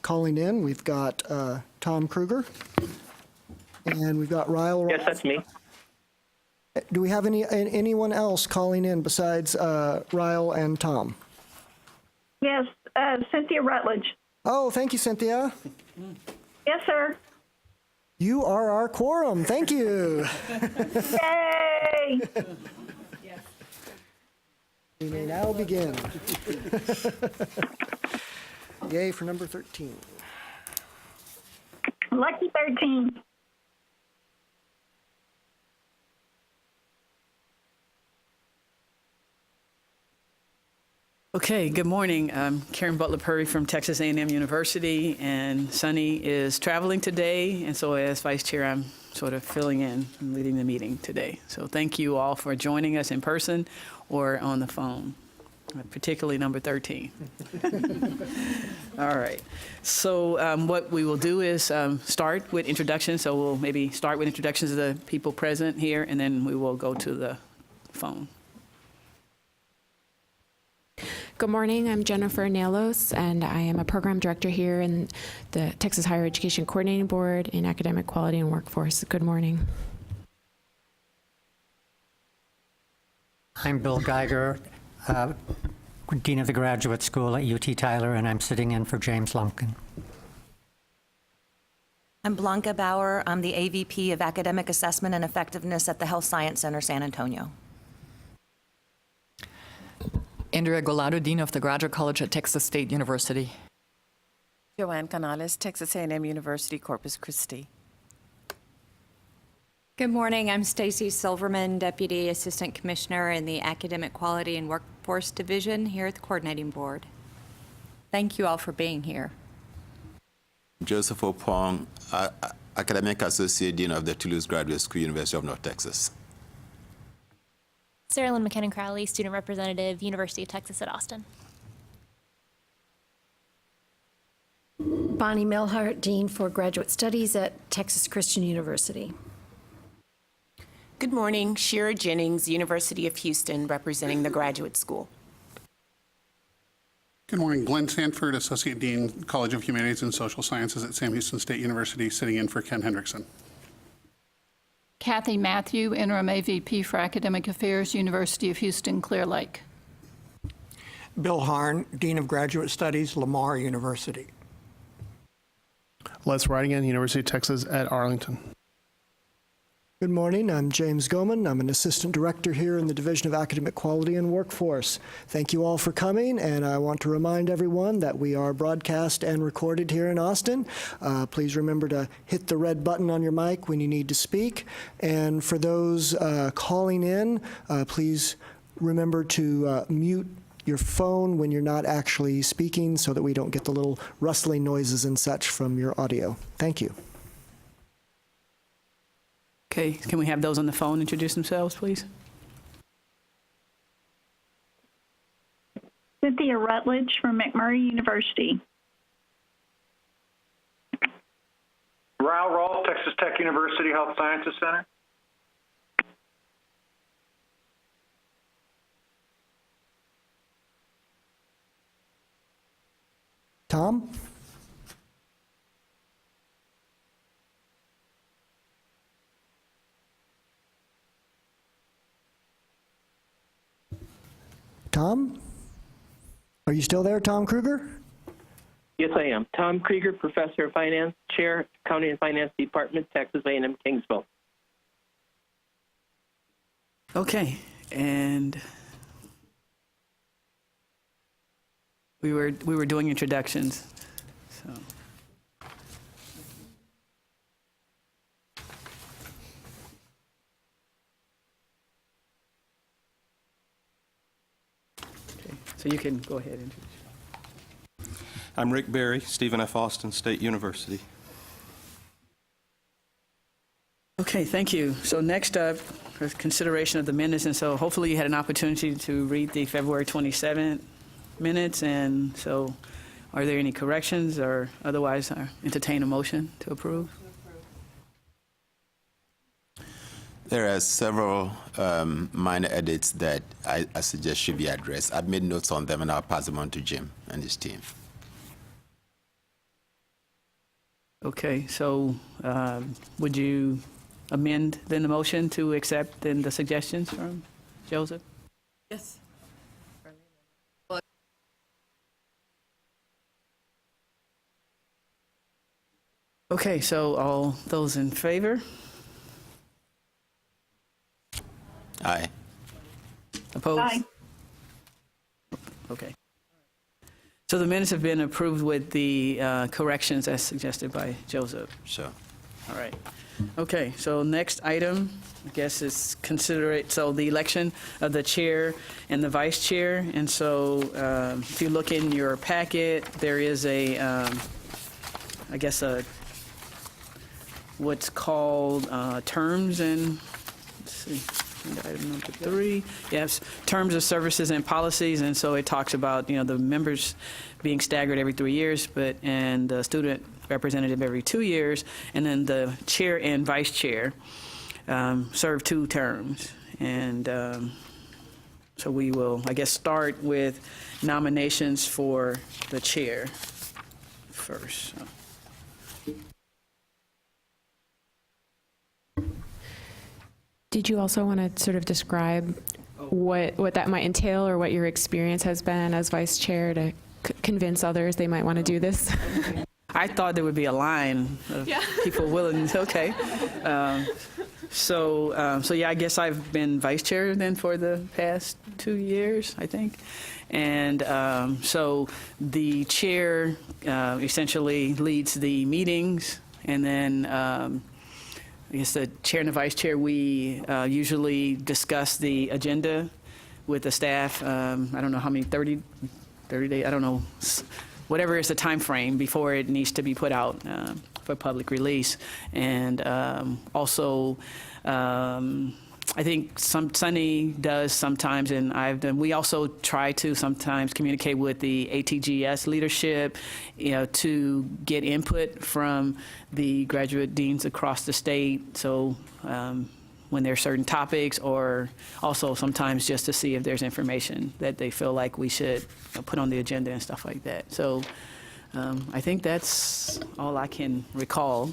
calling in. We've got Tom Kruger, and we've got Ryle. Yes, that's me. Do we have anyone else calling in besides Ryle and Tom? Yes, Cynthia Rutledge. Oh, thank you, Cynthia. Yes, sir. You are our quorum. Thank you. Yay! We may now begin. Yay for number 13. Lucky 13. Okay, good morning. I'm Karen Butler Purry from Texas A&M University, and Sunny is traveling today, and so as Vice Chair, I'm sort of filling in and leading the meeting today. So thank you all for joining us in person or on the phone, particularly number 13. All right. So what we will do is start with introductions. So we'll maybe start with introductions of the people present here, and then we will go to the phone. Good morning, I'm Jennifer Nalos, and I am a program director here in the Texas Higher Education Coordinating Board in Academic Quality and Workforce. Good morning. I'm Bill Geiger, Dean of the Graduate School at UT Tyler, and I'm sitting in for James Lumpkin. I'm Blanca Bauer. I'm the AVP of Academic Assessment and Effectiveness at the Health Science Center, San Antonio. Andrea Golado, Dean of the Graduate College at Texas State University. Joanne Canales, Texas A&M University, Corpus Christi. Good morning. I'm Stacy Silverman, Deputy Assistant Commissioner in the Academic Quality and Workforce Division here at the Coordinating Board. Thank you all for being here. Joseph Opong, Academic Associate Dean of the Toulouse Graduate School, University of North Texas. Sarah Lynn McKinnon Crowley, Student Representative, University of Texas at Austin. Bonnie Melhart, Dean for Graduate Studies at Texas Christian University. Good morning. Shira Jennings, University of Houston, representing the Graduate School. Good morning. Glenn Sanford, Associate Dean, College of Humanities and Social Sciences at Sam Houston State University, sitting in for Ken Hendrickson. Kathy Matthew, Interim AVP for Academic Affairs, University of Houston, Clear Lake. Bill Harn, Dean of Graduate Studies, Lamar University. Les Ridigan, University of Texas at Arlington. Good morning. I'm James Goman. I'm an assistant director here in the Division of Academic Quality and Workforce. Thank you all for coming, and I want to remind everyone that we are broadcast and recorded here in Austin. Please remember to hit the red button on your mic when you need to speak. And for those calling in, please remember to mute your phone when you're not actually speaking so that we don't get the little rustling noises and such from your audio. Thank you. Okay, can we have those on the phone introduce themselves, please? Cynthia Rutledge from McMurray University. Ryle Rolfe, Texas Tech University Health Sciences Center. Tom? Tom? Are you still there, Tom Kruger? Yes, I am. Tom Krieger, Professor of Finance, Chair, Accounting and Finance Department, Texas A&M Kingsville. Okay, and we were doing introductions, so. Okay, so you can go ahead and introduce. I'm Rick Berry, Stephen F. Austin State University. Okay, thank you. So next up, consideration of the minutes, and so hopefully you had an opportunity to read the February 27th minutes, and so are there any corrections or otherwise entertain a motion to approve? There are several minor edits that I suggest should be addressed. I've made notes on them, and I'll pass them on to Jim and his team. Okay, so would you amend then the motion to accept then the suggestions from Joseph? Yes. Okay, so all those in favor? Aye. Opposed? Aye. Okay. So the minutes have been approved with the corrections as suggested by Joseph. Sure. All right. Okay, so next item, I guess, is the election of the chair and the vice chair. And so if you look in your packet, there is what's called terms and, let's see, item number 3. Yes, terms of services and policies. And so it talks about, the members being staggered every 3 years, and the student representative every 2 years, and then the chair and vice chair serve 2 terms. And so we will, I guess, start with nominations for the chair first. Did you also want to sort of describe what that might entail, or what your experience has been as vice chair to convince others they might want to do this? I thought there would be a line of people willing. Okay. So I guess I've been vice chair then for the past 2 years, I think. And so the chair essentially leads the meetings, and then I guess the chair and the vice chair, we usually discuss the agenda with the staff. I don't know how many, 30 days, I don't know, whatever is the time frame before it needs to be put out for public release. And also, I think Sunny does sometimes, and we also try to sometimes communicate with the ATGS leadership, to get input from the graduate deans across the state. So when there are certain topics, or also sometimes just to see if there's information that they feel like we should put on the agenda and stuff like that. So I think that's all I can recall.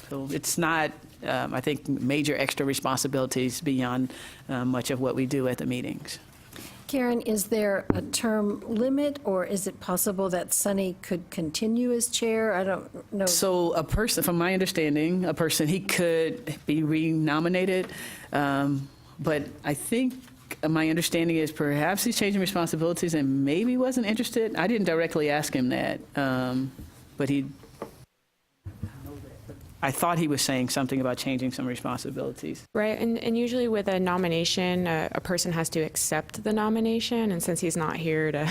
So it's not, I think, major extra responsibilities beyond much of what we do at the meetings. Karen, is there a term limit, or is it possible that Sunny could continue as chair? I don't know. So a person, from my understanding, he could be renominated, but I think my understanding is perhaps he's changing responsibilities and maybe wasn't interested. I didn't directly ask him that, but I thought he was saying something about changing some responsibilities. Right, and usually with a nomination, a person has to accept the nomination, and since he's not here to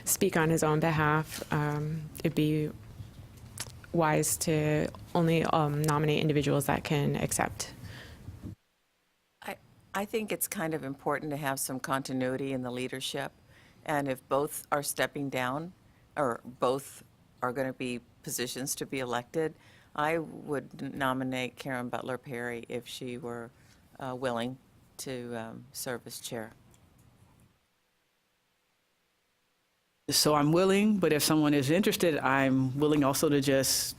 speak on his own behalf, it'd be wise to only nominate individuals that can accept. I think it's kind of important to have some continuity in the leadership, and if both are stepping down, or both are going to be positions to be elected, I would nominate Karen Butler Perry if she were willing to serve as chair. So I'm willing, but if someone is interested, I'm willing also to just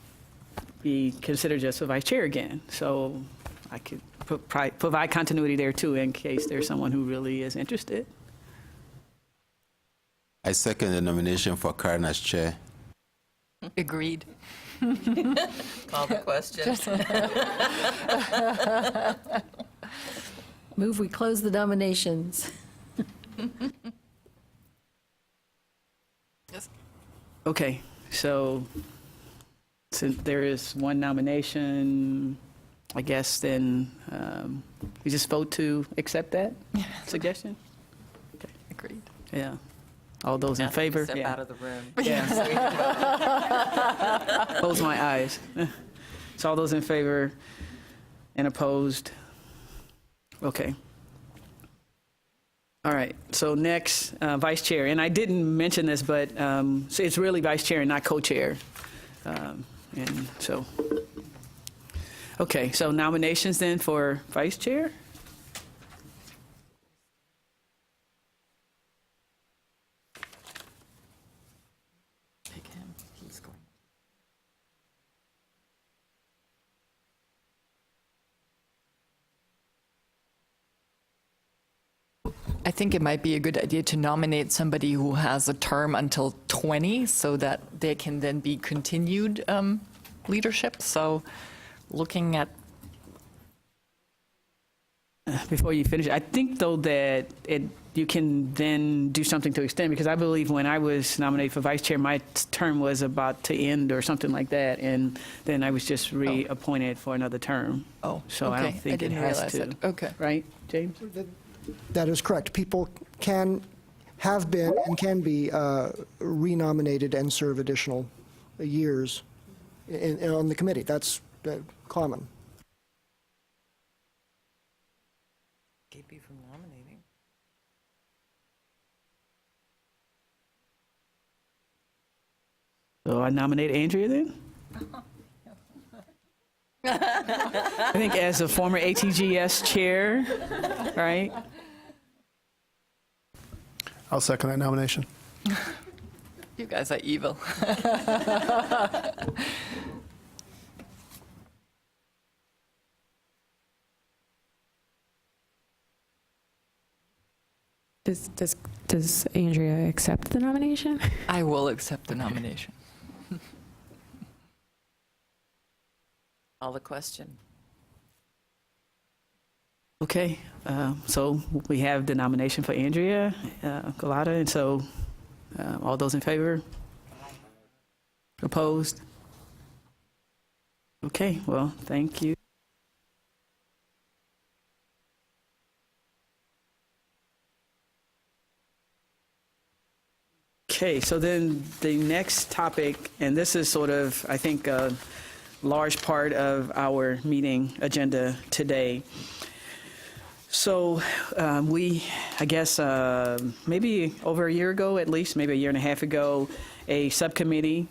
be considered just a vice chair again. So I could provide continuity there too, in case there's someone who really is interested. I second the nomination for Karen as chair. Agreed. Call the question. Move we close the nominations. Yes. Okay, so since there is one nomination, I guess then we just vote to accept that suggestion? Okay. Agreed. Yeah. All those in favor? Step out of the room. Yeah. Close my eyes. So all those in favor and opposed? Okay. All right, so next, vice chair. And I didn't mention this, but so it's really vice chair and not co-chair. And so, okay, so nominations then for vice chair? Pick him. He's going. I think it might be a good idea to nominate somebody who has a term until 20 so that they can then be continued leadership. So looking at Before you finish, I think though that you can then do something to extend, because I believe when I was nominated for vice chair, my term was about to end or something like that, and then I was just reappointed for another term. Oh, so I okay. don't think I didn't it has realize to. that. Okay. Right, James? That is correct. People have been and can be renominated and serve additional years on the committee. That's common. Keep you from nominating. So I nominate Andrea then? I think as a former ATGS chair, right? I'll second that nomination. You guys are evil. Does Andrea accept the nomination? I will accept the nomination. Call the question. Okay, so we have the nomination for Andrea Gullotta, and so all those in favor? Opposed? Okay, well, thank you. Okay, so then the next topic, and this is sort of, I think, a large part of our meeting agenda today. So I guess, maybe over a year ago, at least, maybe a year and a half ago, a subcommittee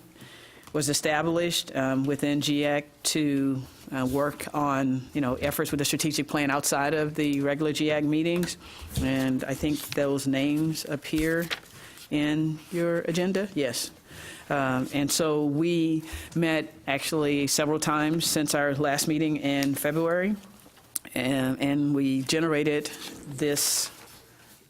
was established within GIAC to work on, efforts with the strategic plan outside of the regular GIAC meetings. And I think those names appear in your agenda? Yes. And so we met actually several times since our last meeting in February, and we generated this,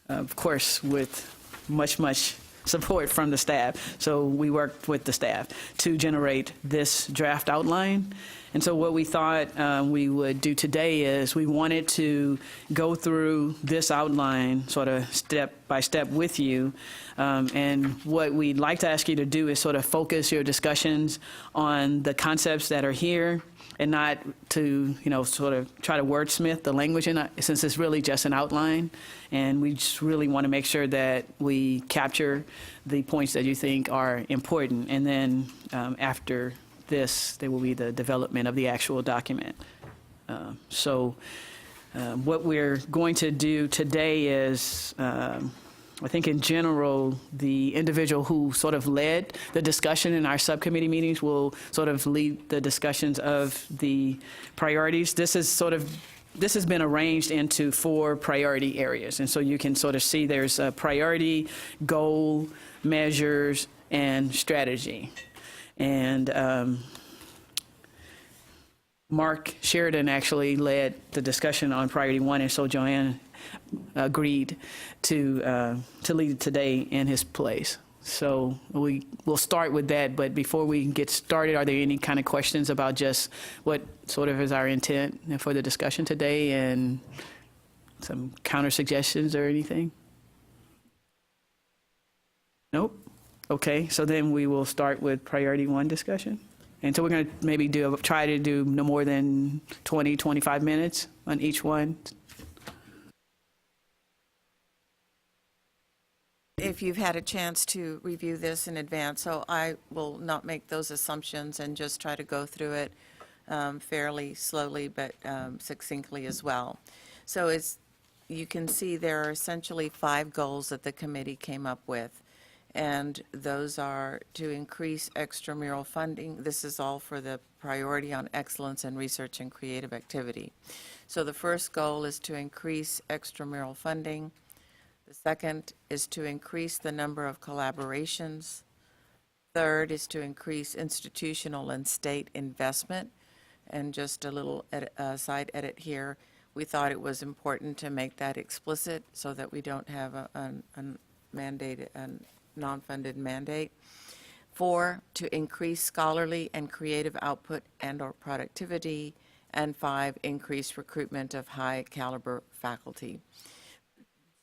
of course, with much support from the staff. So we worked with the staff to generate this draft outline. And so what we thought we would do today is we wanted to go through this outline sort of step by step with you. And what we'd like to ask you to do is sort of focus your discussions on the concepts that are here and not to, sort of try to wordsmith the language in it, since it's really just an outline. And we just really want to make sure that we capture the points that you think are important. And then after this, there will be the development of the actual document. So what we're going to do today is, I think in general, the individual who sort of led the discussion in our subcommittee meetings will sort of lead the discussions of the priorities. This has been arranged into 4 priority areas. And so you can sort of see there's a priority, goal, measures, and strategy. And Mark Sheridan actually led the discussion on priority 1, and so Joanne agreed to lead today in his place. So we'll start with that, but before we get started, are there any kind of questions about just what sort of is our intent for the discussion today, and some counter suggestions or anything? Nope. Okay, so then we will start with priority 1 discussion. And so we're going to maybe try to do no more than 20, 25 minutes on each one. If you've had a chance to review this in advance, so I will not make those assumptions and just try to go through it fairly slowly but succinctly as well. So as you can see, there are essentially 5 goals that the committee came up with. And those are to increase extramural funding. This is all for the priority on excellence in research and creative activity. So the first goal is to increase extramural funding. The second is to increase the number of collaborations. Third is to increase institutional and state investment. And just a little side edit here, We thought it was important to make that explicit so that we don't have a mandate, a non-funded mandate. 4, to increase scholarly and creative output and/or productivity. And 5, increase recruitment of high-caliber faculty.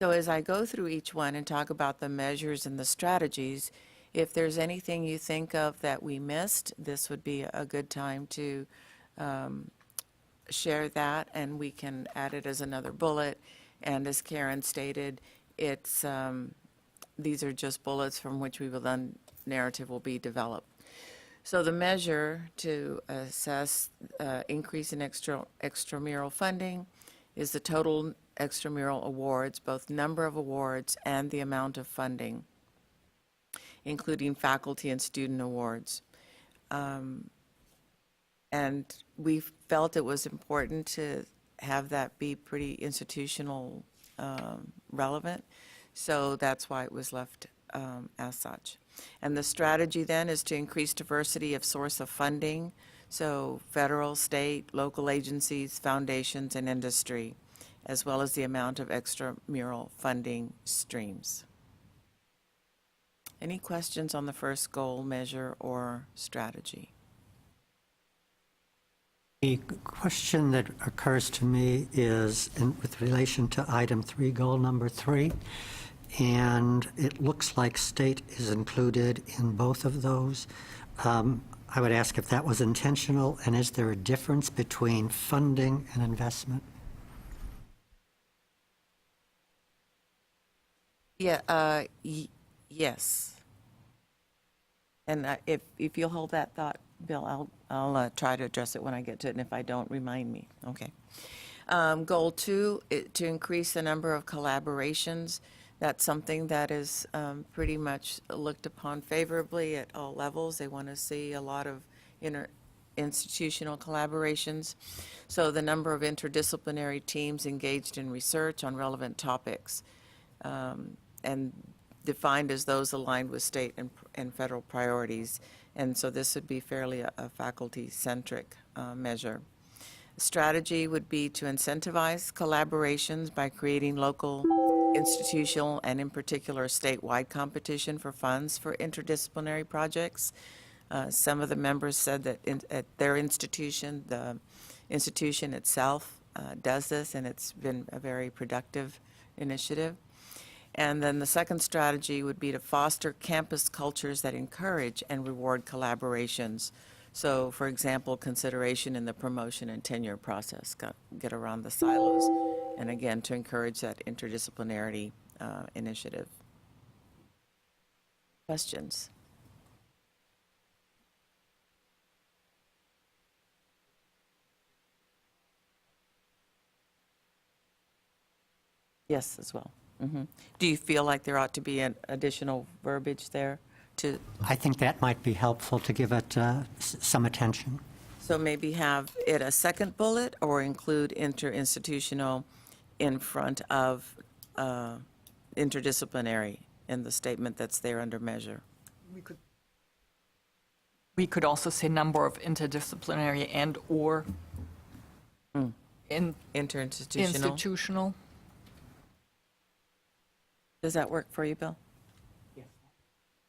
So as I go through each one and talk about the measures and the strategies, if there's anything you think of that we missed, this would be a good time to share that, and we can add it as another bullet. And as Karen stated, it's these are just bullets from which we will then narrative will be developed. So the measure to assess increase in extramural funding is the total extramural awards, both number of awards and the amount of funding, including faculty and student awards. And we felt it was important to have that be pretty institutional relevant, so that's why it was left as such. And the strategy then is to increase diversity of source of funding, so federal, state, local agencies, foundations, and industry, as well as the amount of extramural funding streams. Any questions on the first goal, measure, or strategy? The question that occurs to me is with relation to item 3, goal number 3, and it looks like state is included in both of those. I would ask if that was intentional, and is there a difference between funding and investment? Yeah, yes. And if you'll hold that thought, Bill, I'll try to address it when I get to it, and if I don't, remind me. Okay. Goal 2, to increase the number of collaborations. That's something that is pretty much looked upon favorably at all levels. They want to see a lot of institutional collaborations. So the number of interdisciplinary teams engaged in research on relevant topics, and defined as those aligned with state and federal priorities. And so this would be fairly a faculty-centric measure. Strategy would be to incentivize collaborations by creating local, institutional, and in particular statewide competition for funds for interdisciplinary projects. Some of the members said that at their institution, the institution itself does this, and it's been a very productive initiative. And then the second strategy would be to foster campus cultures that encourage and reward collaborations. So, for example, consideration in the promotion and tenure process, get around the silos, and again, to encourage that interdisciplinarity initiative. Questions? Yes, as well. Do you feel like there ought to be an additional verbiage there? I think that might be helpful to give it some attention. So maybe have it a second bullet, or include interinstitutional in front of interdisciplinary in the statement that's there under measure. We could also say number of interdisciplinary and or interinstitutional. Institutional. Does that work for you, Bill? Yes.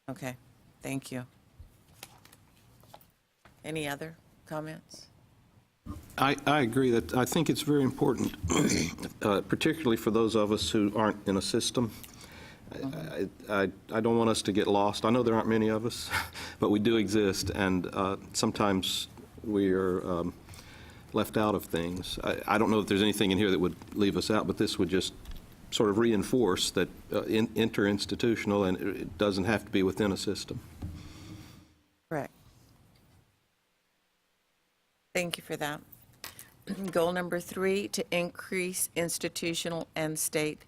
Okay, thank you. Any other comments? I agree that I think it's very important, particularly for those of us who aren't in a system. I don't want us to get lost. I know there aren't many of us, but we do exist, and sometimes we are left out of things. I don't know if there's anything in here that would leave us out, but this would just sort of reinforce that interinstitutional, and it doesn't have to be within a system. Correct. Thank you for that. Goal number 3, to increase institutional and state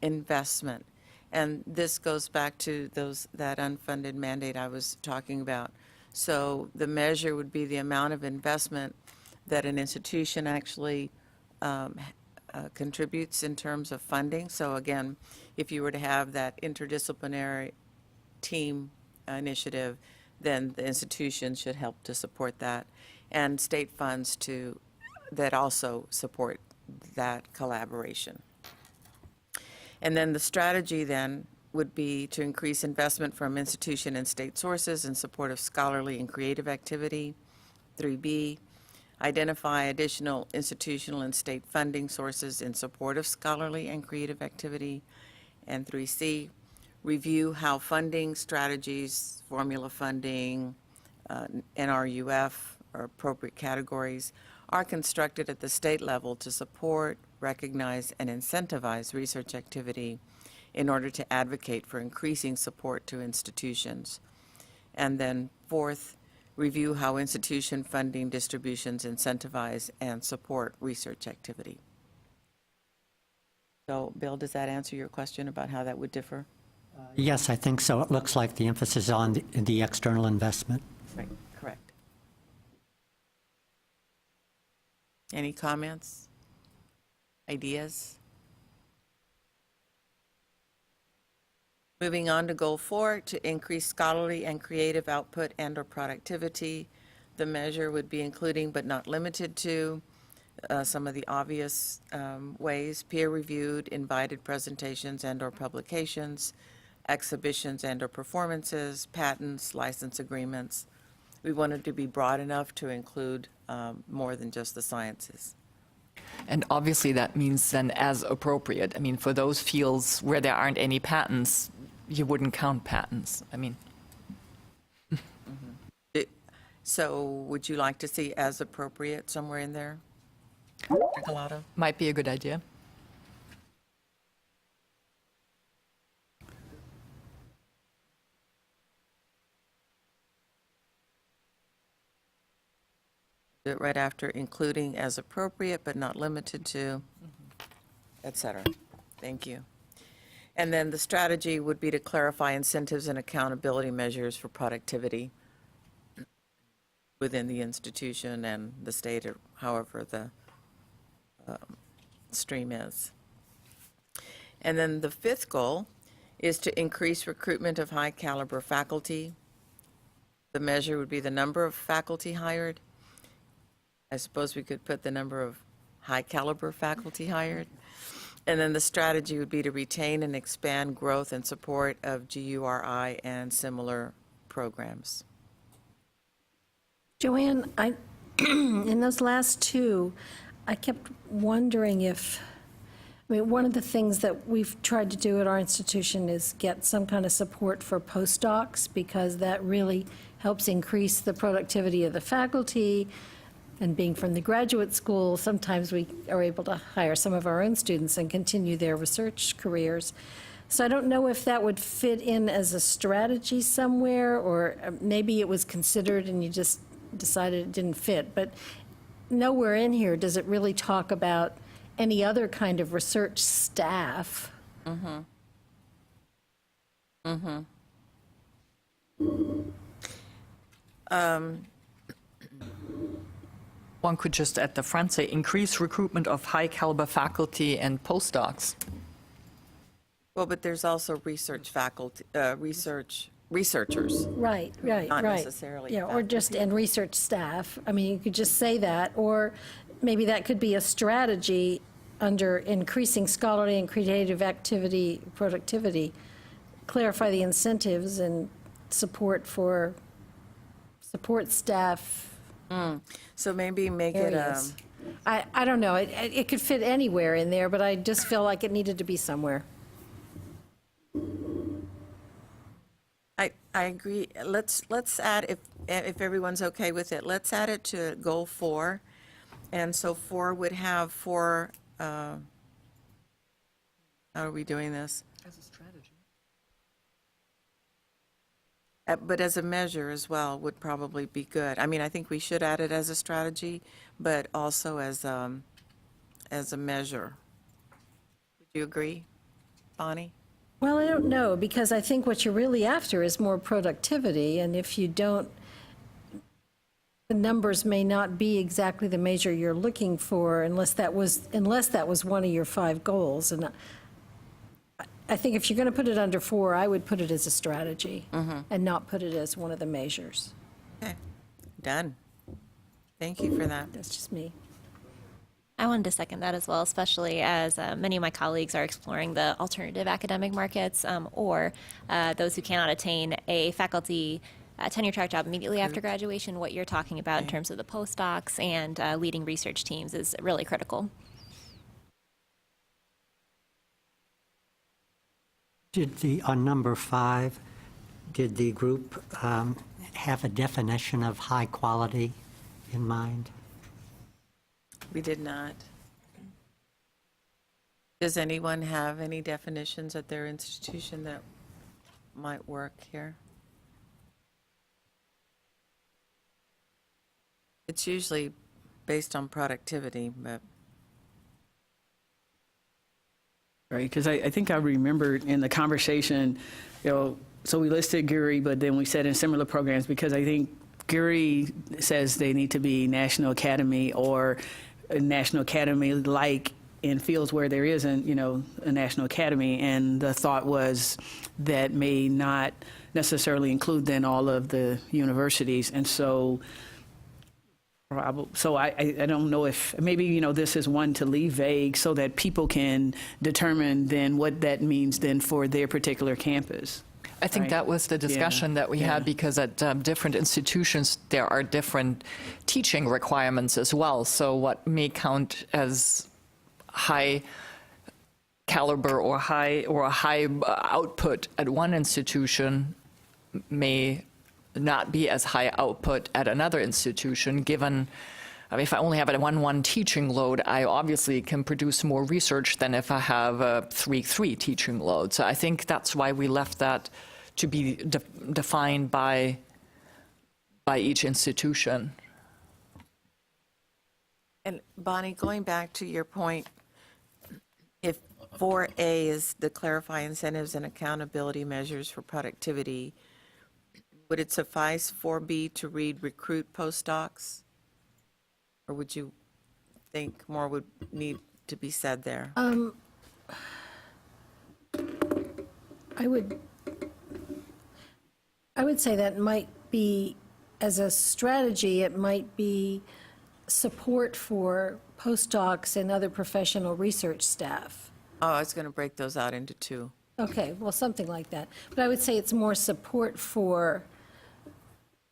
investment. And this goes back to that unfunded mandate I was talking about. So the measure would be the amount of investment that an institution actually contributes in terms of funding. So again, if you were to have that interdisciplinary team initiative, then the institution should help to support that, and state funds that also support that collaboration. And then the strategy then would be to increase investment from institution and state sources in support of scholarly and creative activity. 3B, identify additional institutional and state funding sources in support of scholarly and creative activity. And 3C, review how funding strategies, formula funding, NRUF, or appropriate categories, are constructed at the state level to support, recognize, and incentivize research activity in order to advocate for increasing support to institutions. And then fourth, review how institution funding distributions incentivize and support research activity. So, Bill, does that answer your question about how that would differ? Yes, I think so. It looks like the emphasis on the external investment. Right, correct. Any comments? Ideas? Moving on to Goal 4, to increase scholarly and creative output and/or productivity. The measure would be including but not limited to some of the obvious ways: peer-reviewed, invited presentations and/or publications, exhibitions and/or performances, patents, license agreements. We wanted to be broad enough to include more than just the sciences. And obviously that means then as appropriate. I mean, for those fields where there aren't any patents, you wouldn't count patents. I mean. So would you like to see as appropriate somewhere in there? Regalado? Might be a good idea. Do it right after including as appropriate but not limited to, et cetera. Thank you. And then the strategy would be to clarify incentives and accountability measures for productivity within the institution and the state, or however the stream is. And then the fifth goal is to increase recruitment of high caliber faculty. The measure would be the number of faculty hired. I suppose we could put the number of high caliber faculty hired. And then the strategy would be to retain and expand growth and support of GURI and similar programs. Joanne, in those last two, I kept wondering if, one of the things that we've tried to do at our institution is get some kind of support for postdocs, because that really helps increase the productivity of the faculty. And being from the graduate school, sometimes we are able to hire some of our own students and continue their research careers. So I don't know if that would fit in as a strategy somewhere, or maybe it was considered and you just decided it didn't fit. But nowhere in here does it really talk about any other kind of research staff. Mm-hmm. One could just at the front say, increase recruitment of high caliber faculty and postdocs. Well, but there's also research faculty, researchers. Right, right, Not right. necessarily Yeah, or just, and research staff. I mean, you could just say that, or maybe that could be a strategy under increasing scholarly and creative activity, productivity. Clarify the incentives and support for support staff. So maybe make areas. I don't know. It could fit anywhere in there, but I just feel like it needed to be somewhere. I agree. Let's add, if everyone's okay with it, let's add it to goal 4. And so 4 would have 4, how are we doing this? As a strategy. But as a measure as well would probably be good. I mean, I think we should add it as a strategy, but also as a measure. Would you agree, Bonnie? Well, I don't know, because I think what you're really after is more productivity, and if you don't, the numbers may not be exactly the measure you're looking for unless that was one of your 5 goals. And I think if you're going to put it under 4, I would put it as a strategy and not put it as one of the measures. Okay, done. Thank you for that. That's just me. I wanted to second that as well, especially as many of my colleagues are exploring the alternative academic markets or those who cannot attain a faculty tenure track job immediately after graduation. What you're talking about in terms of the postdocs and leading research teams is really critical. On number 5, did the group have a definition of high quality in mind? We did not. Does anyone have any definitions at their institution that might work here? It's usually based on productivity, but. Right, because I think I remembered in the conversation, so we listed GURI, but then we said in similar programs, because I think GURI says they need to be National Academy or a National Academy like in fields where there isn't, a National Academy. And the thought was that may not necessarily include then all of the universities. And so I don't know if maybe, this is one to leave vague so that people can determine then what that means then for their particular campus. I think that was the discussion that we had, because at different institutions there are different teaching requirements as well. So what may count as high caliber or high output at one institution may not be as high output at another institution, given, if I only have a 1-1 teaching load, I obviously can produce more research than if I have a 3-3 teaching load. So I think that's why we left that to be defined by each institution. And Bonnie, going back to your point, if 4A is the clarify incentives and accountability measures for productivity, would it suffice 4B to read recruit postdocs? Or would you think more would need to be said there? I would say that might be, as a strategy, it might be support for postdocs and other professional research staff. Oh, I was going to break those out into 2. Okay, well, something like that. But I would say it's more support for,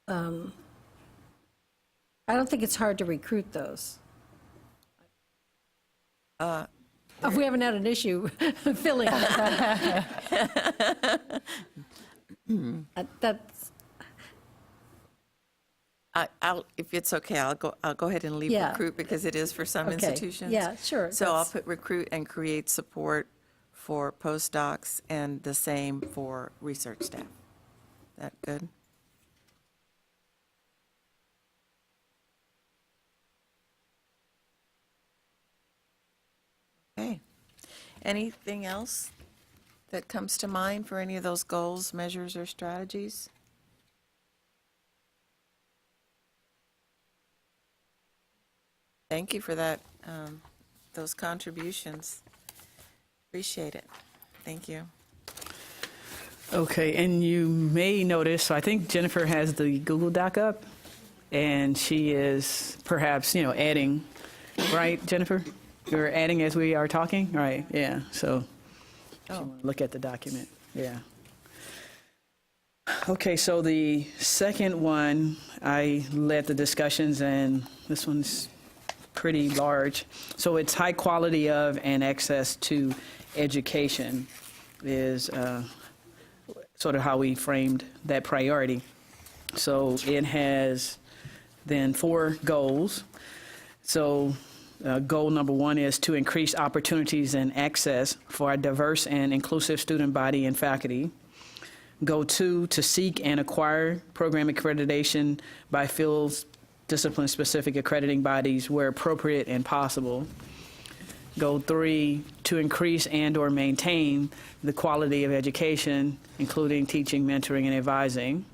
I don't think it's hard to recruit those. If we haven't had an issue filling that. That's. If it's okay, I'll go ahead and leave recruit, because it is for some institutions. Yeah, sure. So I'll put recruit and create support for postdocs, and the same for research staff. That good? Okay. Anything else that comes to mind for any of those goals, measures, or strategies? Thank you for that, those contributions. Appreciate it. Thank you. Okay, and you may notice, so I think Jennifer has the Google Doc up, and she is perhaps, adding, right, Jennifer? You're adding as we are talking? Right, yeah, so look at the document, yeah. Okay, so the second one, I led the discussions, and this one's pretty large. So it's high quality of and access to education is sort of how we framed that priority. So it has then 4 goals. So goal number 1 is to increase opportunities and access for a diverse and inclusive student body and faculty. Goal 2, to seek and acquire program accreditation by fields, discipline-specific accrediting bodies where appropriate and possible. Goal 3, to increase and or maintain the quality of education, including teaching, mentoring, and advising.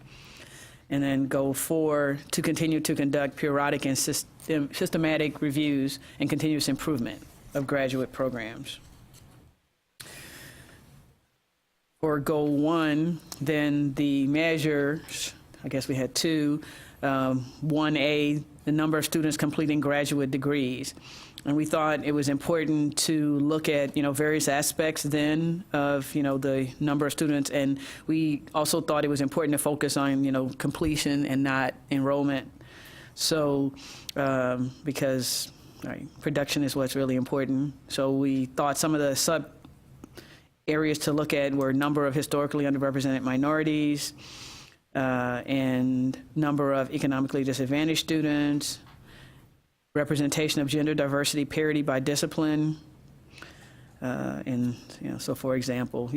And then goal 4, to continue to conduct periodic and systematic reviews and continuous improvement of graduate programs. For goal 1, then the measures, I guess we had 2, 1A, the number of students completing graduate degrees. And we thought it was important to look at, various aspects then of, the number of students. And we also thought it was important to focus on, completion and not enrollment. So, because production is what's really important. So we thought some of the sub areas to look at were number of historically underrepresented minorities, and number of economically disadvantaged students, representation of gender diversity parity by discipline, and so for example,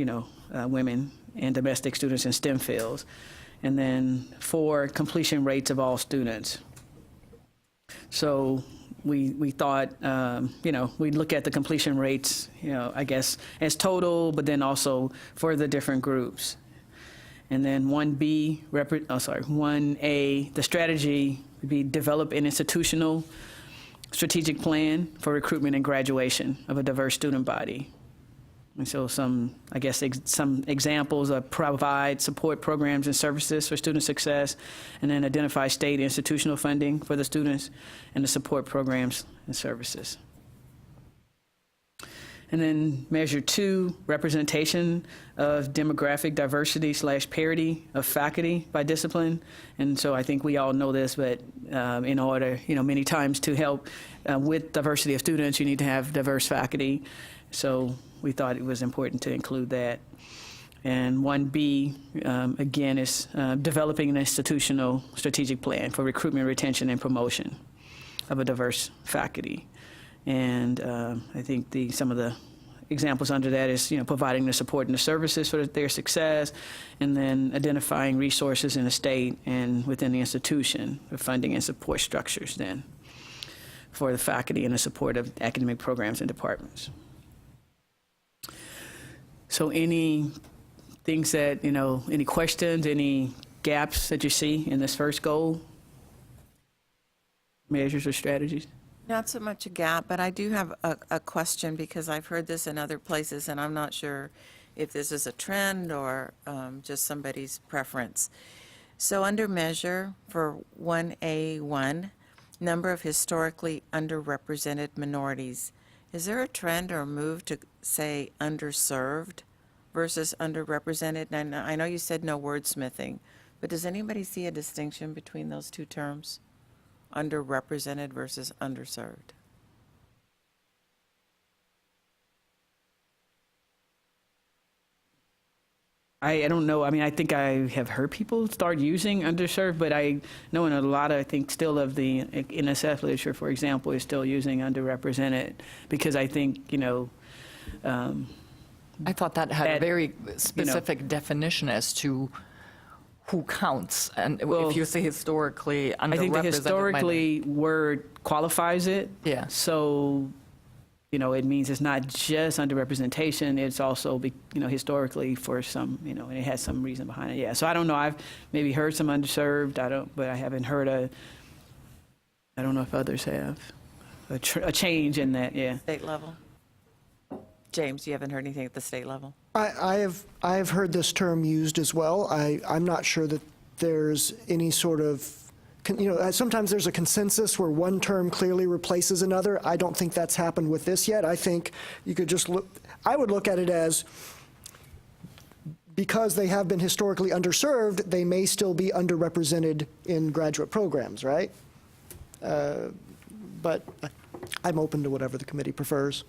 women and domestic students in STEM fields, and then 4, completion rates of all students. So we thought, we'd look at the completion rates, I guess as total, but then also for the different groups. And then 1A, the strategy would be develop an institutional strategic plan for recruitment and graduation of a diverse student body. And so some examples of provide support programs and services for student success, and then identify state institutional funding for the students and the support programs and services. And then measure 2, representation of demographic diversity / parity of faculty by discipline. And so I think we all know this, but in order, many times to help with diversity of students, you need to have diverse faculty. So we thought it was important to include that. And 1B, again, is developing an institutional strategic plan for recruitment, retention, and promotion of a diverse faculty. And I think some of the examples under that is, providing the support and the services for their success, and then identifying resources in the state and within the institution for funding and support structures then for the faculty and the support of academic programs and departments. So any things that, any questions, any gaps that you see in this first goal? Measures or strategies? Not so much a gap, but I do have a question, because I've heard this in other places, and I'm not sure if this is a trend or just somebody's preference. So under measure for 1A1, number of historically underrepresented minorities, is there a trend or a move to say underserved versus underrepresented? And I know you said no wordsmithing, but does anybody see a distinction between those two terms? Underrepresented versus underserved? I don't know. I mean, I think I have heard people start using underserved, but I know in a lot of, I think, still of the NSF literature, for example, is still using underrepresented, because I think, I thought that had a very specific definition as to who counts. And if you say historically underrepresented. I think the historically word qualifies it. Yeah. So, it means it's not just underrepresentation, it's also, historically for some, and it has some reason behind it. Yeah, so I don't know, I've maybe heard some underserved, but I haven't heard I don't know if others have, a change in that, yeah. State level? James, you haven't heard anything at the state level? I have heard this term used as well. I'm not sure that there's any sort of, sometimes there's a consensus where one term clearly replaces another. I don't think that's happened with this yet. I think you could just look, I would look at it as, because they have been historically underserved, they may still be underrepresented in graduate programs, right? But I'm open to whatever the committee prefers.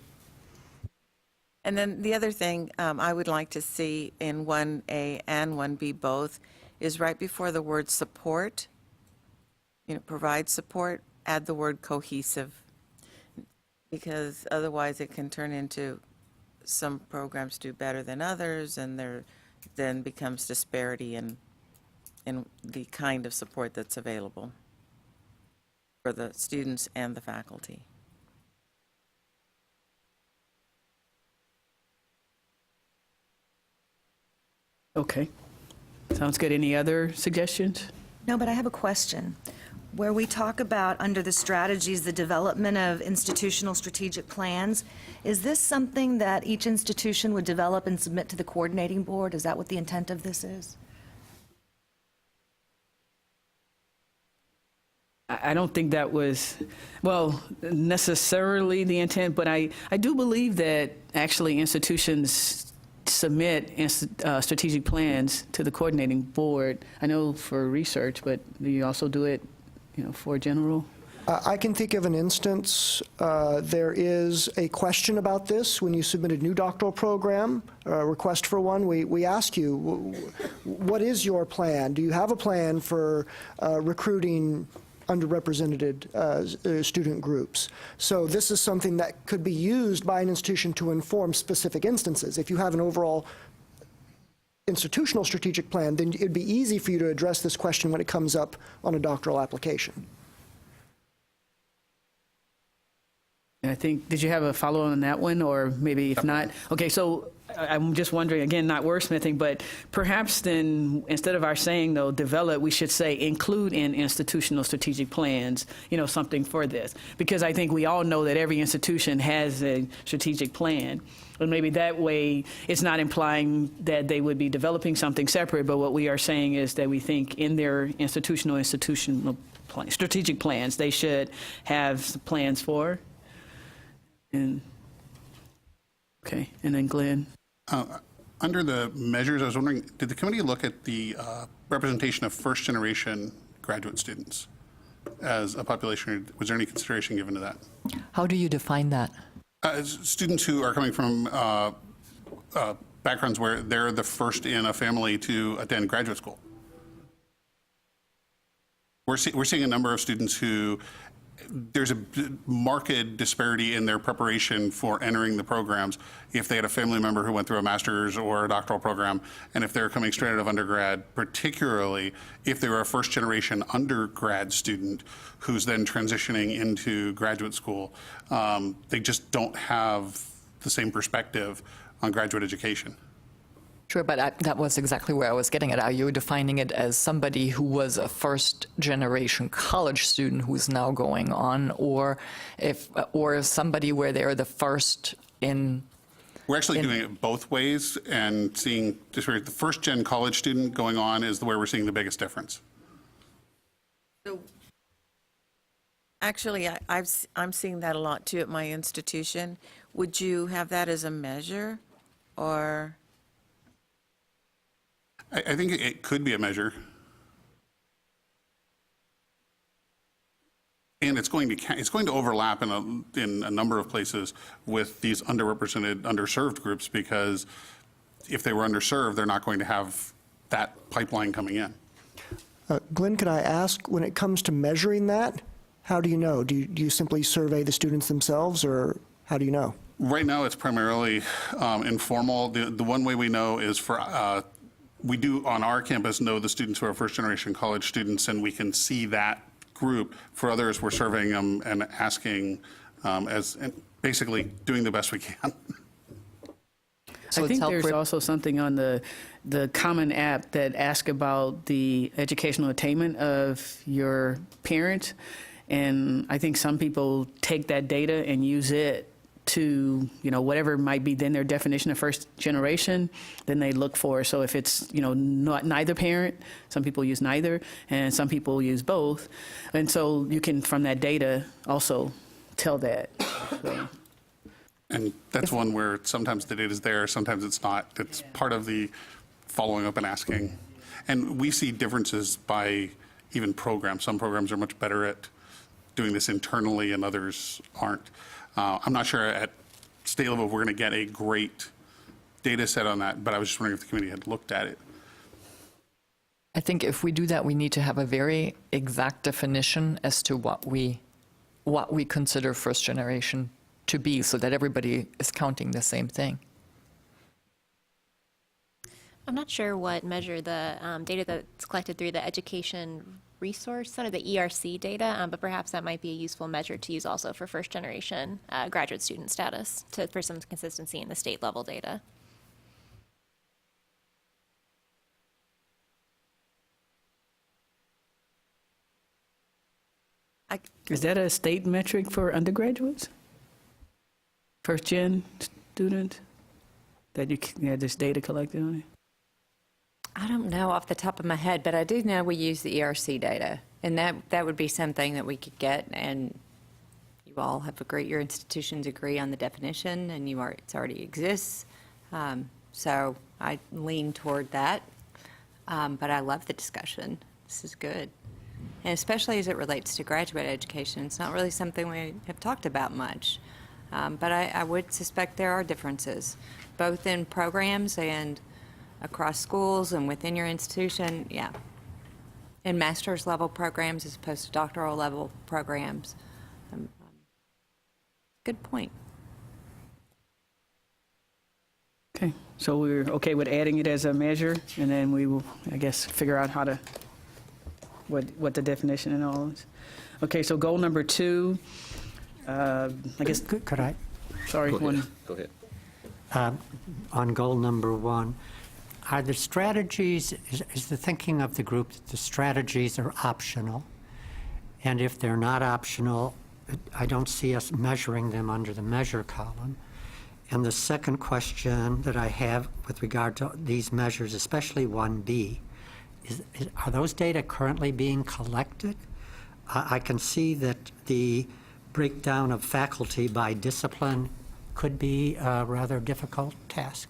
And then the other thing I would like to see in 1A and 1B both is right before the word support, provide support, add the word cohesive, because otherwise it can turn into some programs do better than others, and there then becomes disparity in the kind of support that's available for the students and the faculty. Okay, sounds good. Any other suggestions? No, but I have a question. Where we talk about, under the strategies, the development of institutional strategic plans, is this something that each institution would develop and submit to the coordinating board? Is that what the intent of this is? I don't think that was, well, necessarily the intent, but I do believe that actually institutions submit strategic plans to the coordinating board. I know for research, but do you also do it, for general? I can think of an instance. There is a question about this when you submit a new doctoral program, a request for one. We ask you, what is your plan? Do you have a plan for recruiting underrepresented student groups? So this is something that could be used by an institution to inform specific instances. If you have an overall institutional strategic plan, then it'd be easy for you to address this question when it comes up on a doctoral application. I think, did you have a follow-on on that one, or maybe if not? Okay, so I'm just wondering, again, not wordsmithing, but perhaps then, instead of our saying, though, develop, we should say include in institutional strategic plans, something for this. Because I think we all know that every institution has a strategic plan. And maybe that way, it's not implying that they would be developing something separate, but what we are saying is that we think in their institutional strategic plans, they should have plans for. And then Glenn. Under the measures, I was wondering, did the committee look at the representation of first-generation graduate students as a population? Was there any consideration given to that? How do you define that? Students who are coming from backgrounds where they're the first in a family to attend graduate school. We're seeing a number of students who there's a marked disparity in their preparation for entering the programs if they had a family member who went through a master's or a doctoral program, and if they're coming straight out of undergrad, particularly if they were a first-generation undergrad student who's then transitioning into graduate school. They just don't have the same perspective on graduate education. Sure, but that was exactly where I was getting at. Are you defining it as somebody who was a first-generation college student who's now going on, or somebody where they're the first in? We're actually doing it both ways and seeing just the first-gen college student going on is where we're seeing the biggest difference. So, actually, I'm seeing that a lot too at my institution. Would you have that as a measure, or? I think it could be a measure. And it's going to overlap in a number of places with these underrepresented, underserved groups, because if they were underserved, they're not going to have that pipeline coming in. Glenn, could I ask, when it comes to measuring that, how do you know? Do you simply survey the students themselves, or how do you know? Right now, it's primarily informal. The one way we know is for we do on our campus know the students who are first-generation college students, and we can see that group. For others, we're surveying them and asking, and basically doing the best we can. So I think there's also something on the Common App that asks about the educational attainment of your parents, and I think some people take that data and use it to, whatever might be then their definition of first generation, then they look for. So if it's, not neither parent, some people use neither, and some people use both. And so you can, from that data, also tell that. So. And that's one where sometimes the data's there, sometimes it's not. It's part of the following up and asking. And we see differences by even programs. Some programs are much better at doing this internally and others aren't. I'm not sure at state level if we're going to get a great data set on that, but I was just wondering if the committee had looked at it. I think if we do that, we need to have a very exact definition as to what we consider first generation to be, so that everybody is counting the same thing. I'm not sure what measure the data that's collected through the Education Resource Center, the ERC data, but perhaps that might be a useful measure to use also for first-generation graduate student status for some consistency in the state-level data. Is that a state metric for undergraduates? First-gen students? That you had this data collected on it? I don't know off the top of my head, but I do know we use the ERC data, and that would be something that we could get, and you all have agreed, your institutions agree on the definition, and it already exists. So I lean toward that, but I love the discussion. This is good. And especially as it relates to graduate education, it's not really something we have talked about much. But I would suspect there are differences, both in programs and across schools and within your institution, yeah. In master's level programs as opposed to doctoral level programs. Good point. Okay, so we're okay with adding it as a measure, and then we will, I guess, figure out how to, what the definition and all is. Okay, so goal number 2, I guess. Could I? Sorry, one. Go ahead. On goal number 1, are the strategies, is the thinking of the group that the strategies are optional? And if they're not optional, I don't see us measuring them under the measure column. And the second question that I have with regard to these measures, especially 1B, are those data currently being collected? I can see that the breakdown of faculty by discipline could be a rather difficult task.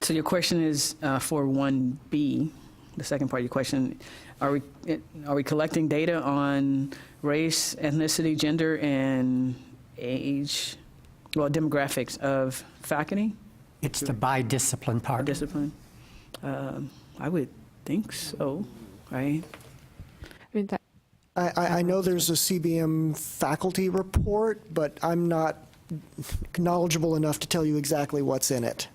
So your question is for 1B, the second part of your question, are we collecting data on race, ethnicity, gender, and age, well, demographics of faculty? It's the by discipline part. Discipline. I would think so, right? I mean, I know there's a CBM faculty report, but I'm not knowledgeable enough to tell you exactly what's in it.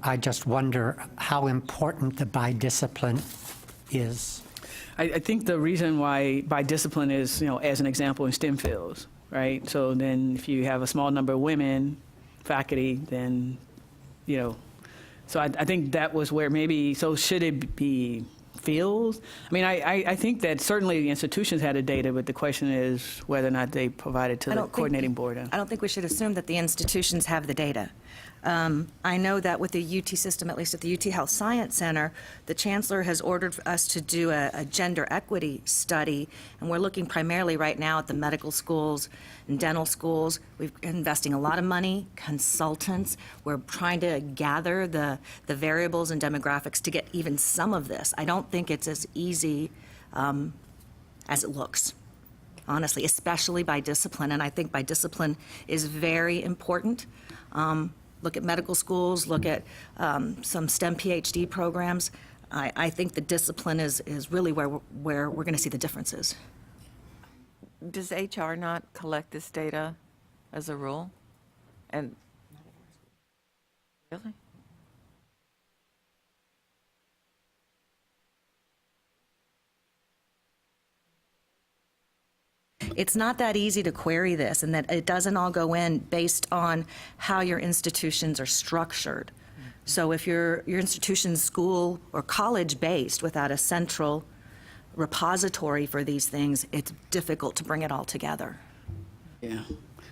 I just wonder how important the by discipline is. I think the reason why by discipline is, as an example in STEM fields, right? So then if you have a small number of women faculty, then, so I think that was where maybe, so should it be fields? I mean, I think that certainly the institutions had the data, but the question is whether or not they provided to the coordinating board. I don't think we should assume that the institutions have the data. I know that with the UT system, at least at the UT Health Science Center, the chancellor has ordered us to do a gender equity study, and we're looking primarily right now at the medical schools and dental schools. We're investing a lot of money, consultants. We're trying to gather the variables and demographics to get even some of this. I don't think it's as easy as it looks, honestly, especially by discipline, and I think by discipline is very important. Look at medical schools, look at some STEM PhD programs. I think the discipline is really where we're going to see the differences. Does HR not collect this data as a rule? And really? It's not that easy to query this, and that it doesn't all go in based on how your institutions are structured. So if your institution's school or college-based without a central repository for these things, it's difficult to bring it all together. Yeah.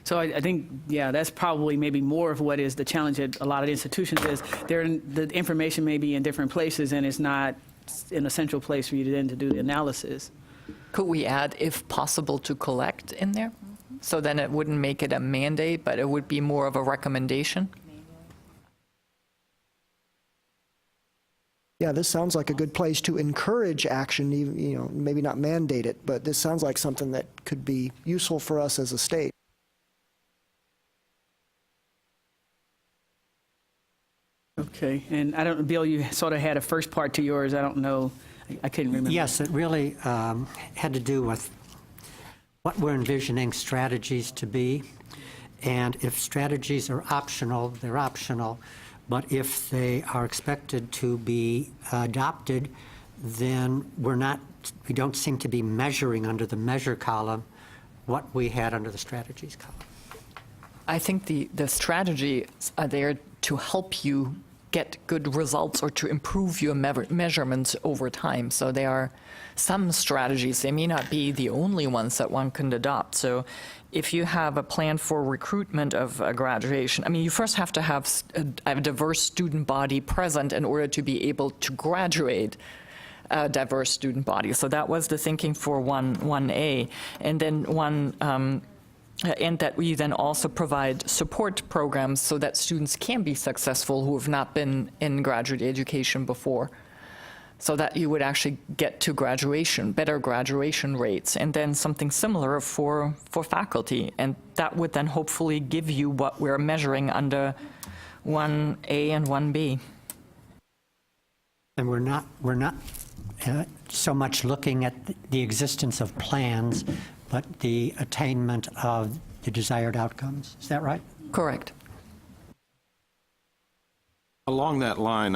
So I think, that's probably maybe more of what is the challenge at a lot of institutions is the information may be in different places, and it's not in a central place for you then to do the analysis. Could we add, if possible, to collect in there? So then it wouldn't make it a mandate, but it would be more of a recommendation? Yeah, this sounds like a good place to encourage action, even, maybe not mandate it, but this sounds like something that could be useful for us as a state. Okay, and I don't, Bill, you sort of had a first part to yours. I don't know. I couldn't remember. Yes, it really had to do with what we're envisioning strategies to be. And if strategies are optional, they're optional. But if they are expected to be adopted, then we don't seem to be measuring under the measure column what we had under the strategies column. I think the strategies are there to help you get good results or to improve your measurements over time. So there are some strategies. They may not be the only ones that one can adopt. So if you have a plan for recruitment of a graduation, I mean, you first have to have a diverse student body present in order to be able to graduate a diverse student body. So that was the thinking for 1A. And then and that we then also provide support programs so that students can be successful who have not been in graduate education before, so that you would actually get to graduation, better graduation rates, and then something similar for faculty. And that would then hopefully give you what we're measuring under 1A and 1B. And we're not so much looking at the existence of plans, but the attainment of the desired outcomes. Is that right? Correct. Along that line,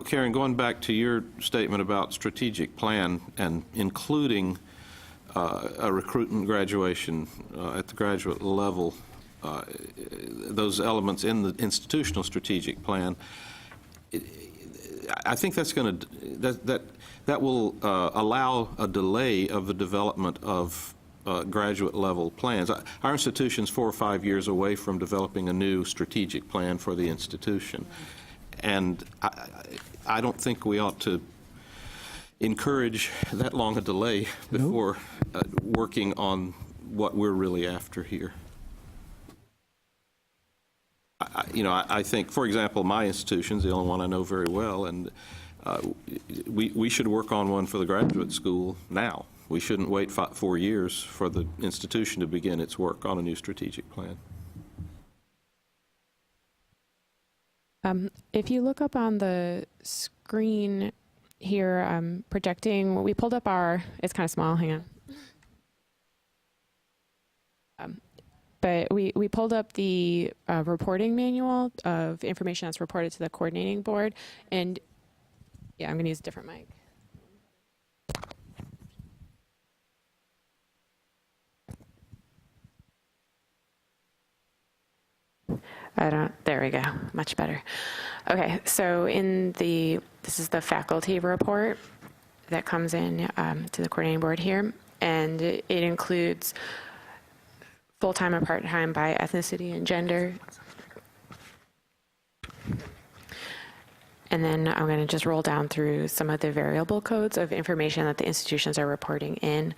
Karen, going back to your statement about strategic plan and including a recruitment graduation at the graduate level, those elements in the institutional strategic plan, I think that's going to that will allow a delay of the development of graduate level plans. Our institution's 4 or 5 years away from developing a new strategic plan for the institution, and I don't think we ought to encourage that long a delay before working on what we're really after here. I think, for example, my institution's the only one I know very well, and we should work on one for the graduate school now. We shouldn't wait 4 years for the institution to begin its work on a new strategic plan. If you look up on the screen here, projecting, we pulled up it's kind of small, hang on. But we pulled up the reporting manual of information that's reported to the coordinating board. And yeah, I'm going to use a different mic. There we go, much better. Okay, so this is the faculty report that comes in to the coordinating board here. And it includes full-time and part-time by ethnicity and gender. And then I'm going to just roll down through some of the variable codes of information that the institutions are reporting in.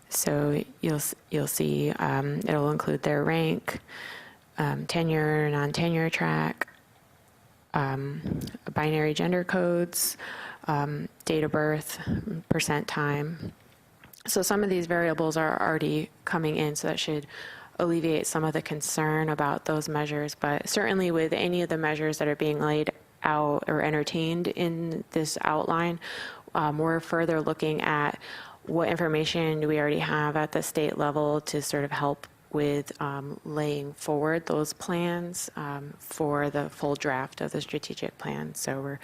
So you'll see it'll include their rank, tenure, non-tenure track, binary gender codes, date of birth, percent time. So some of these variables are already coming in, so that should alleviate some of the concern about those measures. But certainly with any of the measures that are being laid out or entertained in this outline, we're further looking at what information do we already have at the state level to sort of help with laying forward those plans for the full draft of the strategic plan. So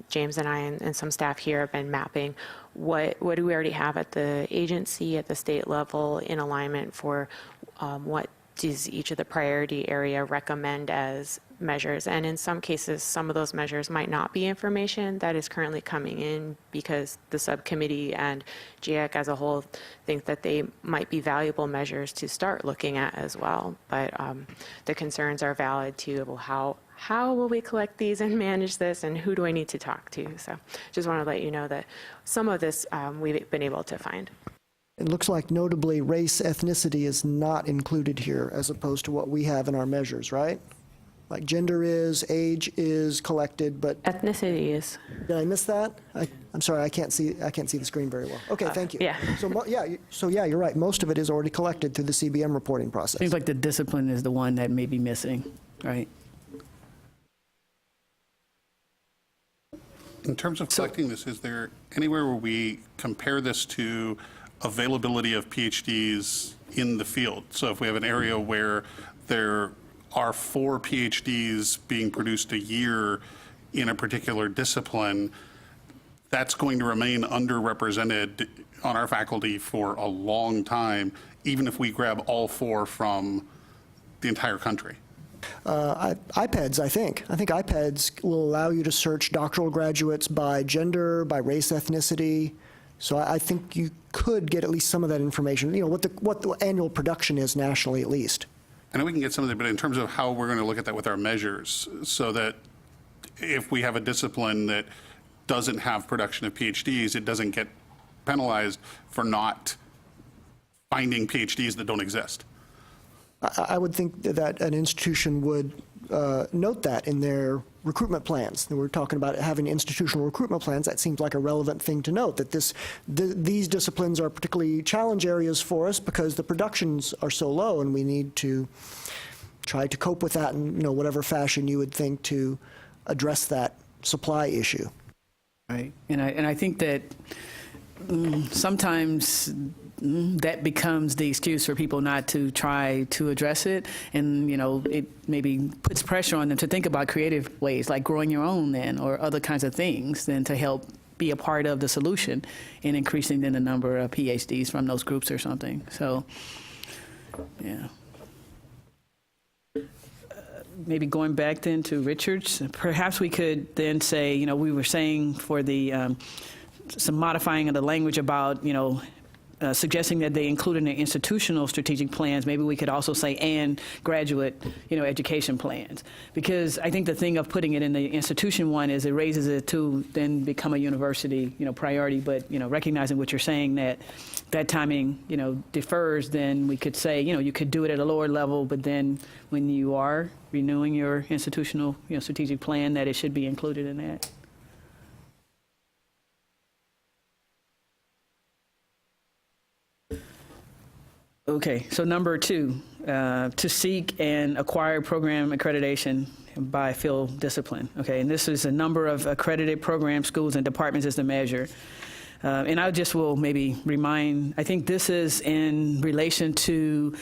James and I and some staff here have been mapping what do we already have at the agency, at the state level, in alignment for what does each of the priority area recommend as measures. And in some cases, some of those measures might not be information that is currently coming in because the subcommittee and GIAC as a whole think that they might be valuable measures to start looking at as well. But the concerns are valid too. Well, how will we collect these and manage this, and who do I need to talk to? So just want to let you know that some of this we've been able to find. It looks like notably race, ethnicity is not included here as opposed to what we have in our measures, right? Like gender is, age is collected, but ethnicity is. Did I miss that? I'm sorry, I can't see the screen very well. Okay, thank you. Yeah. So you're right. Most of it is already collected through the CBM reporting process. Seems like the discipline is the one that may be missing, right? In terms of collecting this, is there anywhere where we compare this to availability of PhDs in the field? So if we have an area where there are 4 PhDs being produced a year in a particular discipline, that's going to remain underrepresented on our faculty for a long time, even if we grab all 4 from the entire country. iPads, I think. I think iPads will allow you to search doctoral graduates by gender, by race, ethnicity. So I think you could get at least some of that information, what the annual production is nationally at least. I know we can get some of that, but in terms of how we're going to look at that with our measures, so that if we have a discipline that doesn't have production of PhDs, it doesn't get penalized for not finding PhDs that don't exist. I would think that an institution would note that in their recruitment plans. We're talking about having institutional recruitment plans. That seems like a relevant thing to note, that these disciplines are particularly challenge areas for us because the productions are so low, and we need to try to cope with that in whatever fashion you would think to address that supply issue. Right, and I think that sometimes that becomes the excuse for people not to try to address it, and it maybe puts pressure on them to think about creative ways like growing your own then, or other kinds of things then, to help be a part of the solution in increasing then the number of PhDs from those groups or something. So yeah. Maybe going back then to Richard's, perhaps we could then say, we were saying for the some modifying of the language about, suggesting that they include in their institutional strategic plans. Maybe we could also say and graduate, education plans, because I think the thing of putting it in the institution one is it raises it to then become a university, priority. But recognizing what you're saying, that timing, differs, then we could say, you could do it at a lower level, but then when you are renewing your institutional, strategic plan, that it should be included in that. Okay, so number 2, to seek and acquire program accreditation by field discipline. Okay, and this is a number of accredited programs, schools, and departments as the measure. And I just will maybe remind, I think this is in relation to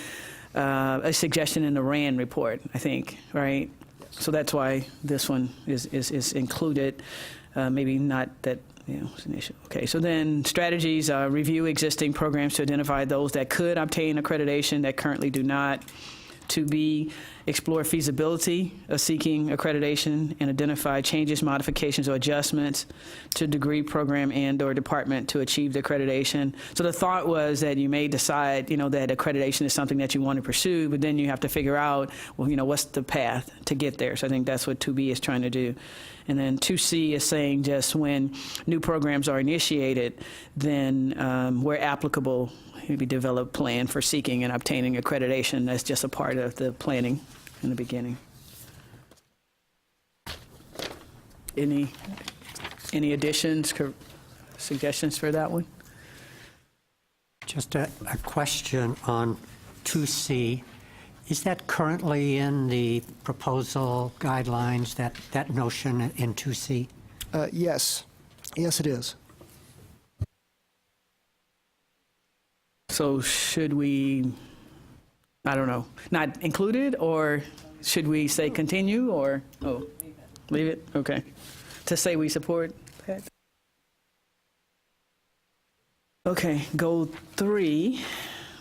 a suggestion in the RAND report, I think, right? So that's why this one is included, maybe not that it's an issue. Okay, so then strategies, review existing programs to identify those that could obtain accreditation that currently do not. To be, explore feasibility of seeking accreditation and identify changes, modifications, or adjustments to degree, program, and/or department to achieve the accreditation. So the thought was that you may decide, that accreditation is something that you want to pursue, but then you have to figure out, well, what's the path to get there. So I think that's what 2B is trying to do. And then 2C is saying just when new programs are initiated, then where applicable, maybe develop a plan for seeking and obtaining accreditation. That's just a part of the planning in the beginning. Any additions, suggestions for that one? Just a question on 2C. Is that currently in the proposal guidelines, that notion in 2C? Yes. Yes, it is. So should we, I don't know, not include it, or should we say continue, or, leave it? Okay. To say we support that? Okay, goal 3.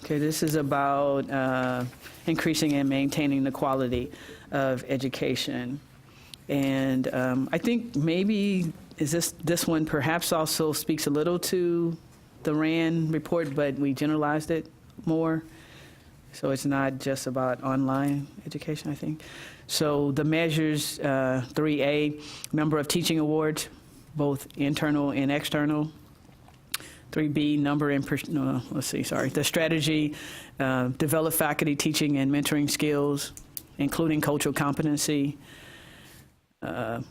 Okay, this is about increasing and maintaining the quality of education. And I think maybe this one perhaps also speaks a little to the RAND report, but we generalized it more. So it's not just about online education, I think. So the measures, 3A, number of teaching awards, both internal and external. 3B, number and, the strategy, develop faculty teaching and mentoring skills, including cultural competency,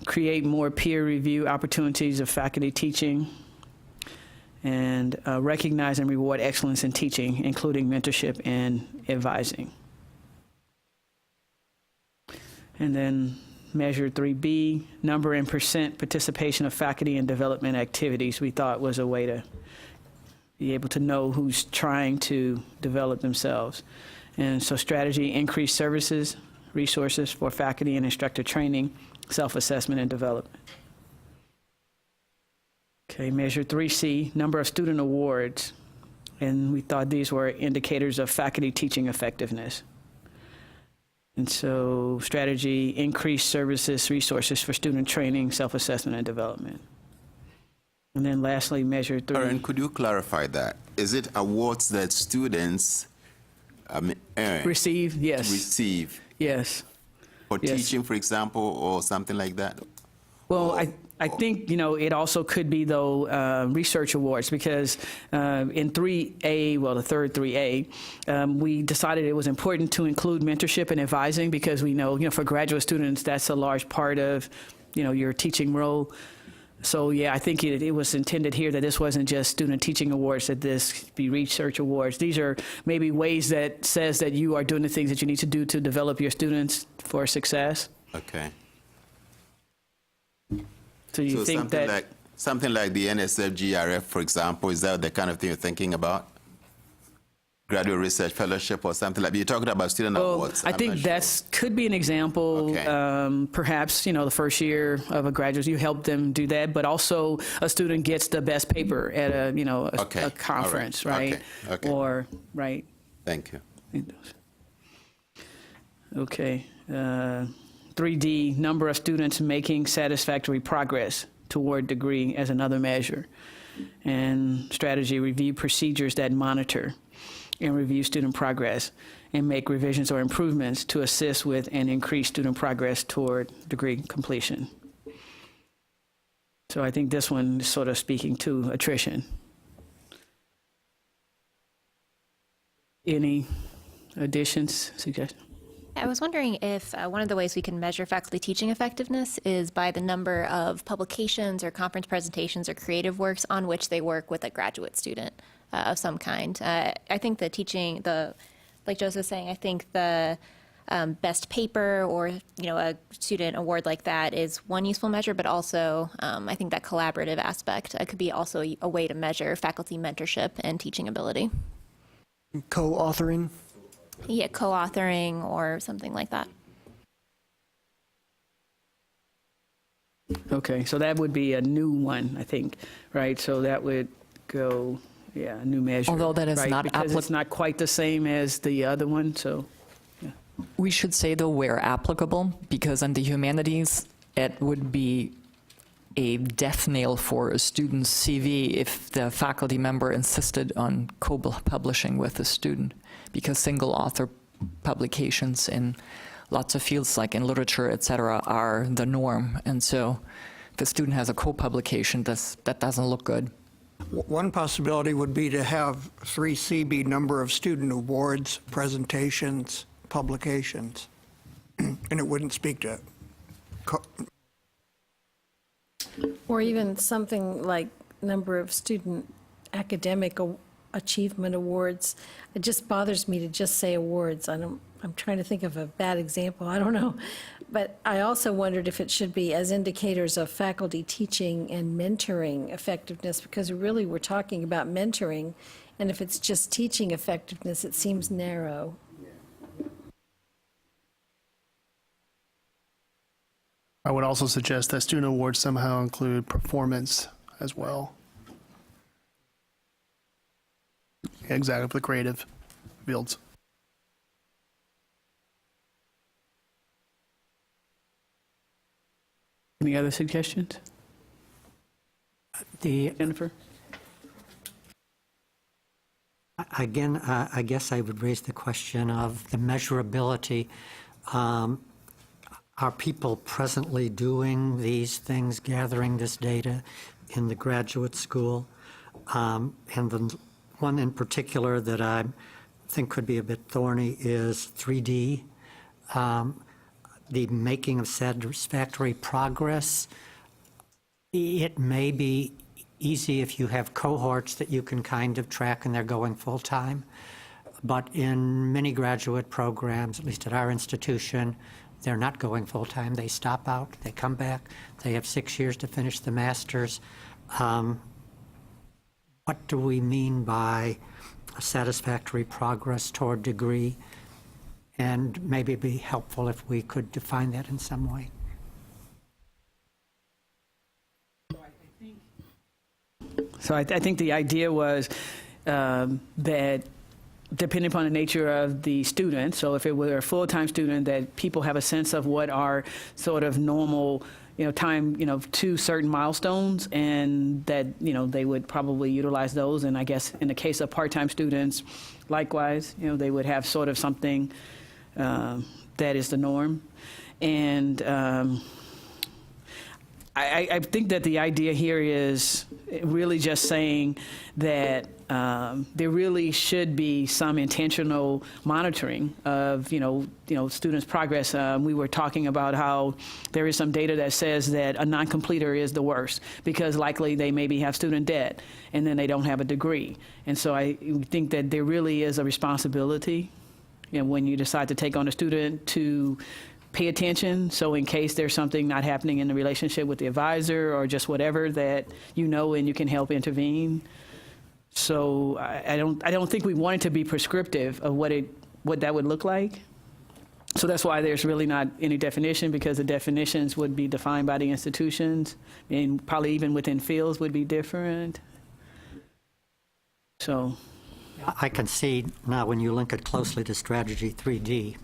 create more peer review opportunities of faculty teaching, and recognize and reward excellence in teaching, including mentorship and advising. And then measure 3B, number and percent participation of faculty in development activities, we thought was a way to be able to know who's trying to develop themselves. And so strategy, increase services, resources for faculty and instructor training, self-assessment and development. Okay, measure 3C, number of student awards. And we thought these were indicators of faculty teaching effectiveness. And so strategy, increase services, resources for student training, self-assessment, and development. And then lastly, measure 3. Erin, could you clarify that? Is it awards that students earn? Receive, yes. Receive. Yes. For Yes. teaching, for example, or something like that? Well, I think, it also could be, though, research awards, because in 3A, well, the third 3A, we decided it was important to include mentorship and advising, because we know, for graduate students, that's a large part of, your teaching role. So, yeah, I think it was intended here that this wasn't just student teaching awards, that this be research awards. These are maybe ways that says that you are doing the things that you need to do to develop your students for success. Okay. So you think something that... something like the NSF GRF, for example, is that the kind of thing you're thinking about? Graduate Research Fellowship or something like that? You're talking about student awards. I think that could be an example. Okay. Perhaps, the first year of a graduate, you help them do that, but also a student gets the best paper at a conference, right? Okay. Or, right. Thank you. Okay. 3D, number of students making satisfactory progress toward degree as another measure. And strategy, review procedures that monitor and review student progress and make revisions or improvements to assist with and increase student progress toward degree completion. So I think this one is sort of speaking to attrition. Any additions, suggestions? I was wondering if one of the ways we can measure faculty teaching effectiveness is by the number of publications or conference presentations or creative works on which they work with a graduate student of some kind. I think the teaching, like Joseph was saying, I think the best paper or a student award like that is one useful measure, but also I think that collaborative aspect could be also a way to measure faculty mentorship and teaching ability. Co-authoring? Yeah, co-authoring or something like that. Okay, so that would be a new one, I think, right? So that would go, a new measure. Although that is right? not Because it's not quite the same as the other one, so. We should say, though, where applicable, because in the humanities, it would be a death nail for a student's CV if the faculty member insisted on co-publishing with the student, because single author publications in lots of fields, like in literature, et cetera, are the norm. And so if the student has a co-publication, that doesn't look good. One possibility would be to have 3C be number of student awards, presentations, publications, and it wouldn't speak to Or even something like number of student academic achievement awards. It just bothers me to just say awards. I'm trying to think of a bad example. I don't know. But I also wondered if it should be as indicators of faculty teaching and mentoring effectiveness, because really we're talking about mentoring. And if it's just teaching effectiveness, it seems narrow. I would also suggest that student awards somehow include performance as well. Exactly, for the creative fields. Any other suggestions? Jennifer? Again, I guess I would raise the question of the measurability. Are people presently doing these things, gathering this data in the graduate school? And the one in particular that I think could be a bit thorny is 3D, the making of satisfactory progress. It may be easy if you have cohorts that you can kind of track and they're going full-time. But in many graduate programs, at least at our institution, they're not going full-time. They stop out, they come back, they have 6 years to finish the master's. What do we mean by satisfactory progress toward degree? And maybe it'd be helpful if we could define that in some way. So I think the idea was that depending upon the nature of the student. So if it were a full-time student, that people have a sense of what are sort of normal, time, to certain milestones, and that, they would probably utilize those. And I guess in the case of part-time students, likewise, they would have sort of something that is the norm. And I think that the idea here is really just saying that there really should be some intentional monitoring of, students' progress. We were talking about how there is some data that says that a non-completer is the worst because likely they maybe have student debt and then they don't have a degree. And so I think that there really is a responsibility, when you decide to take on a student to pay attention. So in case there's something not happening in the relationship with the advisor or just whatever that and you can help intervene. So I don't think we want it to be prescriptive of what that would look like. So that's why there's really not any definition, because the definitions would be defined by the institutions, and probably even within fields would be different. So I can see now when you link it closely to Strategy 3D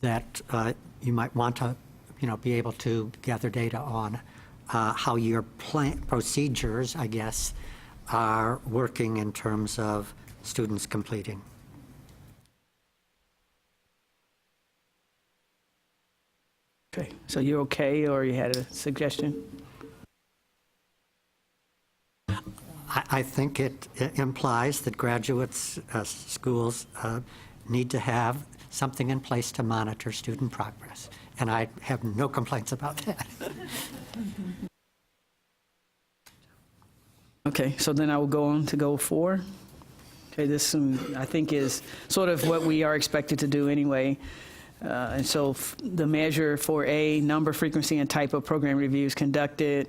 that you might want to, be able to gather data on how your procedures, I guess, are working in terms of students completing. Okay, so you're okay, or you had a suggestion? I think it implies that graduates, schools need to have something in place to monitor student progress, and I have no complaints about that. Okay, so then I will go on to goal 4. Okay, this I think is sort of what we are expected to do anyway. And so the measure for A, number, frequency, and type of program reviews conducted.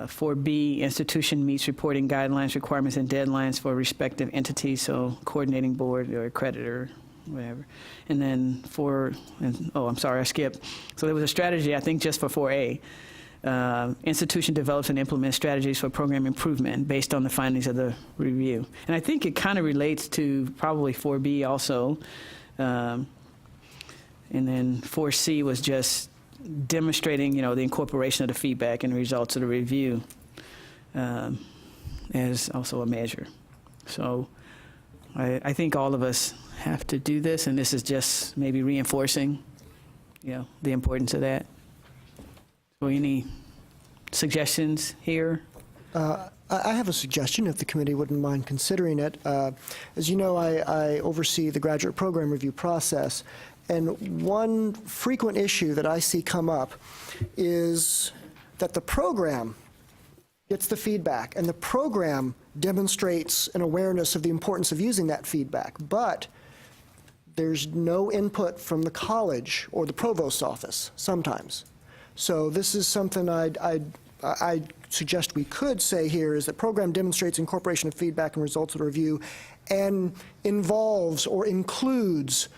For B, institution meets reporting guidelines, requirements, and deadlines for respective entities, so coordinating board or accreditor, whatever. And then I'm sorry, I skipped. So there was a strategy, I think, just for 4A. Institution develops and implements strategies for program improvement based on the findings of the review. And I think it kind of relates to probably 4B also. And then 4C was just demonstrating, the incorporation of the feedback and the results of the review as also a measure. So I think all of us have to do this, and this is just maybe reinforcing, the importance of that. So any suggestions here? I have a suggestion, if the committee wouldn't mind considering it. As you know, I oversee the graduate program review process, and one frequent issue that I see come up is that the program gets the feedback, and the program demonstrates an awareness of the importance of using that feedback, but there's no input from the college or the provost's office sometimes. So this is something I suggest we could say here, is that program demonstrates incorporation of feedback and results of the review and involves or includes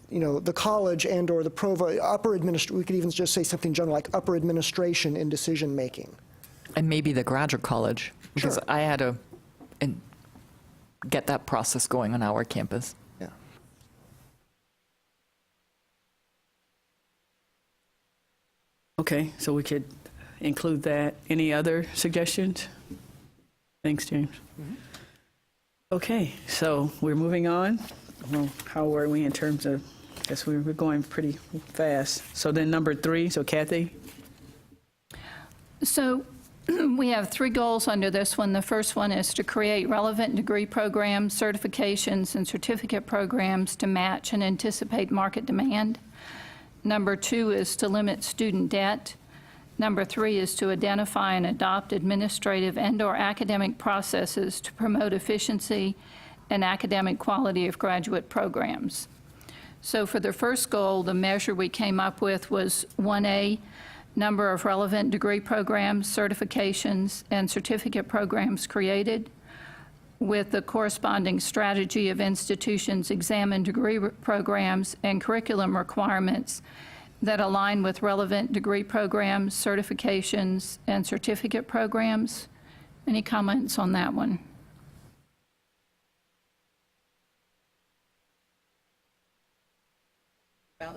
the college and or the provost, we could even just say something general like upper administration in decision making. And maybe the graduate college, because Sure. I had to get that process going on our campus. Yeah. Okay, so we could include that. Any other suggestions? Thanks, James. Okay, so we're moving on. Well, how were we in terms of, I guess we're going pretty fast. So then number 3, so Kathy? So we have 3 goals under this one. The first one is to create relevant degree programs, certifications, and certificate programs to match and anticipate market demand. Number 2 is to limit student debt. Number 3 is to identify and adopt administrative and/or academic processes to promote efficiency and academic quality of graduate programs. So for the first goal, the measure we came up with was 1A, number of relevant degree programs, certifications, and certificate programs created, with the corresponding strategy of institutions examine degree programs and curriculum requirements that align with relevant degree programs, certifications, and certificate programs. Any comments on that one? I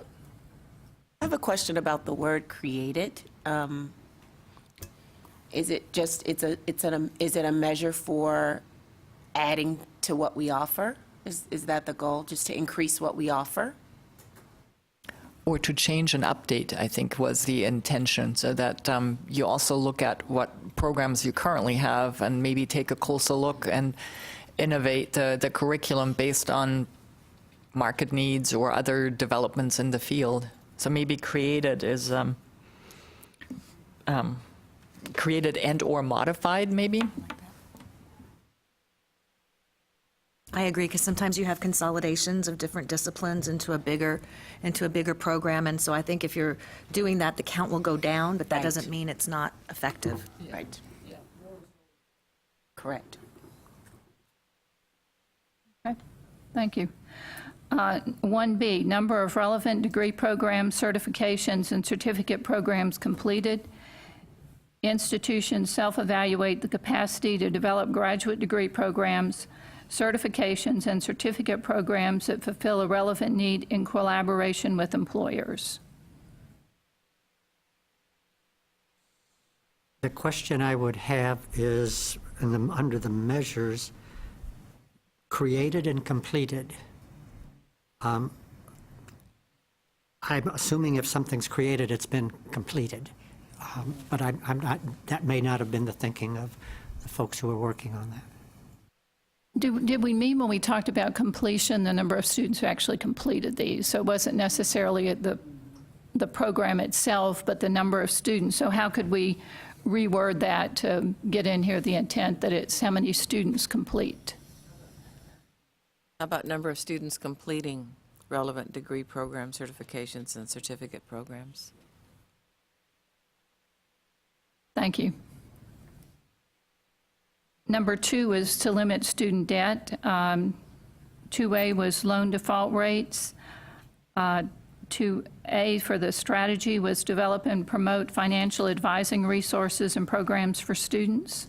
have a question about the word created. Is it just, is it a measure for adding to what we offer? Is that the goal, just to increase what we offer? Or to change and update, I think, was the intention, so that you also look at what programs you currently have and maybe take a closer look and innovate the curriculum based on market needs or other developments in the field. So maybe created is created and or modified, maybe? I agree, because sometimes you have consolidations of different disciplines into a bigger program, and so I think if you're doing that, the count will go down, but that Right. doesn't mean it's not effective. Right. Correct. Okay, thank you. 1B, number of relevant degree programs, certifications, and certificate programs completed. Institutions self-evaluate the capacity to develop graduate degree programs, certifications, and certificate programs that fulfill a relevant need in collaboration with employers. The question I would have is, under the measures, created and completed. I'm assuming if something's created, it's been completed. But I'm not, that may not have been the thinking of the folks who are working on that. Did we mean when we talked about completion, the number of students who actually completed these? So it wasn't necessarily the program itself, but the number of students. So how could we reword that to get in here the intent that it's how many students complete? How about number of students completing relevant degree program certifications and certificate programs? Thank you. Number 2 is to limit student debt. 2A was loan default rates. 2A for the strategy was develop and promote financial advising resources and programs for students.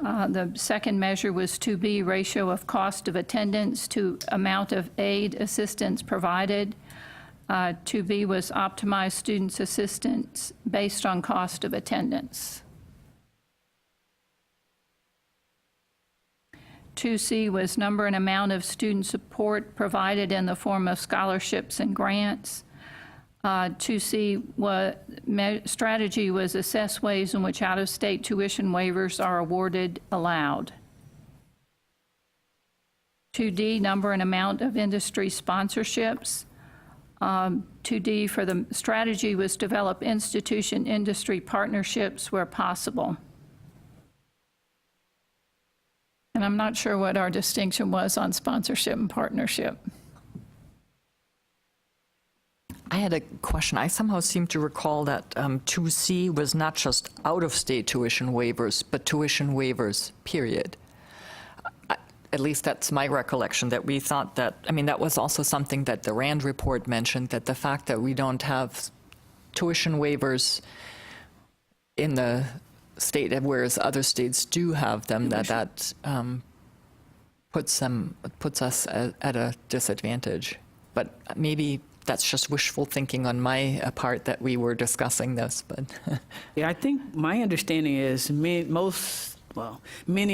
The second measure was 2B, ratio of cost of attendance to amount of aid assistance provided. 2B was optimize students' assistance based on cost of attendance. 2C was number and amount of student support provided in the form of scholarships and grants. 2C strategy was assess ways in which out-of-state tuition waivers are awarded allowed. 2D, number and amount of industry sponsorships. 2D for the strategy was develop institution-industry partnerships where possible. And I'm not sure what our distinction was on sponsorship and partnership. I had a question. I somehow seem to recall that 2C was not just out-of-state tuition waivers, but tuition waivers, period. At least that's my recollection, that we thought that, I mean, that was also something that the RAND report mentioned, that the fact that we don't have tuition waivers in the state, whereas other states do have them, that puts us at a disadvantage. But maybe that's just wishful thinking on my part that we were discussing this. But Yeah, I think my understanding is many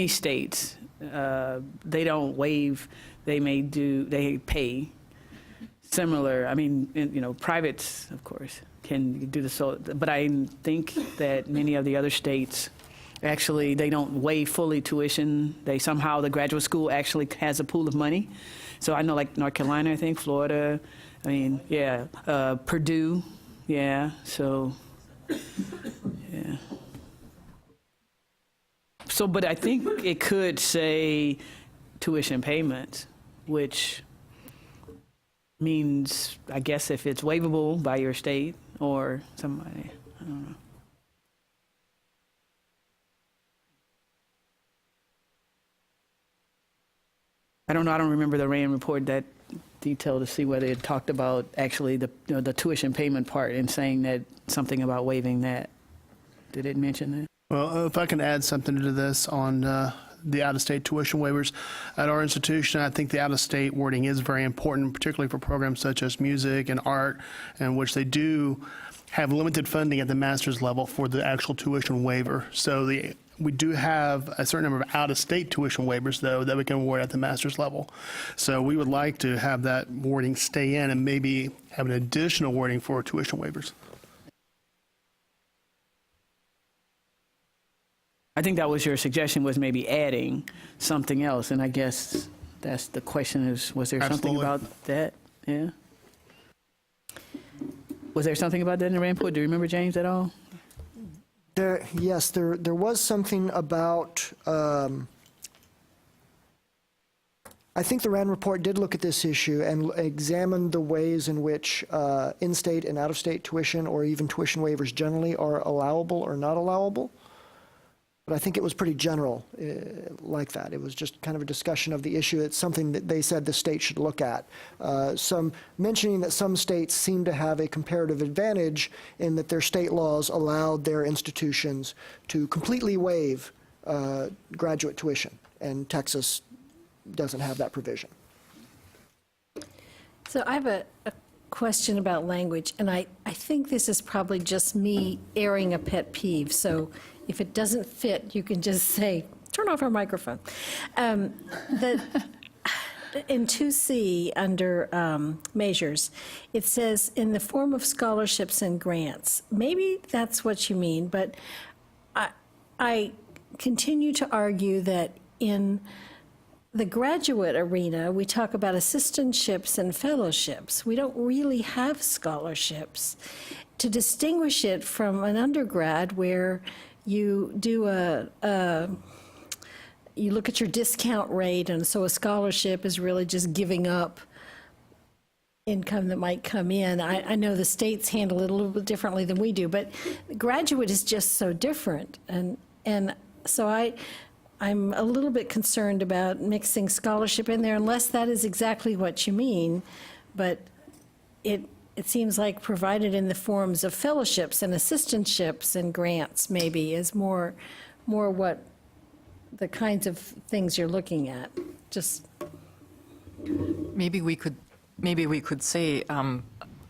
states, they don't waive, they pay similar. I mean, privates, of course, can do this. But I think that many of the other states, actually, they don't waive fully tuition. The graduate school actually has a pool of money. So I know, like North Carolina, I think, Florida, Purdue, yeah, so, yeah. So, but I think it could say tuition payments, which means, I guess, if it's waivable by your state or somebody, I don't know. I don't remember the RAND report that detailed to see whether it talked about actually the tuition payment part and saying that something about waiving that. Did it mention that? Well, if I can add something to this on the out-of-state tuition waivers at our institution. I think the out-of-state wording is very important, particularly for programs such as music and art, in which they do have limited funding at the master's level for the actual tuition waiver. So we do have a certain number of out-of-state tuition waivers, though, that we can award at the master's level. So we would like to have that wording stay in and maybe have an additional wording for tuition waivers. I think that was your suggestion, was maybe adding something else, and I guess that's the question is, was there something Absolutely. about that? Yeah. Was there something about that in the Rand report? Do you remember, James, at all? Yes, there was something about, I think the RAND report did look at this issue and examined the ways in which in-state and out-of-state tuition, or even tuition waivers generally, are allowable or not allowable. But I think it was pretty general like that. It was just kind of a discussion of the issue. It's something that they said the state should look at. Some mentioning that some states seem to have a comparative advantage in that their state laws allowed their institutions to completely waive graduate tuition, and Texas doesn't have that provision. So I have a question about language, and I think this is probably just me airing a pet peeve. So if it doesn't fit, you can just say, turn off our microphone. In 2C, under measures, it says, in the form of scholarships and grants. Maybe that's what you mean, but I continue to argue that in the graduate arena, we talk about assistantships and fellowships. We don't really have scholarships. To distinguish it from an undergrad where you do you look at your discount rate, and so a scholarship is really just giving up income that might come in. I know the states handle it a little bit differently than we do, but graduate is just so different. And so I'm a little bit concerned about mixing scholarship in there, unless that is exactly what you mean. But it seems like provided in the forms of fellowships and assistantships and grants maybe is more what the kinds of things you're looking at. Just Maybe we could say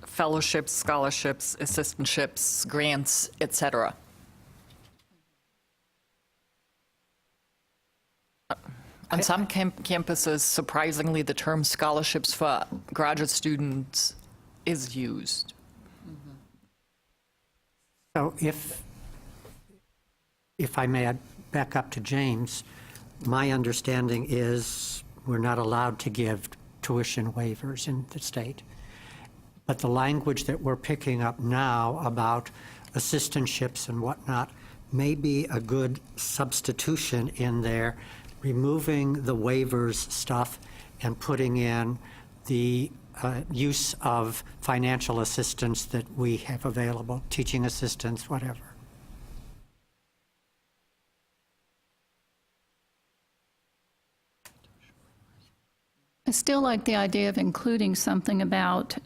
fellowships, scholarships, assistantships, grants, etc. On some campuses, surprisingly, the term scholarships for graduate students is used. So if I may back up to James, my understanding is we're not allowed to give tuition waivers in the state. But the language that we're picking up now about assistantships and whatnot may be a good substitution in there, removing the waivers stuff and putting in the use of financial assistance that we have available, teaching assistance, whatever. I still like the idea of including something about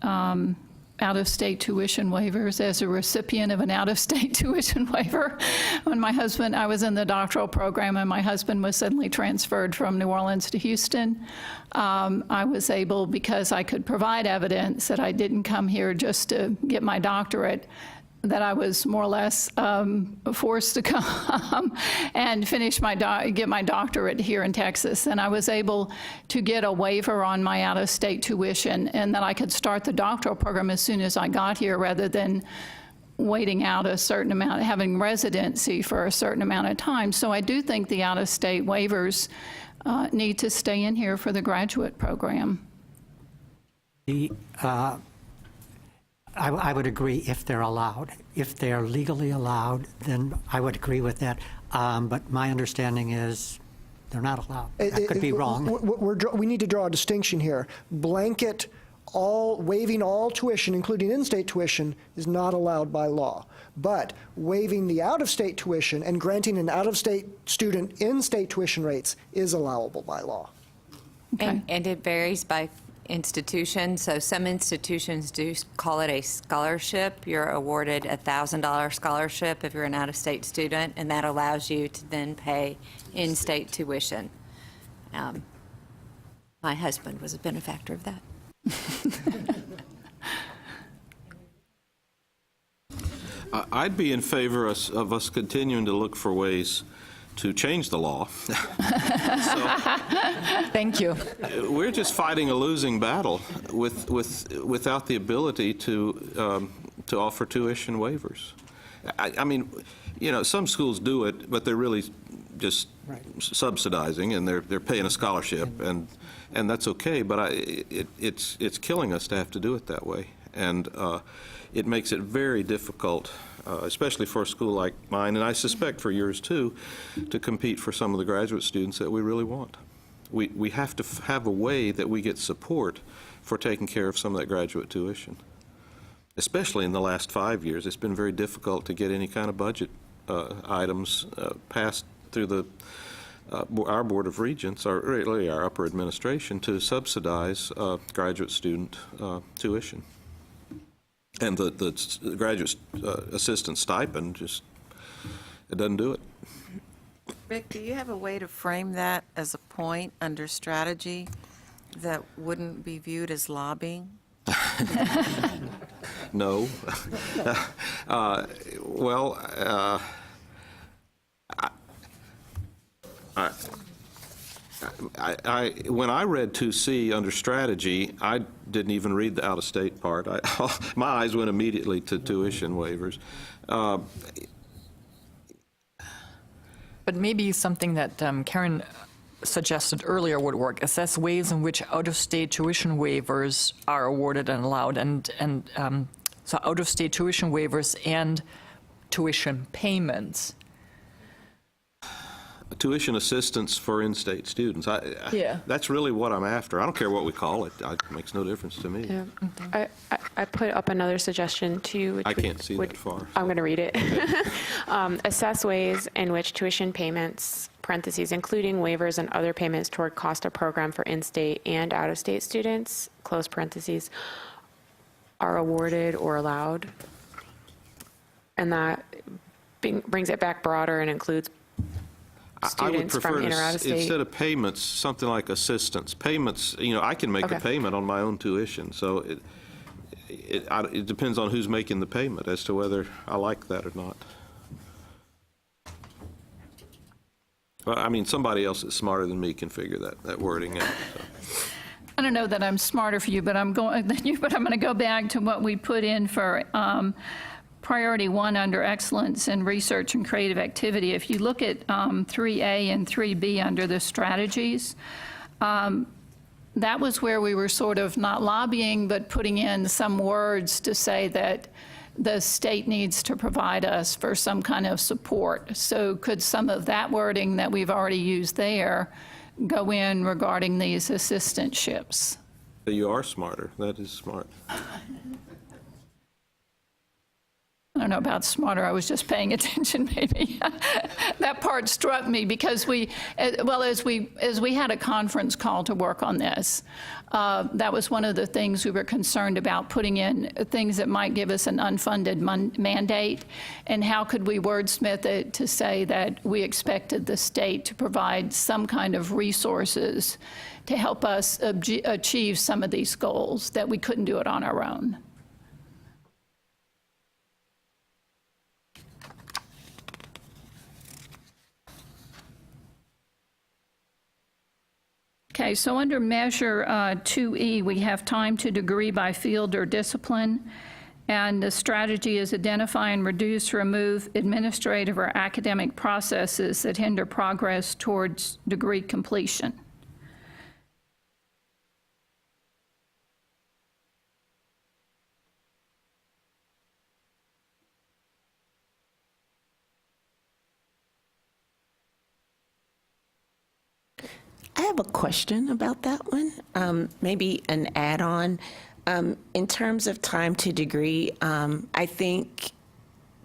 out-of-state tuition waivers. As a recipient of an out-of-state tuition waiver, when I was in the doctoral program and my husband was suddenly transferred from New Orleans to Houston, I was able, because I could provide evidence that I didn't come here just to get my doctorate, that I was more or less forced to come and get my doctorate here in Texas. And I was able to get a waiver on my out-of-state tuition, and that I could start the doctoral program as soon as I got here, rather than waiting out a certain amount, having residency for a certain amount of time. So I do think the out-of-state waivers need to stay in here for the graduate program. I would agree if they're allowed. If they're legally allowed, then I would agree with that. But my understanding is they're not allowed. I could be wrong. We need to draw a distinction here. Blanket waiving all tuition, including in-state tuition, is not allowed by law. But waiving the out-of-state tuition and granting an out-of-state student in-state tuition rates is allowable by law. Okay. And it varies by institution. So some institutions do call it a scholarship. You're awarded a $1,000 scholarship if you're an out-of-state student, and that allows you to then pay in-state tuition. My husband was a benefactor of that. I'd be in favor of us continuing to look for ways to change the law. Thank you. We're just fighting a losing battle without the ability to offer tuition waivers. I mean, you know, some schools do it, but they're really just subsidizing, and they're paying a scholarship, and that's okay. But it's killing us to have to do it that way, and it makes it very difficult, especially for a school like mine, and I suspect for yours too, to compete for some of the graduate students that we really want. We have to have a way that we get support for taking care of some of that graduate tuition. Especially in the last 5 years, it's been very difficult to get any kind of budget items passed through our Board of Regents, or really our upper administration, to subsidize graduate student tuition. And the graduate assistant stipend it doesn't do it. Rick, do you have a way to frame that as a point under strategy that wouldn't be viewed as lobbying? No. When I read 2C under strategy, I didn't even read the out-of-state part. My eyes went immediately to tuition waivers. But maybe something that Karen suggested earlier would work. Assess ways in which out-of-state tuition waivers are awarded and allowed, and so out-of-state tuition waivers and tuition payments. Tuition assistance for in-state students. Yeah. That's really what I'm after. I don't care what we call it. It makes no difference to me. Yeah. I put up another suggestion too. Which I can't see that far. I'm going to read it. Assess ways in which tuition payments, parentheses, including waivers and other payments toward cost of program for in-state and out-of-state students, close parentheses, are awarded or allowed. And that brings it back broader and includes students from in or out of state. Instead of payments, something like assistance. Payments, you know, I can make a payment on my own tuition, so it depends on who's making the payment as to whether I like that or not. Well, I mean, somebody else that's smarter than me can figure that wording out. So. I don't know that I'm smarter for you, but I'm going to go back to what we put in for Priority 1 under excellence in research and creative activity. If you look at 3A and 3B under the strategies, that was where we were sort of not lobbying, but putting in some words to say that the state needs to provide us for some kind of support. So could some of that wording that we've already used there go in regarding these assistantships? You are smarter. That is smart. I don't know about smarter, I was just paying attention maybe. That part struck me because as we had a conference call to work on this, that was one of the things we were concerned about, putting in things that might give us an unfunded mandate, and how could we wordsmith it to say that we expected the state to provide some kind of resources to help us achieve some of these goals, that we couldn't do it on our own. Okay, so under measure 2E, we have time to degree by field or discipline, and the strategy is identify and reduce, remove administrative or academic processes that hinder progress towards degree completion. I have a question about that one, maybe an add-on. In terms of time to degree, I think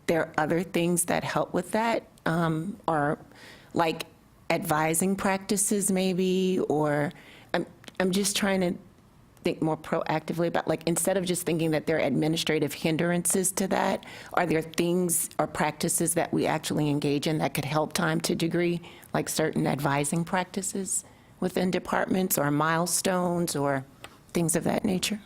there are other things that help with that, or like advising practices maybe, or I'm just trying to think more proactively about, like, instead of just thinking that there are administrative hindrances to that, are there things or practices that we actually engage in that could help time to degree, like certain advising practices within departments or milestones or things of that nature?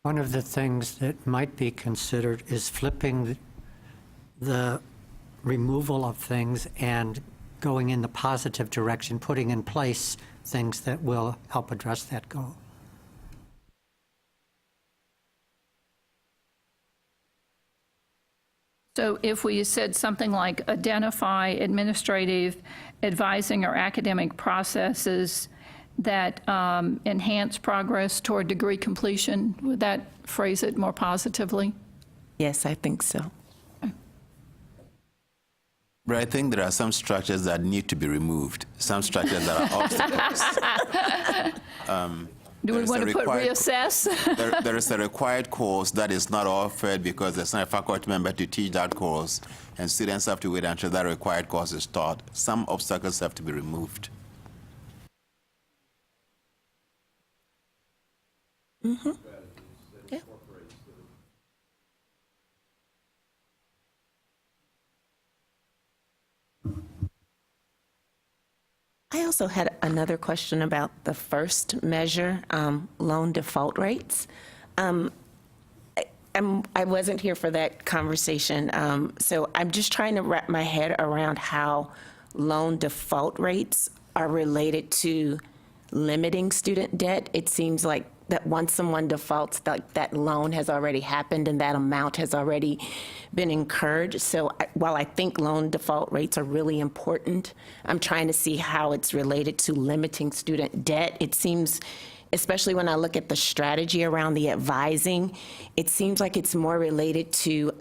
One of the things that might be considered is flipping the removal of things and going in the positive direction, putting in place things that will help address that goal. So if we said something like identify administrative, advising, or academic processes that enhance progress toward degree completion, would that phrase it more positively? Yes, I think so. But I think there are some structures that need to be removed, some structures that are obstacles. Do we want to put reassess? There is a required course that is not offered because there's not a faculty member to teach that course, and students have to wait until that required course is taught. Some obstacles have to be removed. Mm-hmm. Yeah. I also had another question about the first measure, loan default rates. I wasn't here for that conversation, so I'm just trying to wrap my head around how loan default rates are related to limiting student debt. It seems like that once someone defaults, that loan has already happened and that amount has already been incurred. So while I think loan default rates are really important, I'm trying to see how it's related to limiting student debt. It seems, especially when I look at the strategy around the advising, it seems like it's more related to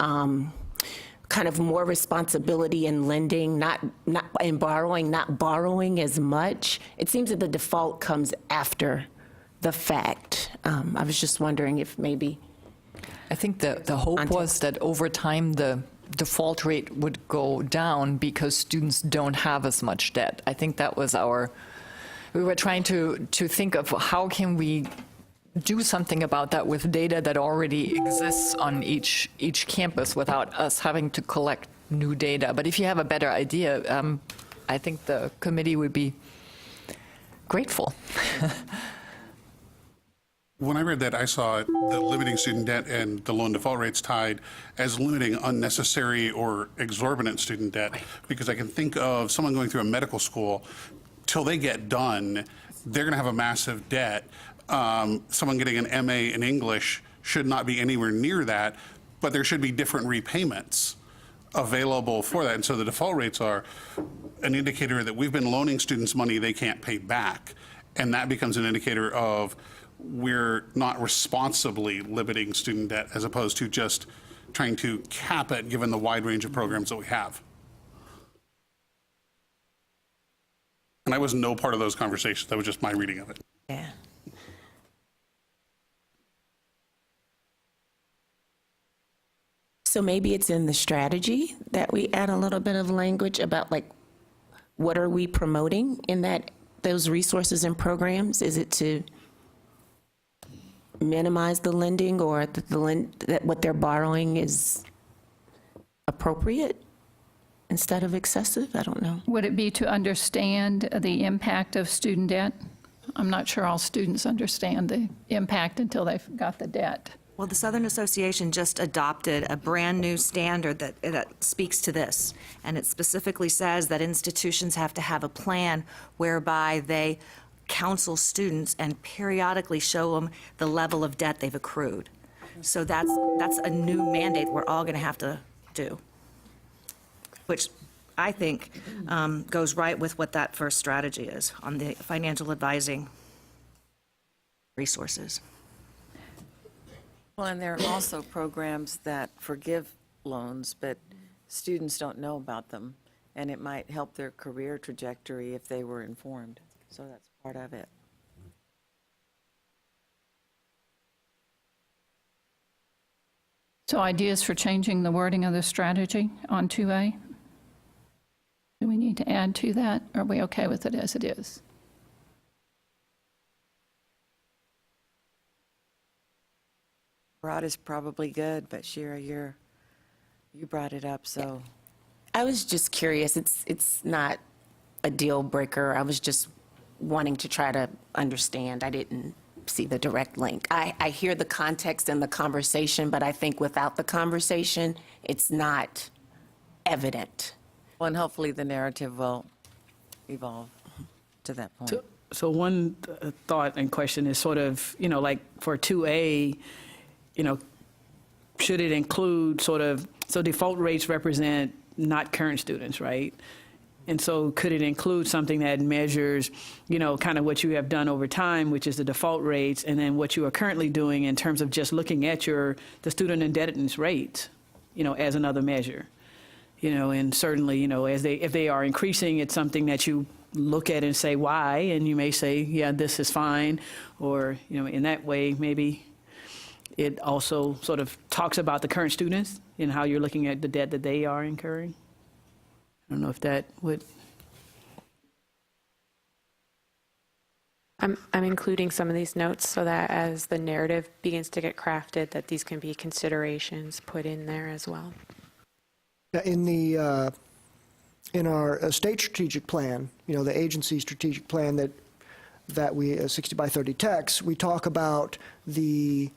kind of more responsibility in lending, not in borrowing, not borrowing as much. It seems that the default comes after the fact. I was just wondering if maybe. I think the hope was that over time the default rate would go down because students don't have as much debt. I think that was we were trying to think of how can we do something about that with data that already exists on each campus without us having to collect new data. But if you have a better idea, I think the committee would be grateful. When I read that, I saw the limiting student debt and the loan default rates tied as limiting unnecessary or exorbitant student debt, because I can think of someone going through a medical school, till they get done, they're going to have a massive debt. Someone getting an MA in English should not be anywhere near that, but there should be different repayments available for that. And so the default rates are an indicator that we've been loaning students money they can't pay back, and that becomes an indicator of we're not responsibly limiting student debt as opposed to just trying to cap it given the wide range of programs that we have. And I was no part of those conversations. That was just my reading of it. Yeah. So maybe it's in the strategy that we add a little bit of language about, like, what are we promoting in those resources and programs? Is it to minimize the lending, or that what they're borrowing is appropriate instead of excessive? I don't know. Would it be to understand the impact of student debt? I'm not sure all students understand the impact until they've got the debt. Well, the Southern Association just adopted a brand-new standard that speaks to this, and it specifically says that institutions have to have a plan whereby they counsel students and periodically show them the level of debt they've accrued. So that's a new mandate we're all going to have to do, which I think goes right with what that first strategy is on the financial advising resources. Well, and there are also programs that forgive loans, but students don't know about them, and it might help their career trajectory if they were informed. So that's part of it. So ideas for changing the wording of the strategy on 2A? Do we need to add to that? Or are we okay with it as it is? Broad is probably good, but Shira, you brought it up, so. I was just curious. It's not a deal breaker. I was just wanting to try to understand. I didn't see the direct link. I hear the context and the conversation, but I think without the conversation, it's not evident. Well, and hopefully the narrative will evolve to that point. So one thought and question is sort of, like for 2A, should it include so default rates represent not current students, right? And so could it include something that measures, kind of what you have done over time, which is the default rates, and then what you are currently doing in terms of just looking at the student indebtedness rates, as another measure. And certainly, if they are increasing, it's something that you look at and say why, and you may say, yeah, this is fine, or, in that way, maybe it also sort of talks about the current students and how you're looking at the debt that they are incurring. I don't know if that would. I'm including some of these notes so that as the narrative begins to get crafted, that these can be considerations put in there as well. In our state strategic plan, the agency strategic plan that we 60 by 30 text, we talk about the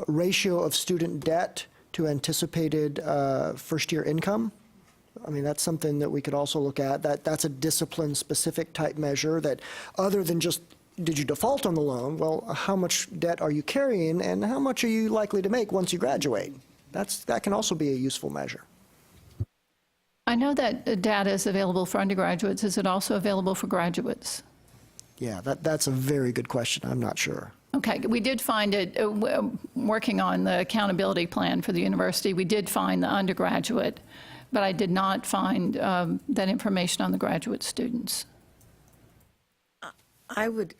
ratio of student debt to anticipated first-year income. I mean, that's something that we could also look at. That's a discipline-specific type measure that, other than just did you default on the loan, well, how much debt are you carrying, and how much are you likely to make once you graduate? That can also be a useful measure. I know that data is available for undergraduates. Is it also available for graduates? Yeah, that's a very good question. I'm not sure. Okay, we did find it, working on the accountability plan for the university, we did find the undergraduate, but I did not find that information on the graduate students. I would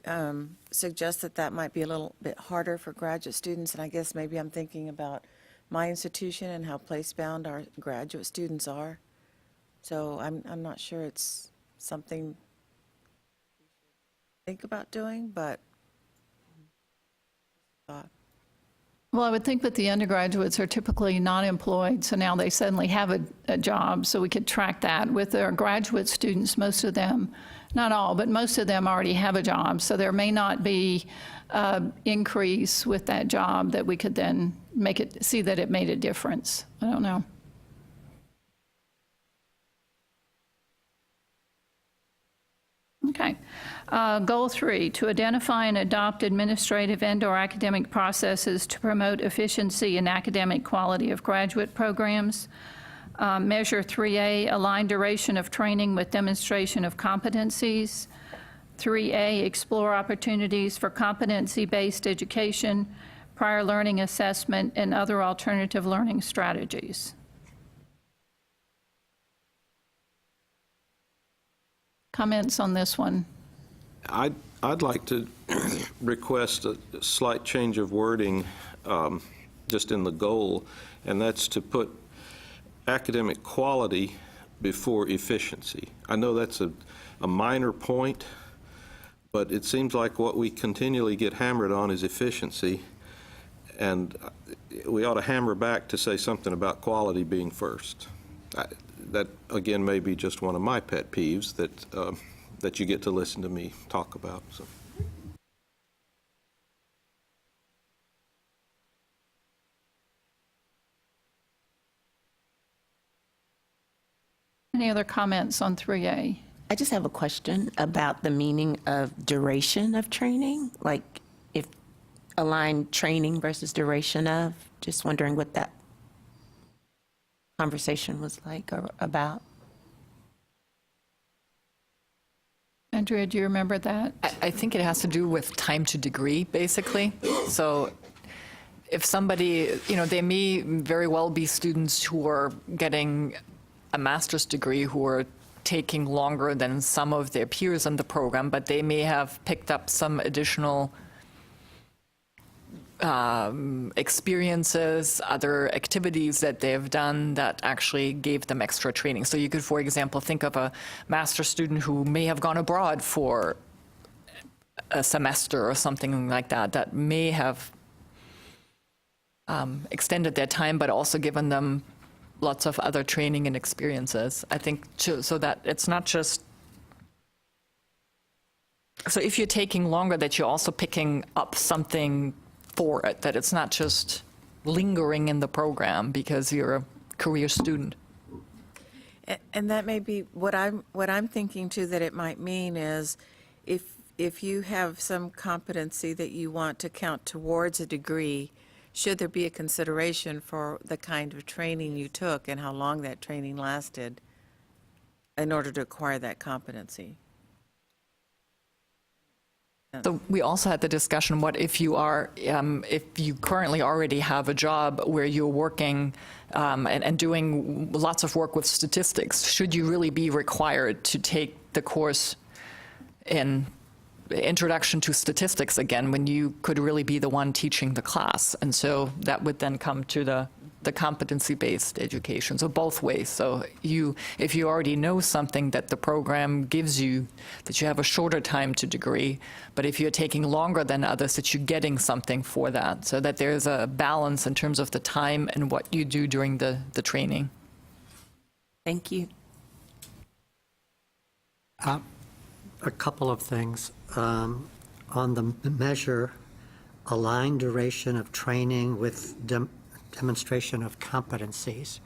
suggest that might be a little bit harder for graduate students, and I guess maybe I'm thinking about my institution and how place-bound our graduate students are. So I'm not sure it's something to think about doing, but Well, I would think that the undergraduates are typically not employed, so now they suddenly have a job, so we could track that. With our graduate students, most of them, not all, but most of them already have a job, so there may not be increase with that job that we could then see that it made a difference. I don't know. Okay. Goal 3, to identify and adopt administrative and/or academic processes to promote efficiency and academic quality of graduate programs. Measure 3A, align duration of training with demonstration of competencies. 3A, explore opportunities for competency-based education, prior learning assessment, and other alternative learning strategies. Comments on this one? I'd like to request a slight change of wording just in the goal, and that's to put academic quality before efficiency. I know that's a minor point, but it seems like what we continually get hammered on is efficiency, and we ought to hammer back to say something about quality being first. That, again, may be just one of my pet peeves that you get to listen to me talk about. So. Any other comments on 3A? I just have a question about the meaning of duration of training, like if align training versus duration of, just wondering what that conversation was like or about. Andrea, do you remember that? I think it has to do with time to degree, basically. So if somebody, they may very well be students who are getting a master's degree who are taking longer than some of their peers in the program, but they may have picked up some additional experiences, other activities that they've done that actually gave them extra training. So you could, for example, think of a master's student who may have gone abroad for a semester or something like that, that may have extended their time, but also given them lots of other training and experiences. I think so that it's not just, so if you're taking longer, that you're also picking up something for it, that it's not just lingering in the program because you're a career student. And that may be what I'm thinking too, that it might mean is if you have some competency that you want to count towards a degree, should there be a consideration for the kind of training you took and how long that training lasted in order to acquire that competency? So we also had the discussion, what if you are, if you currently already have a job where you're working and doing lots of work with statistics, should you really be required to take the course in Introduction to Statistics again when you could really be the one teaching the class? And so that would then come to the competency-based education, so both ways. So if you already know something that the program gives you, that you have a shorter time to degree, but if you're taking longer than others, that you're getting something for that, so that there's a balance in terms of the time and what you do during the training. Thank you. A couple of things. On the measure, aligned duration of training with demonstration of competencies.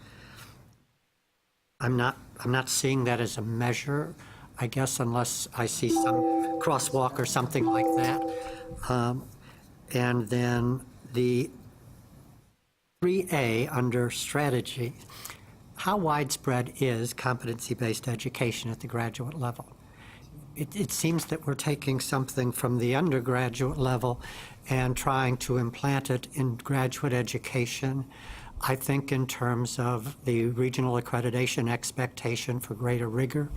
I'm not seeing that as a measure, I guess, unless I see some crosswalk or something like that. And then the 3A under strategy, how widespread is competency-based education at the graduate level? It seems that we're taking something from the undergraduate level and trying to implant it in graduate education. I think in terms of the regional accreditation expectation for greater rigor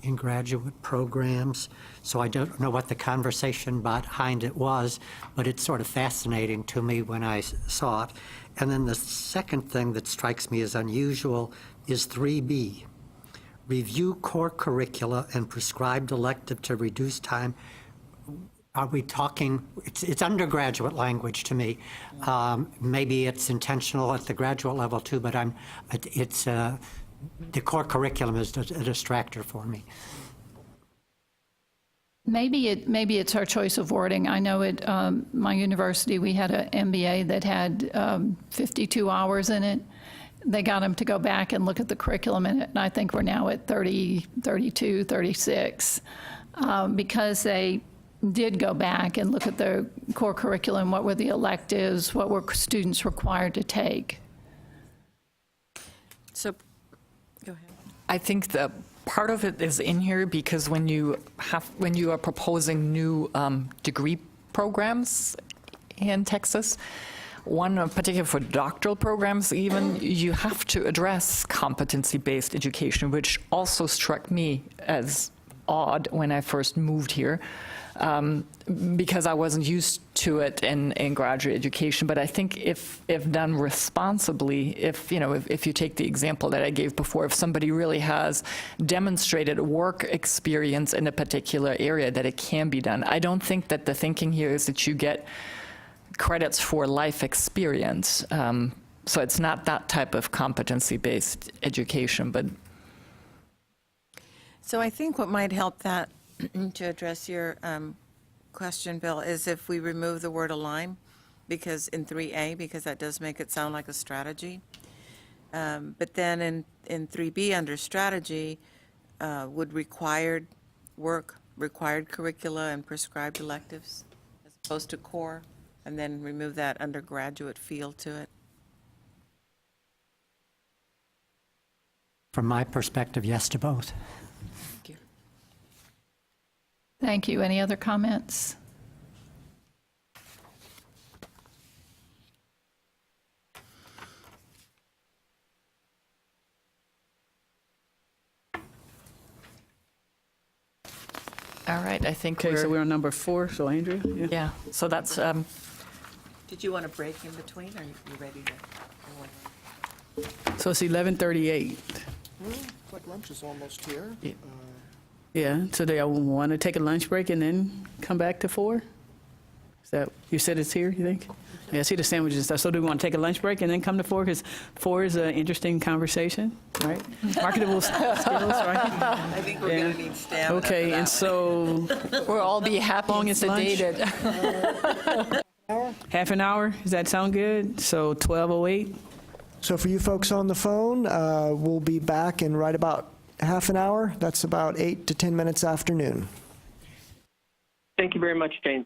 in graduate programs. So I don't know what the conversation behind it was, but it's sort of fascinating to me when I saw it. And then the second thing that strikes me as unusual is 3B. Review core curricula and prescribed elective to reduce time. Are we talking, it's undergraduate language to me. Maybe it's intentional at the graduate level too, but the core curriculum is a distractor for me. Maybe it's our choice of wording. I know at my university we had an MBA that had 52 hours in it. They got them to go back and look at the curriculum in it, and I think we're now at 30, 32, 36, because they did go back and look at the core curriculum, what were the electives, what were students required to take. So, go ahead. I think that part of it is in here because when you are proposing new degree programs in Texas, one in particular for doctoral programs even, you have to address competency-based education, which also struck me as odd when I first moved here, because I wasn't used to it in graduate education. But I think if done responsibly, if you take the example that I gave before, if somebody really has demonstrated work experience in a particular area, that it can be done. I don't think that the thinking here is that you get credits for life experience. So it's not that type of competency-based education, but. So I think what might help that to address your question, Bill, is if we remove the word align, because in 3A, because that does make it sound like a strategy. But then in 3B under strategy, would required work, required curricula, and prescribed electives as opposed to core, and then remove that undergraduate feel to it. From my perspective, yes to both. Thank you. Thank you. Any other comments? All right, I think Okay, so we're on number 4, so Andrea? yeah, so that's, Do Did you want a break in between, or are you ready to? So it's 11:38. Like lunch is almost here. Yeah, so do I want to take a lunch break and then come back to 4? Is that, you said it's here, you think? Yeah, I see the sandwiches and stuff. So do we want to take a lunch break and then come to 4? Because 4 is an interesting conversation, right? Marketable skills, right? I think we're going to need stamina. Okay, and so. We'll all be happy Long and is lunch? sedated. Half an hour? Does that sound good? So 12:08? So for you folks on the phone, we'll be back in right about half an hour. That's about 8 to 10 minutes after noon. Thank you very much, James.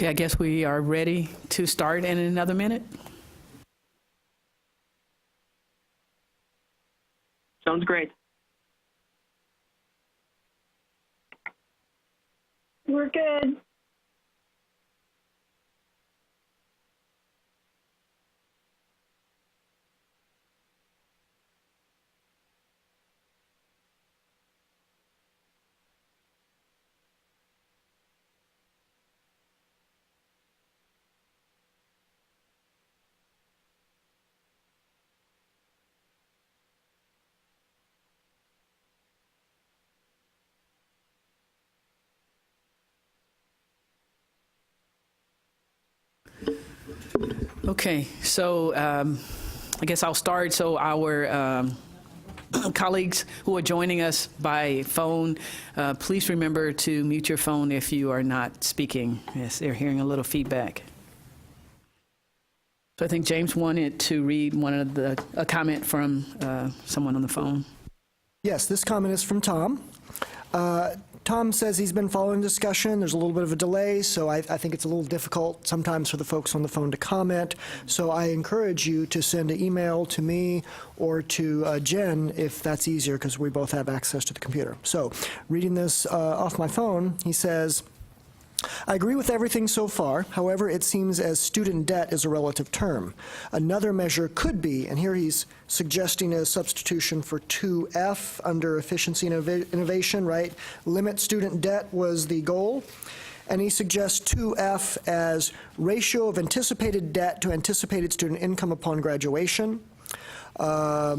Okay, I guess we are ready to start in another minute. Sounds great. We're good. Okay, so I guess I'll start. So our colleagues who are joining us by phone, please remember to mute your phone if you are not speaking. Yes, they're hearing a little feedback. So I think James wanted to read a comment from someone on the phone. Yes, this comment is from Tom. Tom says he's been following discussion. There's a little bit of a delay, so I think it's a little difficult sometimes for the folks on the phone to comment. So I encourage you to send an email to me or to Jen if that's easier, because we both have access to the computer. So reading this off my phone, he says, I agree with everything so far. However, it seems as student debt is a relative term. Another measure could be, and here he's suggesting a substitution for 2F under efficiency and innovation, right? Limit student debt was the goal. And he suggests 2F as ratio of anticipated debt to anticipated student income upon graduation. Right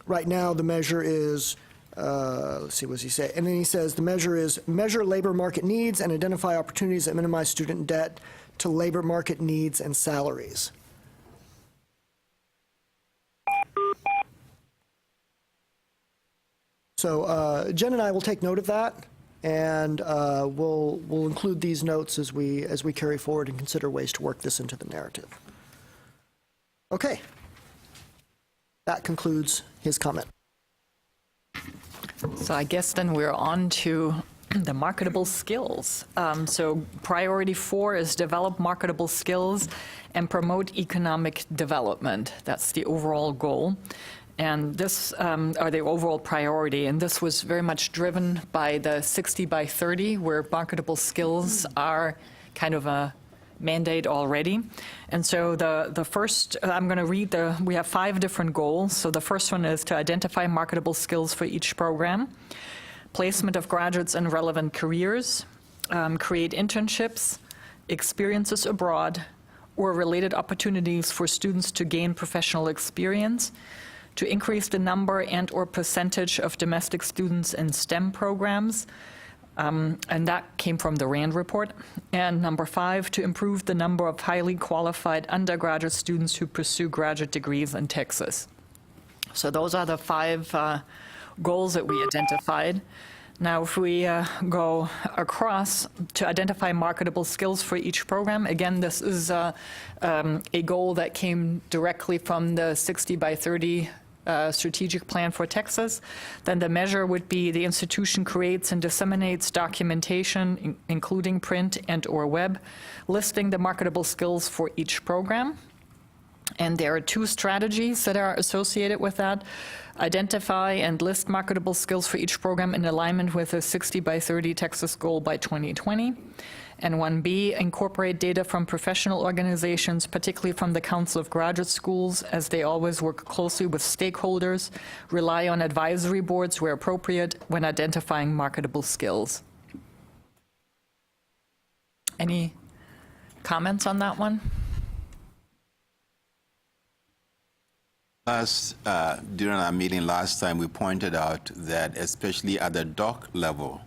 now, the measure is let's see, what does he say? And then he says the measure is measure labor market needs and identify opportunities that minimize student debt to labor market needs and salaries. So Jen and I will take note of that, and we'll include these notes as we carry forward and consider ways to work this into the narrative. Okay. That concludes his comment. So I guess then we're on to the marketable skills. So priority 4 is develop marketable skills and promote economic development. That's the overall goal. And this, or the overall priority, and this was very much driven by the 60 by 30, where marketable skills are kind of a mandate already. And so the first, I'm going to read we have 5 different goals. So the first one is to identify marketable skills for each program, placement of graduates in relevant careers, create internships, experiences abroad, or related opportunities for students to gain professional experience, to increase the number and or percentage of domestic students in STEM programs, and that came from the RAND report. And number 5, to improve the number of highly qualified undergraduate students who pursue graduate degrees in Texas. So those are the 5 goals that we identified. Now, if we go across to identify marketable skills for each program, again, this is a goal that came directly from the 60 by 30 strategic plan for Texas. Then the measure would be the institution creates and disseminates documentation, including print and or web, listing the marketable skills for each program. And there are 2 strategies that are associated with that. Identify and list marketable skills for each program in alignment with the 60 by 30 Texas goal by 2020. And 1B, incorporate data from professional organizations, particularly from the Council of Graduate Schools, as they always work closely with stakeholders, rely on advisory boards where appropriate when identifying marketable skills. Any comments on that one? During our meeting last time, we pointed out that especially at the doc level,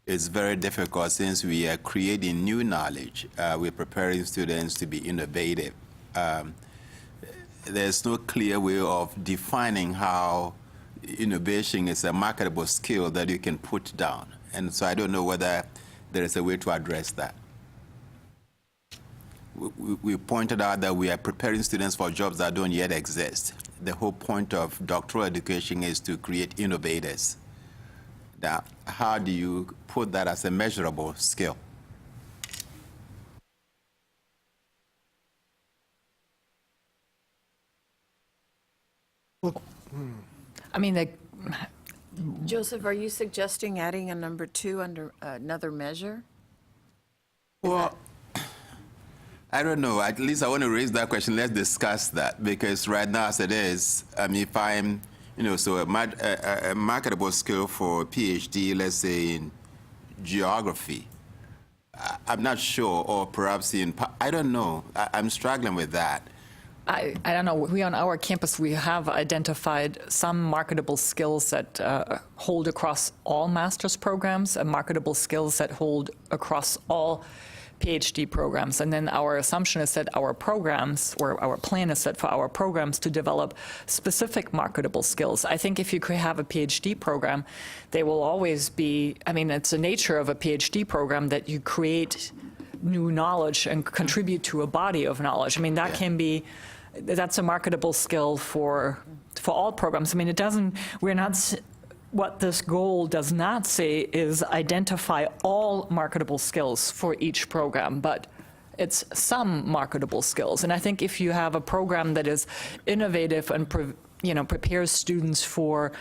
it's very difficult since we are creating new knowledge. We're preparing students to be innovative. There's no clear way of defining how innovation is a marketable skill that you can put down. And so I don't know whether there is a way to address that. We pointed out that we are preparing students for jobs that don't yet exist. The whole point of doctoral education is to create innovators. Now, how do you put that as a measurable skill? I mean, Joseph, are you suggesting adding a number 2 under another measure? Well, I don't know. At least I want to raise that question. Let's discuss that, because right now, as it is, I mean, if I'm, so a marketable skill for PhD, let's say in geography, I'm not sure, or perhaps I don't know. I'm struggling with that. I don't know. We on our campus, we have identified some marketable skills that hold across all master's programs and marketable skills that hold across all PhD programs. And then our assumption is that our programs, or our plan is that for our programs to develop specific marketable skills. I think if you could have a PhD program, they will always be, I mean, it's the nature of a PhD program that you create new knowledge and contribute to a body of knowledge. I mean, that can be, that's a marketable skill for all programs. I mean, what this goal does not say is identify all marketable skills for each program, but it's some marketable skills. And I think if you have a program that is innovative and prepares students for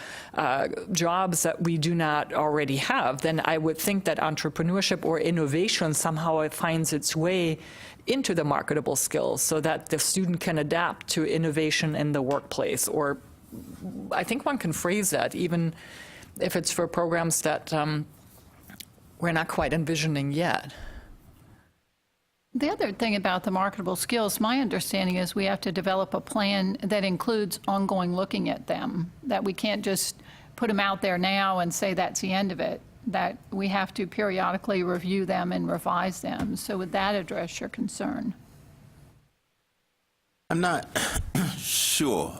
jobs that we do not already have, then I would think that entrepreneurship or innovation somehow finds its way into the marketable skills so that the student can adapt to innovation in the workplace. Or I think one can phrase that, even if it's for programs that we're not quite envisioning yet. The other thing about the marketable skills, my understanding is we have to develop a plan that includes ongoing looking at them, that we can't just put them out there now and say that's the end of it, that we have to periodically review them and revise them. So would that address your concern? I'm not sure.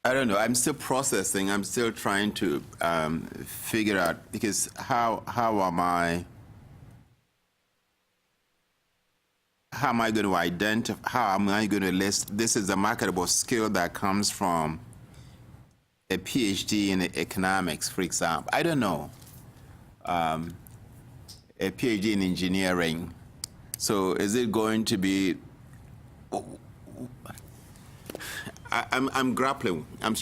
I don't know. I'm still processing. I'm still trying to figure out, because how am I going to identify, how am I going to list, this is a marketable skill that comes from a PhD in economics, for example. I don't know. A PhD in engineering. So is it going to be, I'm grappling. I'm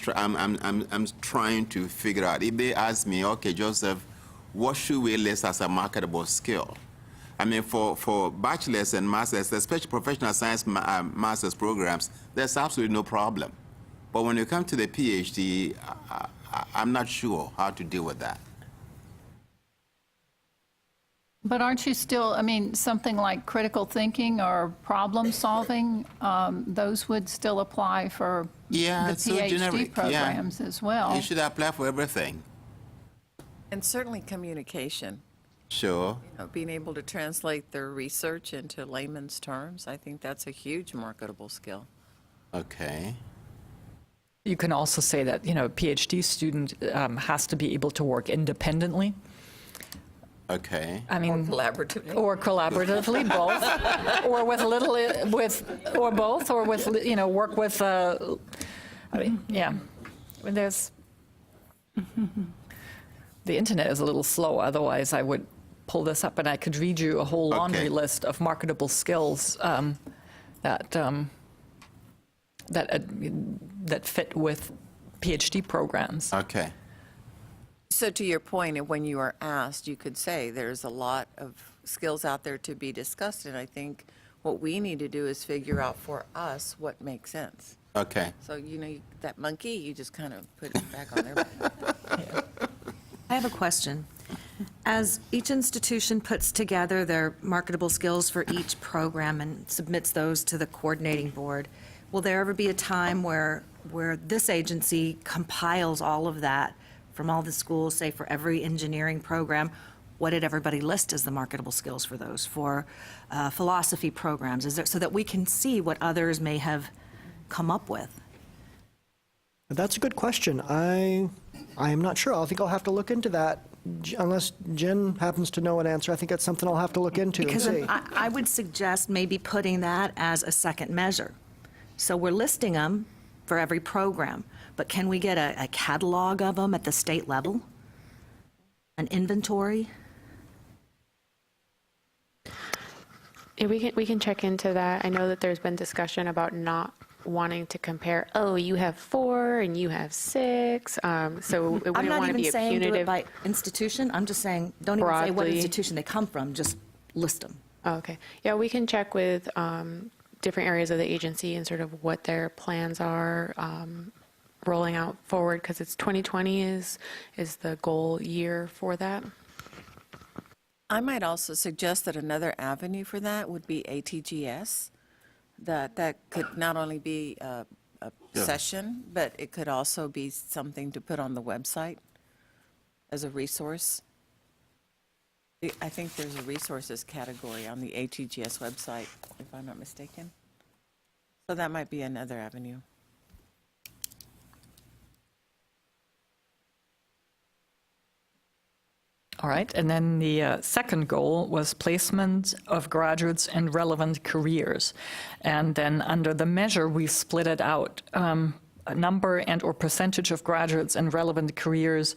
trying to figure out. If they ask me, okay, Joseph, what should we list as a marketable skill? I mean, for bachelor's and master's, especially professional science master's programs, there's absolutely no problem. But when you come to the PhD, I'm not sure how to deal with that. But aren't you still, I mean, something like critical thinking or problem solving, those would still apply for the PhD programs as well. You should apply for everything. And certainly communication. Sure. Being able to translate their research into layman's terms, I think that's a huge marketable skill. Okay. You can also say that, a PhD student has to be able to work independently. Okay. I mean, or collaboratively, both, or with a little, or both, or with, work with. I mean, yeah. I mean, there's the internet is a little slow. Otherwise, I would pull this up and I could read you a whole laundry list of marketable skills that fit with PhD programs. Okay. So to your point, when you are asked, you could say there's a lot of skills out there to be discussed, and I think what we need to do is figure out for us what makes sense. Okay. So, that monkey, you just kind of put it back on there. I have a question. As each institution puts together their marketable skills for each program and submits those to the coordinating board, will there ever be a time where this agency compiles all of that from all the schools, say for every engineering program? What did everybody list as the marketable skills for those? For philosophy programs, is there, so that we can see what others may have come up with? That's a good question. I am not sure. I think I'll have to look into that. Unless Jen happens to know an answer, I think that's something I'll have to look into Because and see. I would suggest maybe putting that as a second measure. So we're listing them for every program, but can we get a catalog of them at the state level? An inventory? Yeah, we can check into that. I know that there's been discussion about not wanting to compare, oh, you have 4 and you have 6. So it I'm wouldn't not want to even be a saying do it punitive. by institution. I'm just saying, don't even say what Broadly. institution they come from, just list them. Oh, okay. Yeah, we can check with different areas of the agency and sort of what their plans are rolling out forward, because it's 2020 is the goal year for that. I might also suggest that another avenue for that would be ATGS, that could not only be a session, but it could also be something to put on the website as a resource. I think there's a resources category on the ATGS website, if I'm not mistaken. So that might be another avenue. All right, and then the second goal was placement of graduates in relevant careers. And then under the measure, we split it out. A number and or percentage of graduates in relevant careers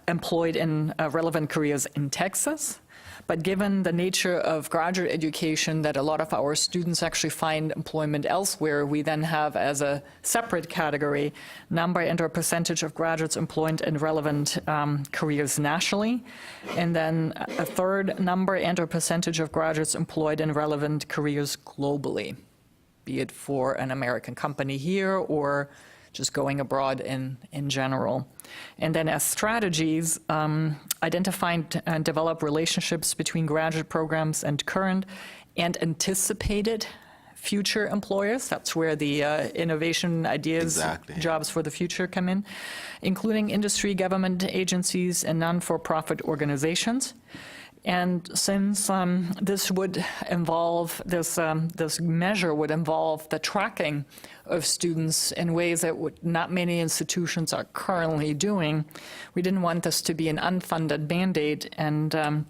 employed in relevant careers in Texas. But given the nature of graduate education that a lot of our students actually find employment elsewhere, we then have as a separate category number and or percentage of graduates employed in relevant careers nationally. And then a third number and or percentage of graduates employed in relevant careers globally, be it for an American company here or just going abroad in general. And then as strategies, identify and develop relationships between graduate programs and current and anticipated future employers. That's where the innovation ideas, jobs for the future come in, including industry, government agencies, and non-for-profit organizations. And since this would involve, this measure would involve the tracking of students in ways that not many institutions are currently doing, we didn't want this to be an unfunded mandate. And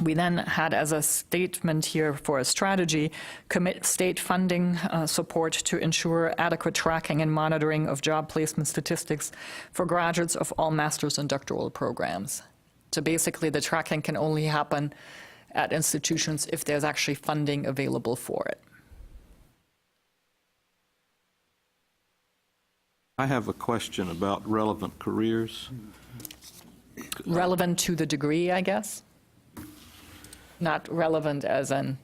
we then had as a statement here for a strategy, commit state funding support to ensure adequate tracking and monitoring of job placement statistics for graduates of all master's and doctoral programs. So basically, the tracking can only happen at institutions if there's actually funding available for it. I have a question about relevant careers. Relevant to the degree, I guess. Not relevant as in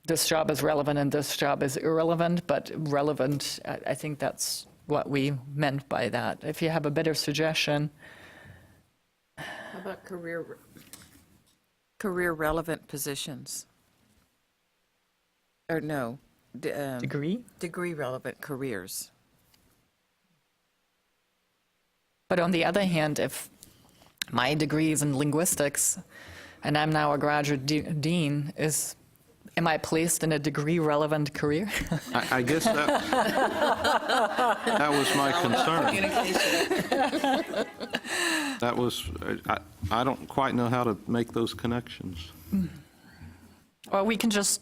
this job is relevant and this job is irrelevant, but relevant, I think that's what we meant by that. If you have a better suggestion. How about career relevant positions? Or no? Degree? Degree relevant careers. But on the other hand, if my degree is in linguistics and I'm now a graduate dean, am I placed in a degree relevant career? I guess that was my concern. That was, I don't quite know how to make those connections. Or we can just,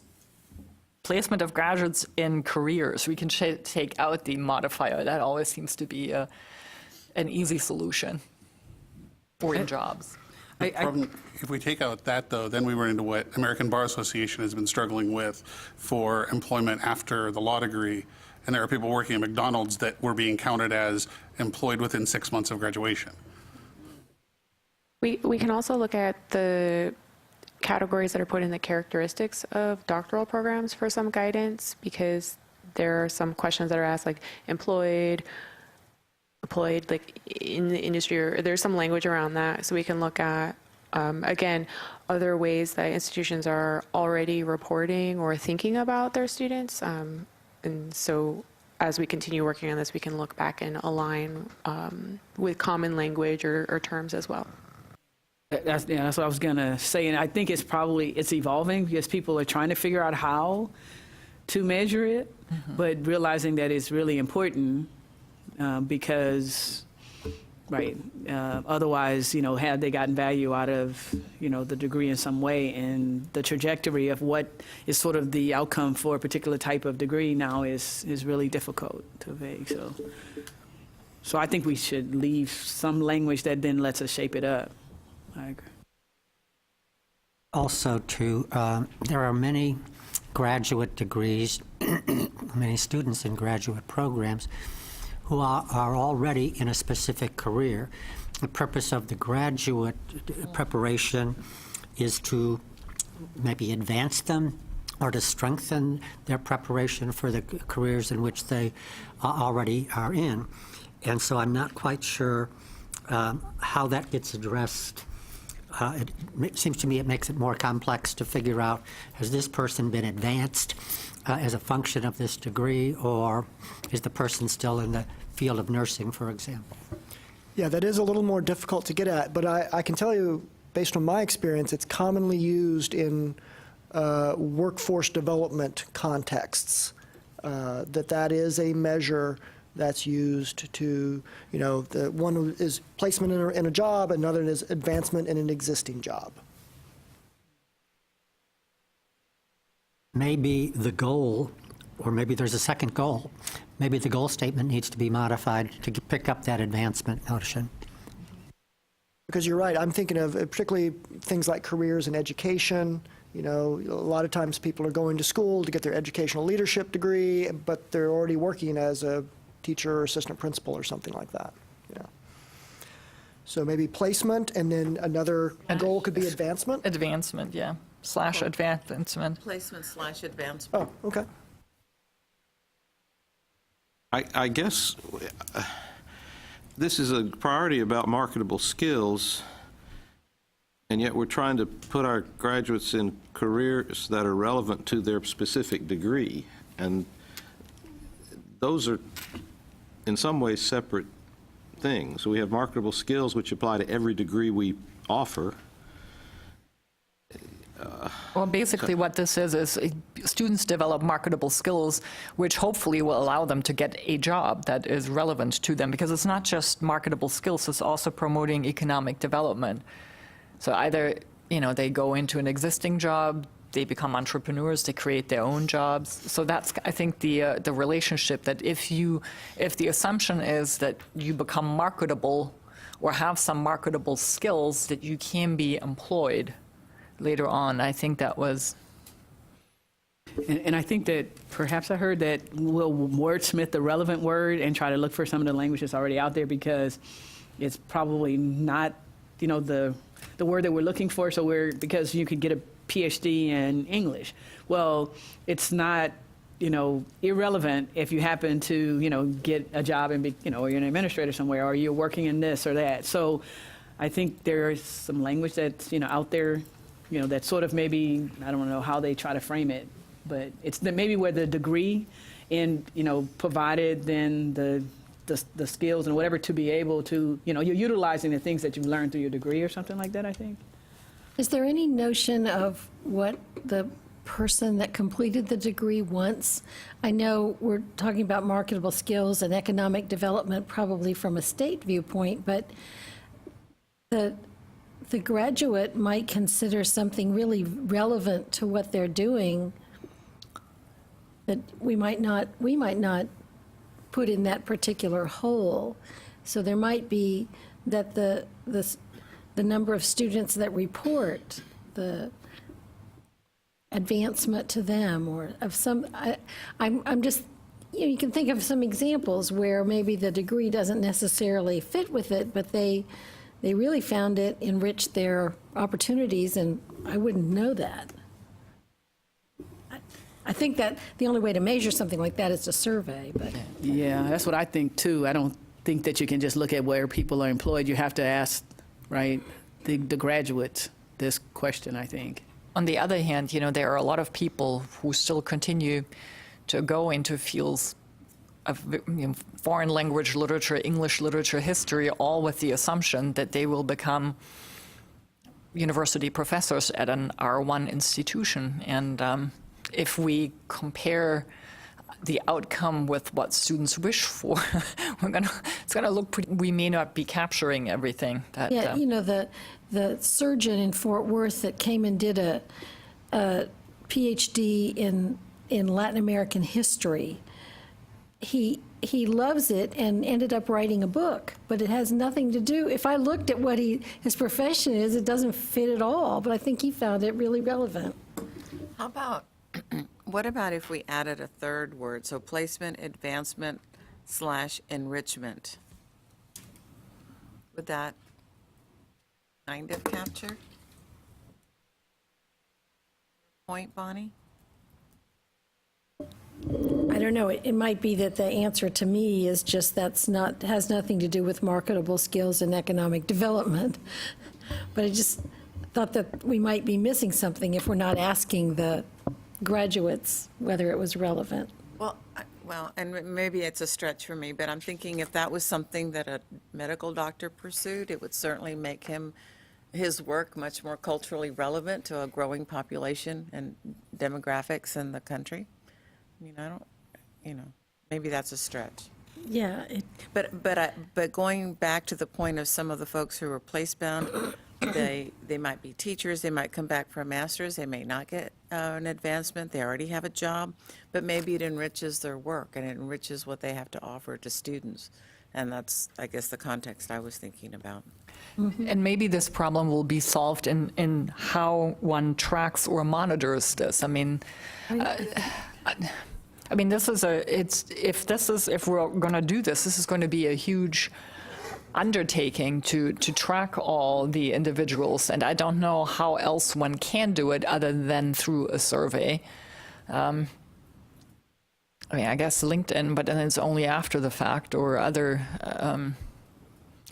placement of graduates in careers, we can take out the modifier. That always seems to be an easy solution for in jobs. The problem, if we take out that, though, then we run into what American Bar Association has been struggling with for employment after the law degree. And there are people working at McDonald's that were being counted as employed within 6 months of graduation. We can also look at the categories that are put in the characteristics of doctoral programs for some guidance, because there are some questions that are asked, like employed like in the industry, or there's some language around that. So we can look at, again, other ways that institutions are already reporting or thinking about their students. And so as we continue working on this, we can look back and align with common language or terms as well. That's what I was going to say. And I think it's evolving because people are trying to figure out how to measure it, but realizing that it's really important because, right, otherwise, had they gotten value out of, the degree in some way, and the trajectory of what is sort of the outcome for a particular type of degree now is really difficult to vague. So I think we should leave some language that then lets us shape it up. I agree. Also, too, there are many graduate degrees, many students in graduate programs who are already in a specific career. The purpose of the graduate preparation is to maybe advance them or to strengthen their preparation for the careers in which they already are in. And so I'm not quite sure how that gets addressed. It seems to me it makes it more complex to figure out, has this person been advanced as a function of this degree, or is the person still in the field of nursing, for example? Yeah, that is a little more difficult to get at, but I can tell you, based on my experience, it's commonly used in workforce development contexts, that is a measure that's used to, the one is placement in a job, another is advancement in an existing job. Maybe the goal, or maybe there's a second goal, maybe the goal statement needs to be modified to pick up that advancement notion. Because you're right, I'm thinking of particularly things like careers in education. A lot of times people are going to school to get their educational leadership degree, but they're already working as a teacher or assistant principal or something like that. So maybe placement, and then another goal could be advancement? Advancement, yeah, / advancement. Placement / advancement. Oh, okay. I guess this is a priority about marketable skills, and yet we're trying to put our graduates in careers that are relevant to their specific degree. And those are, in some ways, separate things. We have marketable skills, which apply to every degree we offer. Well, basically what this is students develop marketable skills, which hopefully will allow them to get a job that is relevant to them, because it's not just marketable skills, it's also promoting economic development. So either, they go into an existing job, they become entrepreneurs, they create their own jobs. So that's, I think, the relationship, that if the assumption is that you become marketable or have some marketable skills, that you can be employed later on. I think that was... And I think that perhaps I heard that we'll wordsmith the relevant word and try to look for some of the language that's already out there, because it's probably not, the word that we're looking for. So because you could get a PhD in English. Well, it's not, irrelevant if you happen to, get a job and be, or you're an administrator somewhere, or you're working in this or that. So I think there is some language that's, out there, that sort of maybe, I don't know how they try to frame it, but it's maybe where the degree and, provided then the skills and whatever to be able to, you're utilizing the things that you've learned through your degree or something like that, I think. Is there any notion of what the person that completed the degree wants? I know we're talking about marketable skills and economic development probably from a state viewpoint, but the graduate might consider something really relevant to what they're doing that we might not put in that particular hole. So there might be that the number of students that report, the advancement to them, or of some, I'm just, you can think of some examples where maybe the degree doesn't necessarily fit with it, but they really found it enriched their opportunities, and I wouldn't know that. I think that the only way to measure something like that is to survey, but. Yeah, that's what I think too. I don't think that you can just look at where people are employed. You have to ask, right, the graduates this question, I think. On the other hand, there are a lot of people who still continue to go into fields of foreign language literature, English literature, history, all with the assumption that they will become university professors at an R1 institution. And if we compare the outcome with what students wish for, it's gonna look pretty, we may not be capturing everything. That, yeah, the surgeon in Fort Worth that came and did a PhD in Latin American history, he loves it and ended up writing a book, but it has nothing to do, if I looked at what his profession is, it doesn't fit at all, but I think he found it really relevant. How about What about if we added a third word? So placement, advancement / enrichment. Would that kind of capture point, Bonnie? I don't know, it might be that the answer to me is just has nothing to do with marketable skills and economic development. But I just thought that we might be missing something if we're not asking the graduates whether it was relevant. Well, and maybe it's a stretch for me, but I'm thinking if that was something that a medical doctor pursued, it would certainly make his work much more culturally relevant to a growing population and demographics in the country. I mean, I don't, maybe that's a stretch. Yeah. But going back to the point of some of the folks who are place-bound, they might be teachers, they might come back for a master's, they may not get an advancement, they already have a job, but maybe it enriches their work and it enriches what they have to offer to students. And that's, I guess, the context I was thinking about. And maybe this problem will be solved in how one tracks or monitors this. I mean, this is if we're going to do this, this is going to be a huge undertaking to track all the individuals, and I don't know how else one can do it other than through a survey. I guess LinkedIn, but then it's only after the fact, or other.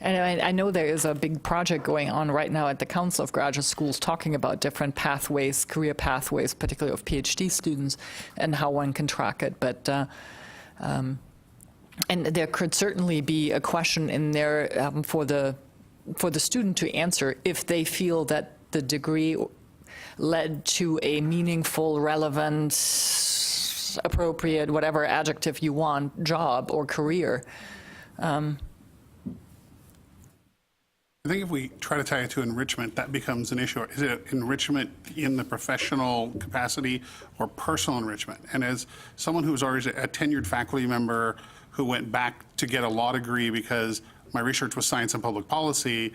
And I know there is a big project going on right now at the Council of Graduate Schools talking about different pathways, career pathways, particularly of PhD students, and how one can track it. But and there could certainly be a question in there for the student to answer if they feel that the degree led to a meaningful, relevant, appropriate, whatever adjective you want, job or career. I think if we try to tie it to enrichment, that becomes an issue. Is it enrichment in the professional capacity or personal enrichment? And as someone who was always a tenured faculty member who went back to get a law degree because my research was science and public policy,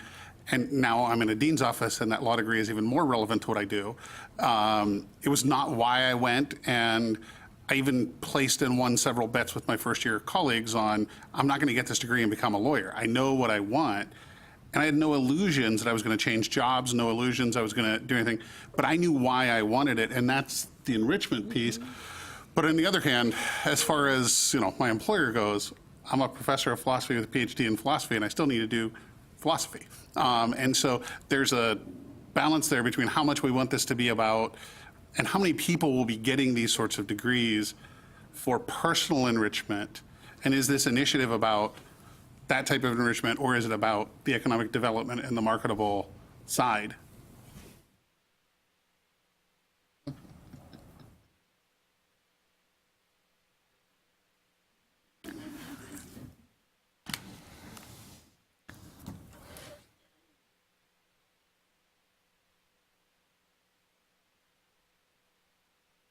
and now I'm in a dean's office and that law degree is even more relevant to what I do, it was not why I went, and I even placed and won several bets with my first year colleagues on, I'm not going to get this degree and become a lawyer. I know what I want. And I had no illusions that I was going to change jobs, no illusions I was going to do anything, but I knew why I wanted it, and that's the enrichment piece. But on the other hand, as far as my employer goes, I'm a professor of philosophy with a PhD in philosophy, and I still need to do philosophy. And so there's a balance there between how much we want this to be about and how many people will be getting these sorts of degrees for personal enrichment, and is this initiative about that type of enrichment, or is it about the economic development and the marketable side?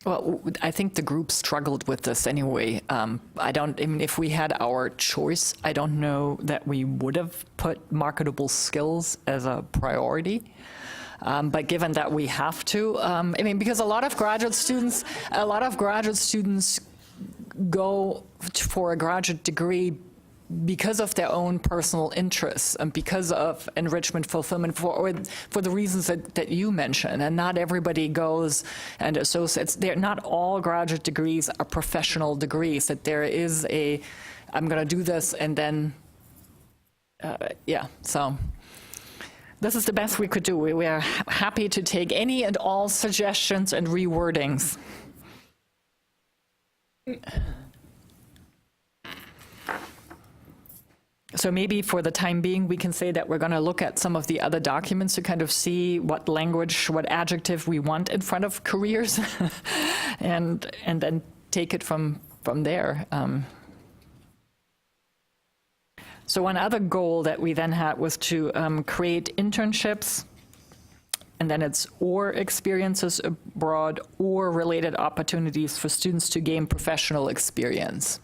Well, I think the group struggled with this anyway. If we had our choice, I don't know that we would have put marketable skills as a priority. But given that we have to, because a lot of graduate students go for a graduate degree because of their own personal interests and because of enrichment, fulfillment, for the reasons that you mentioned. And not everybody goes and associates. Not all graduate degrees are professional degrees, that there is I'm going to do this and then, so this is the best we could do. We are happy to take any and all suggestions and rewordings. So maybe for the time being, we can say that we're going to look at some of the other documents to kind of see what language, what adjective we want in front of careers, and then take it from there. So one other goal that we then had was to create internships, and then it's or experiences abroad or related opportunities for students to gain professional experience.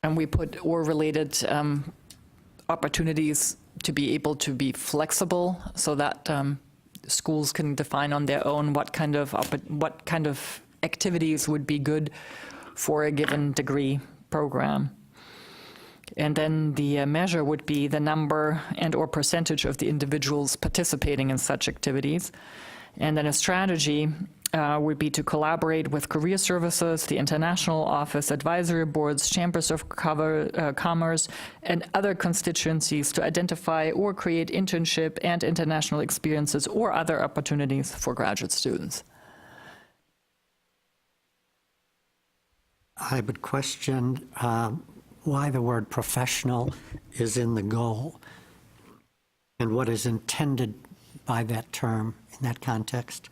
And we put or related opportunities to be able to be flexible so that schools can define on their own what kind of activities would be good for a given degree program. And then the measure would be the number and or percentage of the individuals participating in such activities. And then a strategy would be to collaborate with career services, the international office, advisory boards, chambers of commerce, and other constituencies to identify or create internship and international experiences or other opportunities for graduate students. I would question why the word professional is in the goal and what is intended by that term in that context.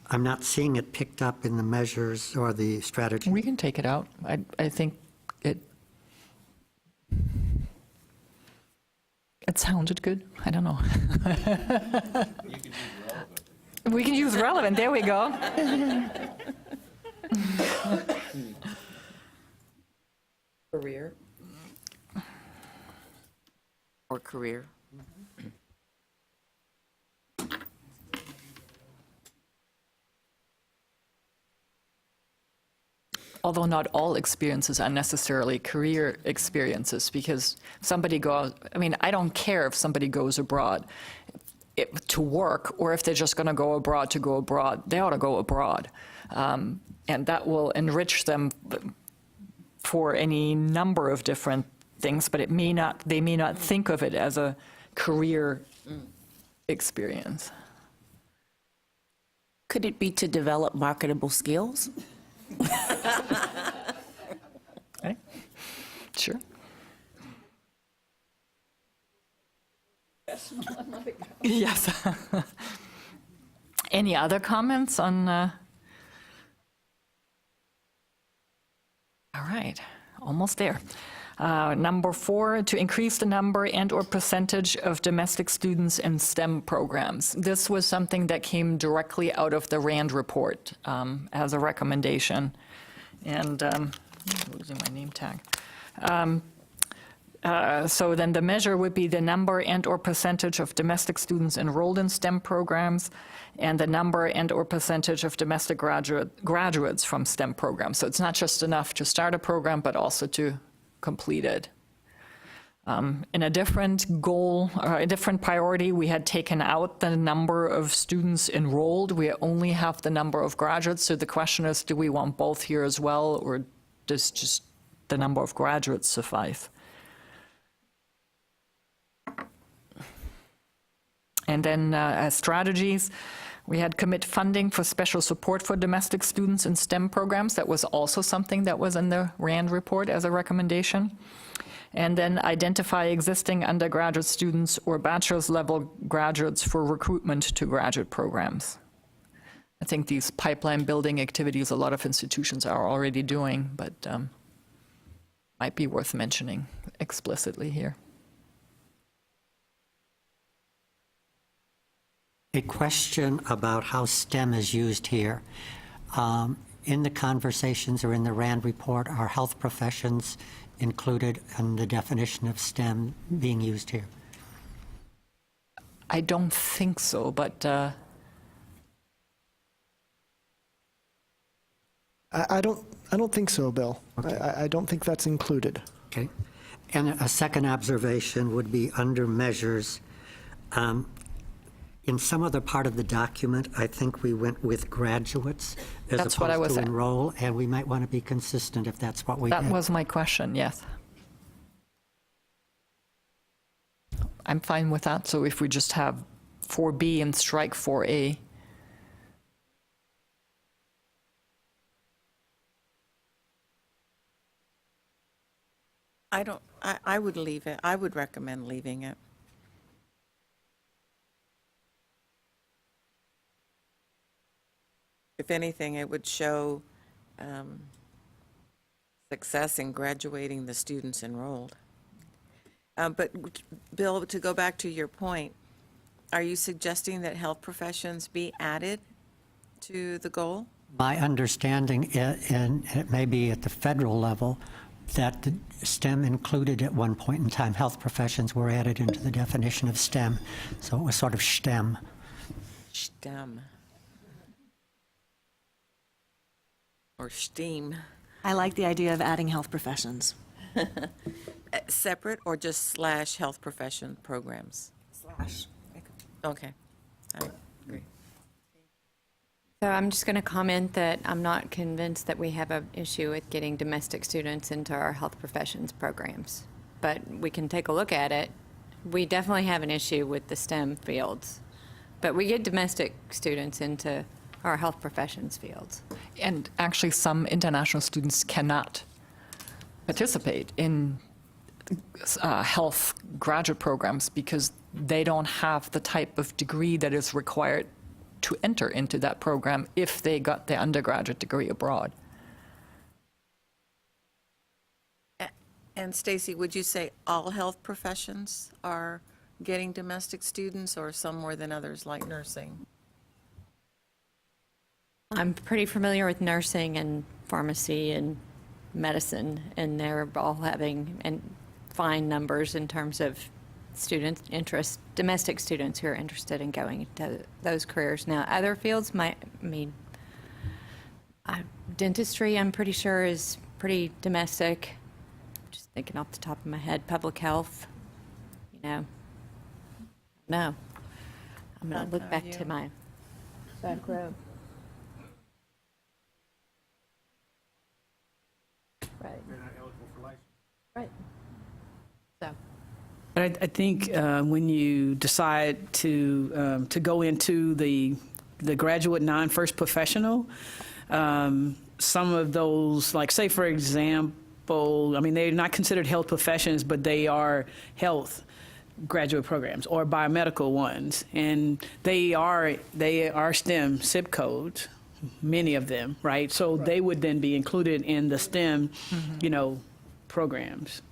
I'm not seeing it picked up in the measures or the strategy. We can take it out. I think it sounded good. I don't know. We can use relevant. There we go. Career. Or career. Although not all experiences are necessarily career experiences, because somebody goes, I mean, I don't care if somebody goes abroad to work or if they're just going to go abroad to go abroad. They ought to go abroad. And that will enrich them for any number of different things, but they may not think of it as a career experience. Could it be to develop marketable skills? Okay. Sure. Yes. Any other comments on? All right, almost there. Number 4, to increase the number and or percentage of domestic students in STEM programs. This was something that came directly out of the RAND report as a recommendation. And I'm losing my name tag. So then the measure would be the number and or percentage of domestic students enrolled in STEM programs and the number and or percentage of domestic graduates from STEM programs. So it's not just enough to start a program, but also to complete it. In a different goal, a different priority, we had taken out the number of students enrolled. We only have the number of graduates. So the question is, do we want both here as well, or does just the number of graduates suffice? And then as strategies, we had commit funding for special support for domestic students in STEM programs. That was also something that was in the RAND report as a recommendation. And then identify existing undergraduate students or bachelor's level graduates for recruitment to graduate programs. I think these pipeline building activities a lot of institutions are already doing, but might be worth mentioning explicitly here. A question about how STEM is used here. In the conversations or in the RAND report, are health professions included in the definition of STEM being used here? I don't think so, but I don't think so, Bill. Okay. I don't think that's included. Okay. And a second observation would be under measures. In some other part of the document, I think we went with graduates as That's what I opposed was to at. enroll, and we might want to be consistent if that's what we did. That was my question, yes. I'm fine with that. So if we just have 4B and strike 4A. I would leave it. I would recommend leaving it. If anything, it would show success in graduating the students enrolled. But Bill, to go back to your point, are you suggesting that health professions be added to the goal? My understanding, and it may be at the federal level, that STEM included at one point in time. Health professions were added into the definition of STEM, so it was sort of STEM. STEM. Or STEAM. I like the idea of adding health professions. Separate or just slash health profession programs? Slash. Okay, I agree. So I'm just going to comment that I'm not convinced that we have an issue with getting domestic students into our health professions programs, but we can take a look at it. We definitely have an issue with the STEM fields, but we get domestic students into our health professions fields. And actually, some international students cannot participate in health graduate programs because they don't have the type of degree that is required to enter into that program if they got their undergraduate degree abroad. And Stacy, would you say all health professions are getting domestic students, or some more than others, like nursing? I'm pretty familiar with nursing and pharmacy and medicine, and they're all having fine numbers in terms of student interest, domestic students who are interested in going into those careers. Now, other fields dentistry, I'm pretty sure, is pretty domestic. Just thinking off the top of my head, public health, no. I'm going to look back to my back row. Right. They're not eligible for license. Right. So. But I think when you decide to go into the graduate non-first professional, some of those, like say for example, I mean they're not considered health professions, but they are health graduate programs or biomedical ones, and they are STEM zip codes, many of them, right? So they would then be included in the STEM, programs.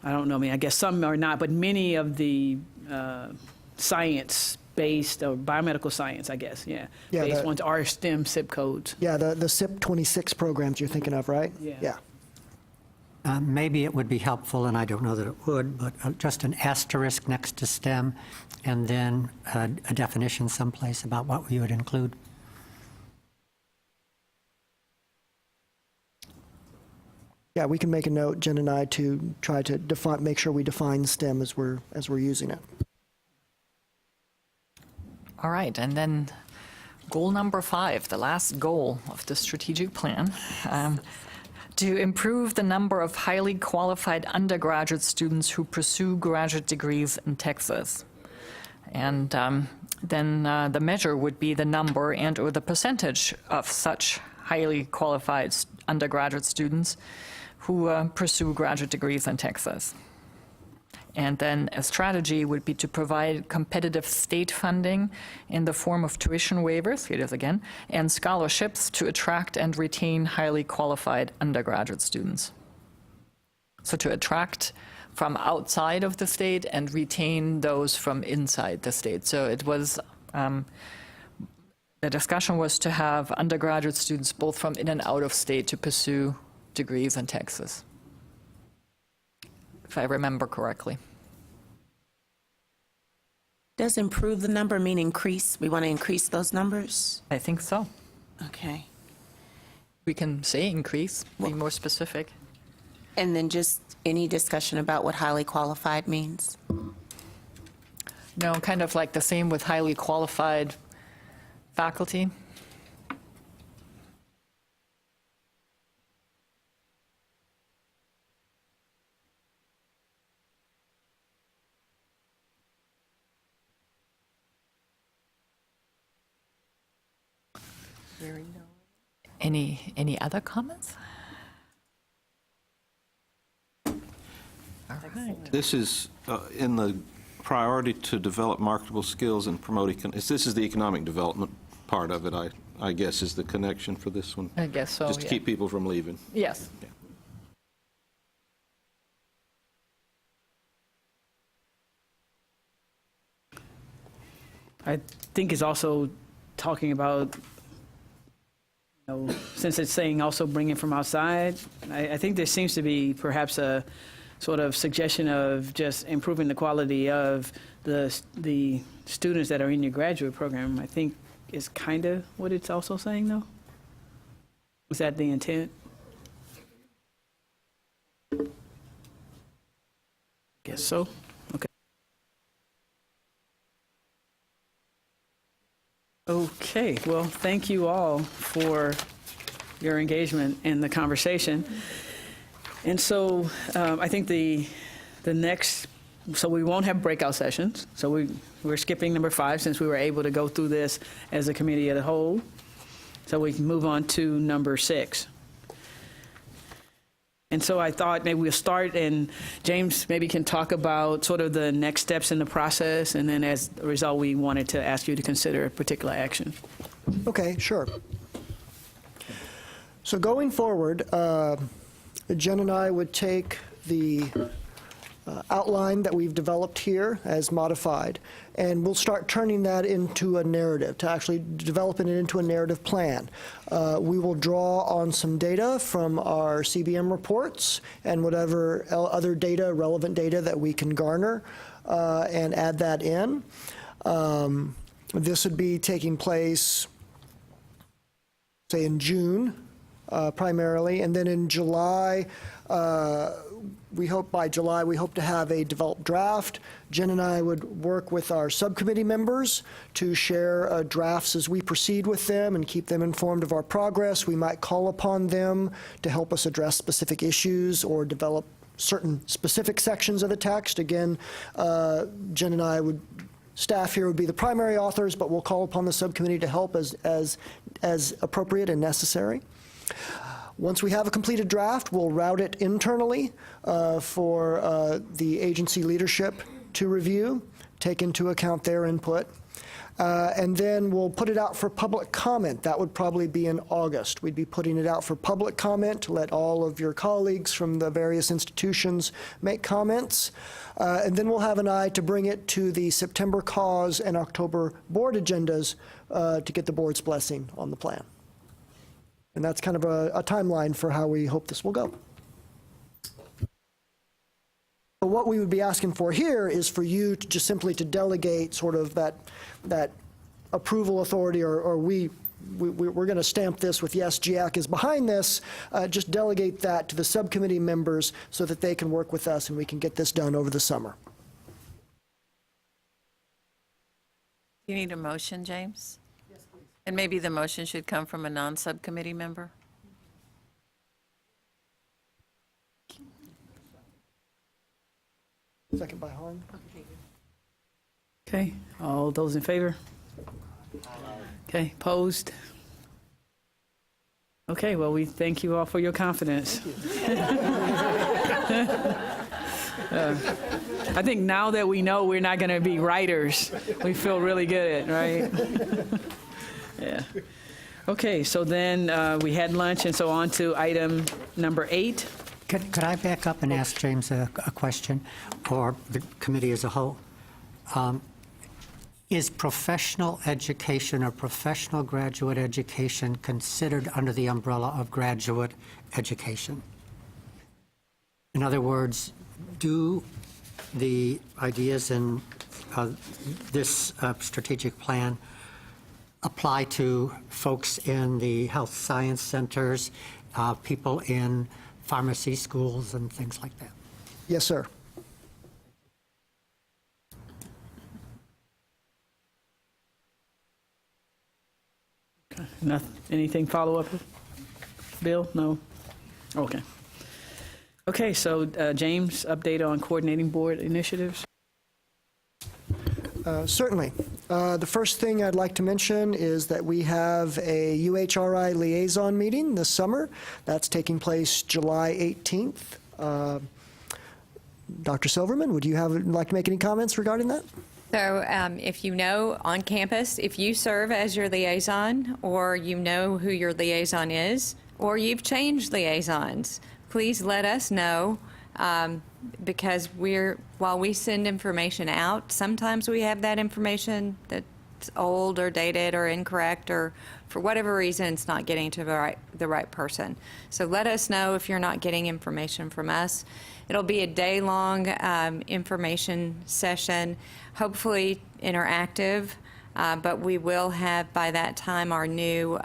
I don't know, I guess some are not, but many of the science-based or biomedical science, I guess, based ones are STEM zip codes. Yeah, the SIP 26 programs you're thinking of, right? Yeah. Maybe it would be helpful, and I don't know that it would, but just an asterisk next to STEM, and then a definition someplace about what we would include. Yeah, we can make a note, Jen and I, to try to make sure we define STEM as we're using it. All right, and then goal number 5, the last goal of the strategic plan, to improve the number of highly qualified undergraduate students who pursue graduate degrees in Texas. And then the measure would be the number and/or the percentage of such highly qualified undergraduate students who pursue graduate degrees in Texas. And then a strategy would be to provide competitive state funding in the form of tuition waivers, here it is again, and scholarships to attract and retain highly qualified undergraduate students. So to attract from outside of the state and retain those from inside the state. So it was, the discussion was to have undergraduate students both from in and out of state to pursue degrees in Texas, if I remember correctly. Does improve the number mean increase? We want to increase those numbers? I think so. Okay. We can say increase, be more specific. And then just any discussion about what highly qualified means? No, kind of like the same with highly qualified faculty. Any other comments? All right. This is in the priority to develop marketable skills and promote, this is the economic development part of it, I guess, is the connection for this one. I guess so, Just to yeah. keep people from leaving. Yes. Yeah. I think it's also talking about since it's saying also bring in from outside, I think there seems to be perhaps a sort of suggestion of just improving the quality of the students that are in your graduate program. I think is kind of what it's also saying, though. Was that the intent? Guess so. Okay. Okay, well, thank you all for your engagement in the conversation. And so I think the next, so we won't have breakout sessions. So we're skipping number 5 since we were able to go through this as a committee as a whole. So we can move on to number 6. And so I thought maybe we'll start, and James maybe can talk about sort of the next steps in the process, and then as a result, we wanted to ask you to consider a particular action. Okay, sure. So going forward, Jen and I would take the outline that we've developed here as modified, and we'll start turning that into a narrative, to actually developing it into a narrative plan. We will draw on some data from our CBM reports and whatever other data, relevant data that we can garner, and add that in. This would be taking place, say, in June, primarily, and then in July, by July, we hope to have a developed draft. Jen and I would work with our subcommittee members to share drafts as we proceed with them and keep them informed of our progress. We might call upon them to help us address specific issues or develop certain specific sections of the text. Again, Jen and I staff here would be the primary authors, but we'll call upon the subcommittee to help as appropriate and necessary. Once we have a completed draft, we'll route it internally for the agency leadership to review, take into account their input, and then we'll put it out for public comment. That would probably be in August. We'd be putting it out for public comment to let all of your colleagues from the various institutions make comments, and then we'll have an eye to bring it to the September cause and October board agendas to get the board's blessing on the plan. And that's kind of a timeline for how we hope this will go. So what we would be asking for here is for you to just simply to delegate sort of that approval authority, or we're going to stamp this with yes, GIAC is behind this. Just delegate that to the subcommittee members so that they can work with us and we can get this done over the summer. You need a motion, James? And maybe the motion should come from a non-subcommittee member? Second by Harn. Okay, all those in favor? Okay, opposed? Okay, well, we thank you all for your confidence. I think now that we know we're not going to be writers, we feel really good, right? Yeah. Okay, so then we had lunch, and so on to item number 8. Could I back up and ask James a question, or the committee as a whole? Is professional education or professional graduate education considered under the umbrella of graduate education? In other words, do the ideas in this strategic plan apply to folks in the health science centers, people in pharmacy schools, and things like that? Yes, sir. Okay. Anything follow up? Bill? No? Okay. Okay, so James, update on coordinating board initiatives? Certainly. The first thing I'd like to mention is that we have a UHRI liaison meeting this summer. That's taking place July 18th. Dr. Silverman, would you like to make any comments regarding that? So if you know on campus, if you serve as your liaison, or you know who your liaison is, or you've changed liaisons, please let us know. Because while we send information out, sometimes we have that information that's old or dated or incorrect or for whatever reason, it's not getting to the right person. So let us know if you're not getting information from us. It'll be a day-long information session, hopefully interactive, but we will have, by that time, our new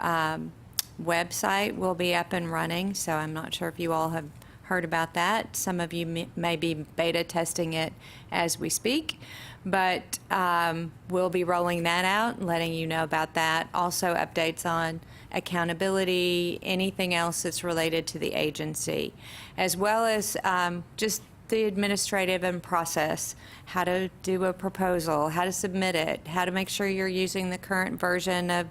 website will be up and running, so I'm not sure if you all have heard about that. Some of you may be beta testing it as we speak, but we'll be rolling that out and letting you know about that. Also updates on accountability, anything else that's related to the agency, as well as just the administrative and process, how to do a proposal, how to submit it, how to make sure you're using the current version of,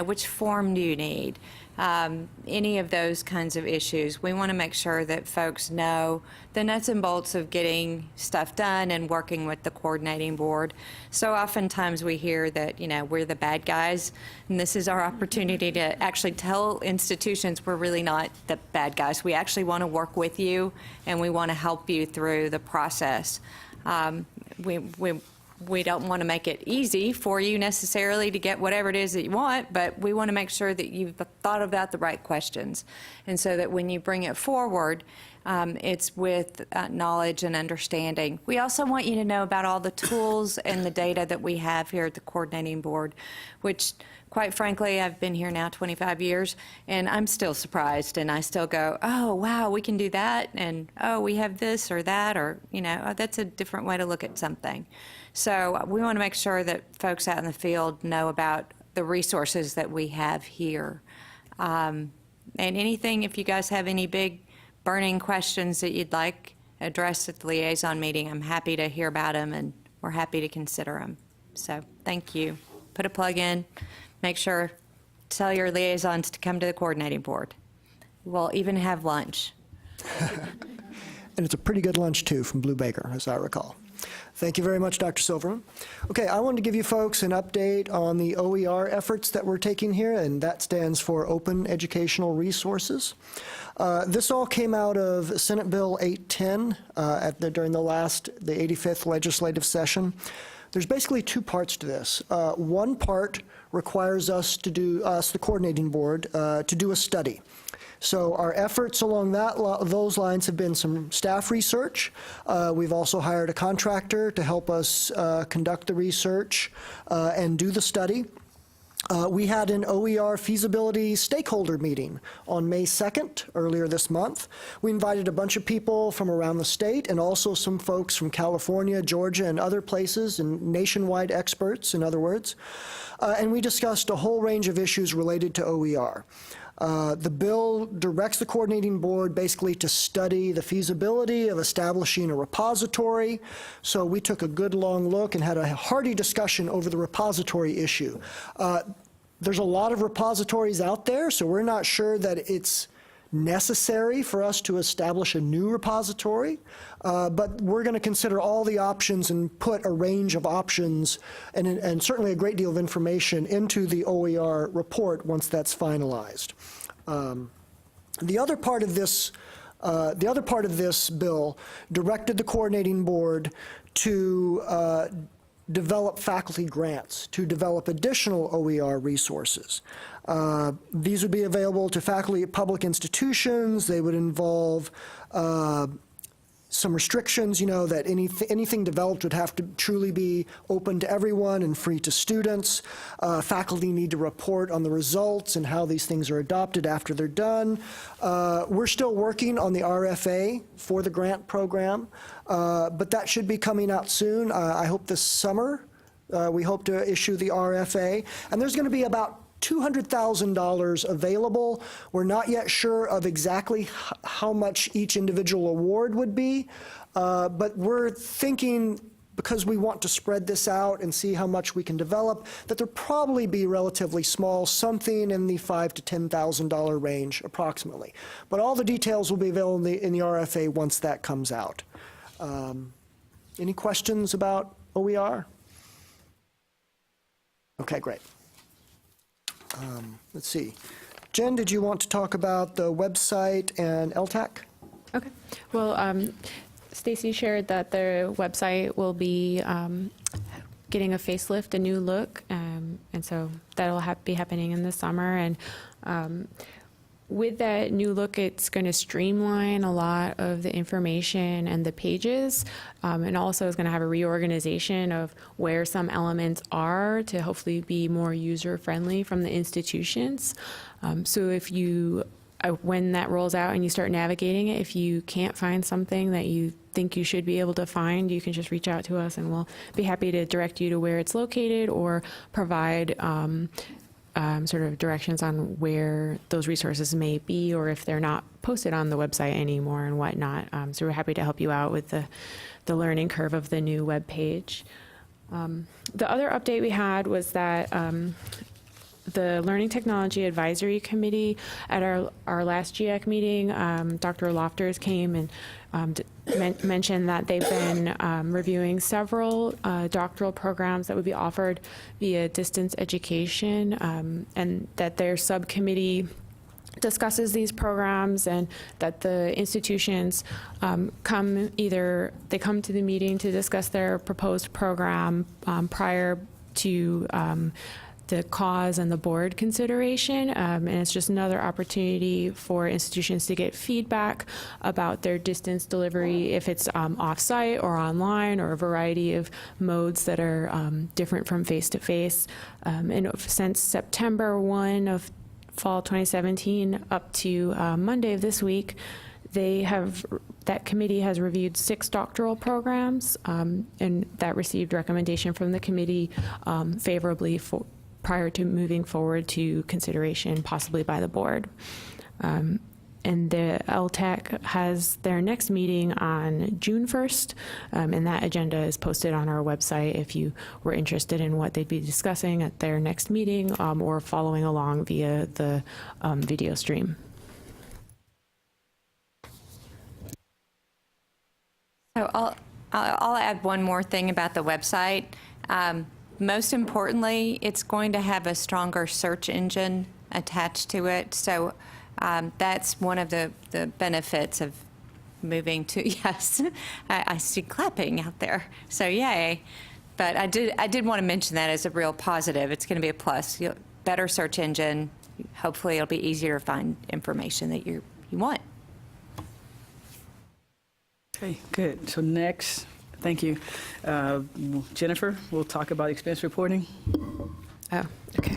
which form do you need, any of those kinds of issues. We want to make sure that folks know the nuts and bolts of getting stuff done and working with the coordinating board. So oftentimes we hear that, we're the bad guys, and this is our opportunity to actually tell institutions we're really not the bad guys. We actually want to work with you, and we want to help you through the process. We don't want to make it easy for you necessarily to get whatever it is that you want, but we want to make sure that you've thought about the right questions. And so that when you bring it forward, it's with knowledge and understanding. We also want you to know about all the tools and the data that we have here at the coordinating board, which, quite frankly, I've been here now 25 years, and I'm still surprised, and I still go, oh, wow, we can do that, and oh, we have this or that, or, oh, that's a different way to look at something. So we want to make sure that folks out in the field know about the resources that we have here. And anything, if you guys have any big burning questions that you'd like addressed at the liaison meeting, I'm happy to hear about them, and we're happy to consider them. So thank you. Put a plug in. Make sure, tell your liaisons to come to the coordinating board. We'll even have lunch. And it's a pretty good lunch, too, from Blue Baker, as I recall. Thank you very much, Dr. Silverman. Okay, I wanted to give you folks an update on the OER efforts that we're taking here, and that stands for Open Educational Resources. This all came out of Senate Bill 810 during the 85th legislative session. There's basically two parts to this. One part requires us, the coordinating board, to do a study. So our efforts along those lines have been some staff research. We've also hired a contractor to help us conduct the research and do the study. We had an OER feasibility stakeholder meeting on May 2nd, earlier this month. We invited a bunch of people from around the state and also some folks from California, Georgia, and other places, and nationwide experts, in other words. And we discussed a whole range of issues related to OER. The bill directs the coordinating board basically to study the feasibility of establishing a repository. So we took a good long look and had a hearty discussion over the repository issue. There's a lot of repositories out there, so we're not sure that it's necessary for us to establish a new repository, but we're going to consider all the options and put a range of options and certainly a great deal of information into the OER report once that's finalized. The other part of this bill directed the coordinating board to develop faculty grants to develop additional OER resources. These would be available to faculty at public institutions. They would involve some restrictions, that anything developed would have to truly be open to everyone and free to students. Faculty need to report on the results and how these things are adopted after they're done. We're still working on the RFA for the grant program, but that should be coming out soon. I hope this summer. We hope to issue the RFA, and there's going to be about $200,000 available. We're not yet sure of exactly how much each individual award would be, but we're thinking, because we want to spread this out and see how much we can develop, that there'll probably be relatively small, something in the $5,000 to $10,000 range approximately. But all the details will be available in the RFA once that comes out. Any questions about OER? Okay, great. Let's see. Jen, did you want to talk about the website and LTAC? Okay. Well, Stacy shared that the website will be getting a facelift, a new look, and And so that'll be happening in the summer. And with that new look, it's going to streamline a lot of the information and the pages, and also is going to have a reorganization of where some elements are to hopefully be more user-friendly from the institutions. So if you, when that rolls out and you start navigating it, if you can't find something that you think you should be able to find, you can just reach out to us and we'll be happy to direct you to where it's located or provide sort of directions on where those resources may be, or if they're not posted on the website anymore and whatnot. So we're happy to help you out with the learning curve of the new web page. The other update we had was that the Learning Technology Advisory Committee at our last GIAC meeting, Dr. Lofters came and mentioned that they've been reviewing several doctoral programs that would be offered via distance education, and that their subcommittee discusses these programs, and that the institutions come to the meeting to discuss their proposed program prior to the cause and the board consideration, and it's just another opportunity for institutions to get feedback about their distance delivery, if it's off-site or online, or a variety of modes that are different from face-to-face. And since September 1 of fall 2017 up to Monday of this week, that committee has reviewed 6 doctoral programs, and that received recommendation from the committee favorably prior to moving forward to consideration possibly by the board. And the LTAC has their next meeting on June 1st, and that agenda is posted on our website if you were interested in what they'd be discussing at their next meeting, or following along via the video stream. So I'll add one more thing about the website. Most importantly, it's going to have a stronger search engine attached to it. So that's one of the benefits of moving to, yes, I see clapping out there. So yay. But I did want to mention that as a real positive. It's going to be a plus. Better search engine. Hopefully it'll be easier to find information that you want. Okay, good. So next, thank you. Jennifer, we'll talk about expense reporting. Oh, okay.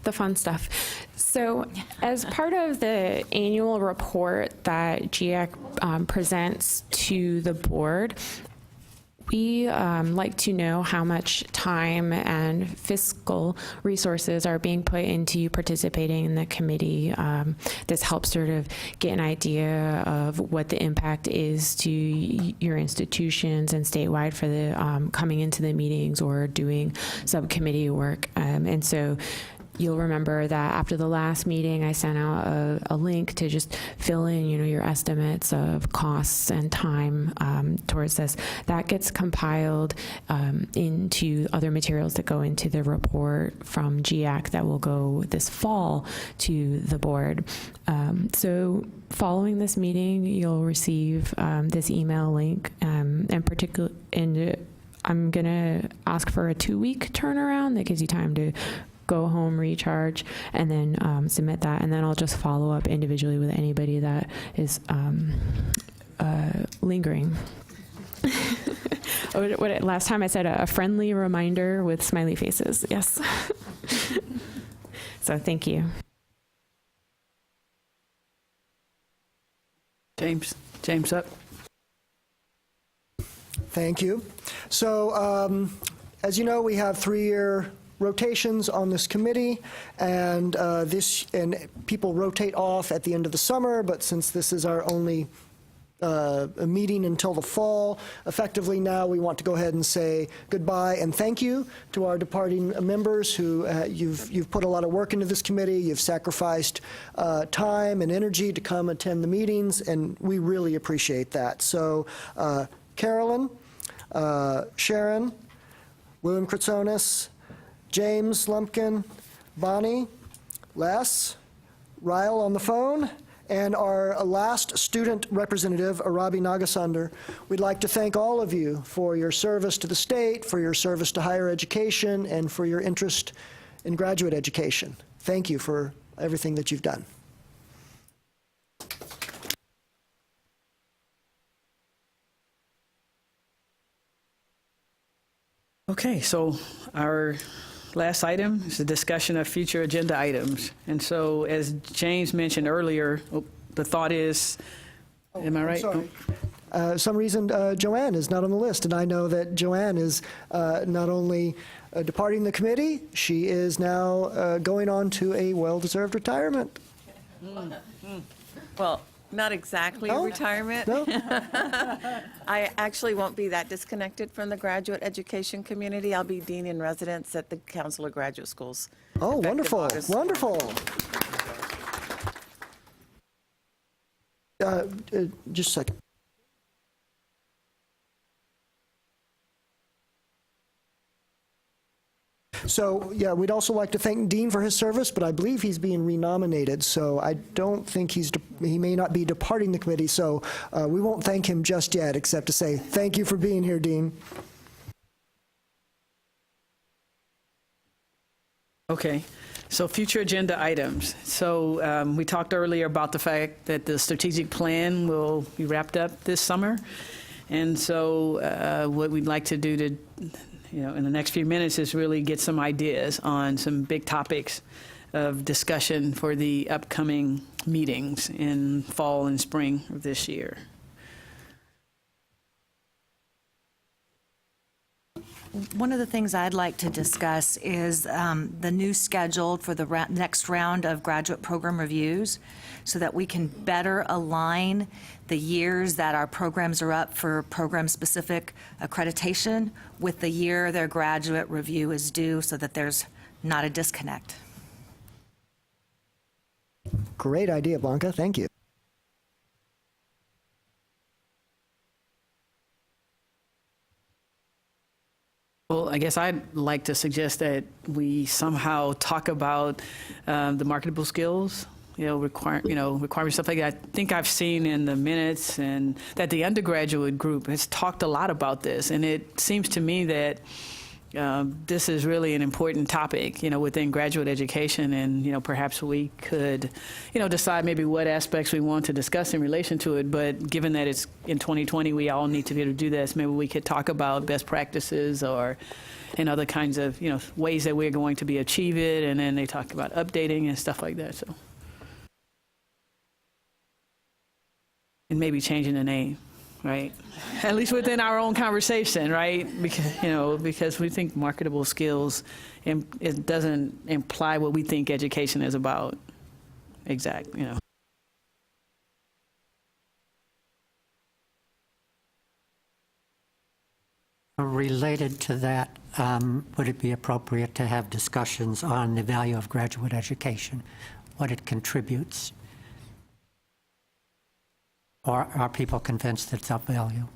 The fun stuff. So as part of the annual report that GIAC presents to the board, we like to know how much time and fiscal resources are being put into participating in the committee. This helps sort of get an idea of what the impact is to your institutions and statewide for the coming into the meetings or doing subcommittee work. And so you'll remember that after the last meeting, I sent out a link to just fill in, your estimates of costs and time towards this. That gets compiled into other materials that go into the report from GIAC that will go this fall to the board. So following this meeting, you'll receive this email link, and I'm going to ask for a 2-week turnaround that gives you time to go home, recharge, and then submit that. And then I'll just follow up individually with anybody that is lingering. Last time I said a friendly reminder with smiley faces. Yes. So thank you. James up. Thank you. So as you know, we have 3-year rotations on this committee, and people rotate off at the end of the summer, but since this is our only a meeting until the fall, effectively now we want to go ahead and say goodbye and thank you to our departing members who you've put a lot of work into this committee. You've sacrificed time and energy to come attend the meetings, and we really appreciate that. So Carolyn, Sharon, William Kratsonis, James Lumpkin, Bonnie, Les, Ryle on the phone, and our last student representative, Arabi Nagasunder. We'd like to thank all of you for your service to the state, for your service to higher education, and for your interest in graduate education. Thank you for everything that you've done. Okay, so our last item is a discussion of future agenda items. And so as James mentioned earlier, the thought is, am I right? Sorry. Some reason Joanne is not on the list, and I know that Joanne is not only departing the committee, she is now going on to a well-deserved retirement. Well, not exactly No? retirement. No? I actually won't be that disconnected from the graduate education community. I'll be dean in residence at the Council of Graduate Schools. Oh, effective wonderful, August. wonderful. Just a second. So, yeah, we'd also like to thank Dean for his service, but I believe he's being renominated, so I don't think he may not be departing the committee, so we won't thank him just yet, except to say thank you for being here, Dean. Okay, so future agenda items. So we talked earlier about the fact that the strategic plan will be wrapped up this summer. And so what we'd like to do to, in the next few minutes is really get some ideas on some big topics of discussion for the upcoming meetings in fall and spring of this year. One of the things I'd like to discuss is the new schedule for the next round of graduate program reviews, so that we can better align the years that our programs are up for program-specific accreditation with the year their graduate review is due, so that there's not a disconnect. Great idea, Blanca. Thank you. Well, I guess I'd like to suggest that we somehow talk about the marketable skills, requirements, stuff like that. I think I've seen in the minutes and that the undergraduate group has talked a lot about this, and it seems to me that this is really an important topic, within graduate education, and, perhaps we could, decide maybe what aspects we want to discuss in relation to it, but given that it's in 2020, we all need to be able to do this, maybe we could talk about best practices and other kinds of, ways that we're going to be achieve it, and then they talk about updating and stuff like that, so. And maybe changing the name. Right, at least within our own conversation, right? Because we think marketable skills, it doesn't imply what we think education is about. Exactly, Related to that, would it be appropriate to have discussions on the value of graduate education, what it contributes? Or are people convinced it's of value?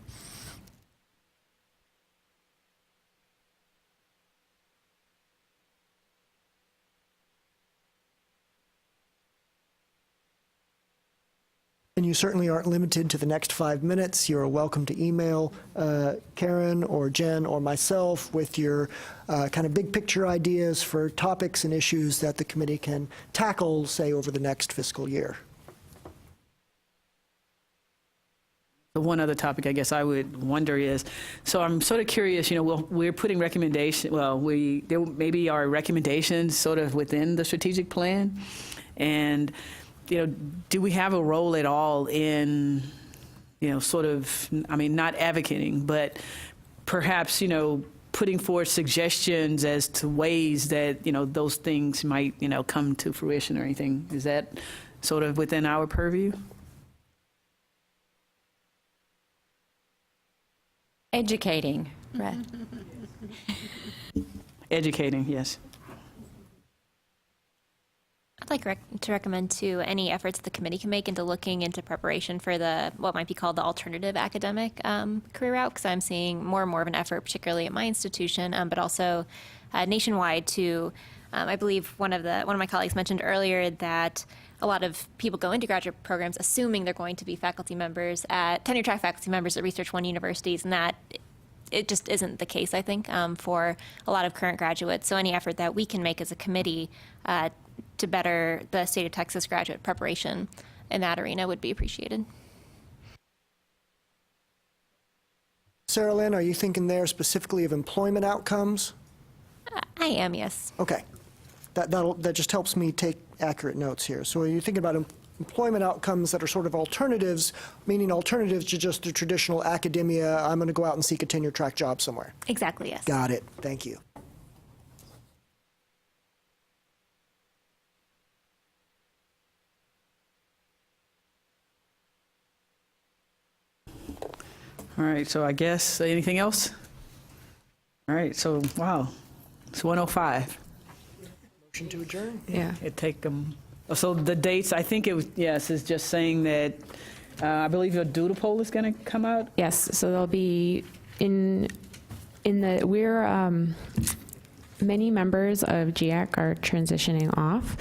And you certainly aren't limited to the next 5 minutes. You're welcome to email Karen or Jen or myself with your kind of big picture ideas for topics and issues that the committee can tackle, say, over the next fiscal year. One other topic I guess I would wonder is, so I'm sort of curious, we're putting recommendations, there maybe are recommendations sort of within the strategic plan, and, do we have a role at all in, sort of, not advocating, but perhaps, putting forth suggestions as to ways that, those things might, come to fruition or anything? Is that sort of within our purview? Educating, right? Educating, yes. I'd like to recommend too any efforts the committee can make into looking into preparation for what might be called the alternative academic career route, because I'm seeing more and more of an effort, particularly at my institution, but also nationwide to. I believe one of my colleagues mentioned earlier that a lot of people go into graduate programs assuming they're going to be faculty members tenure track faculty members at Research One universities, and that it just isn't the case, I think, for a lot of current graduates. So any effort that we can make as a committee to better the state of Texas graduate preparation in that arena would be appreciated. Sarah Lynn, are you thinking there specifically of employment outcomes? I am, yes. Okay. That just helps me take accurate notes here. So are you thinking about employment outcomes that are sort of alternatives, meaning alternatives to just the traditional academia, I'm going to go out and seek a tenure track job somewhere? Exactly, yes. Got it. Thank you. All right, so I guess, anything else? All right, so, wow, it's 1:05. Motion to adjourn? Yeah. It take them, so the dates, I think it was, yes, it's just saying that, I believe your doodle poll is going to come out? Yes, so they'll be many members of GIAC are transitioning off,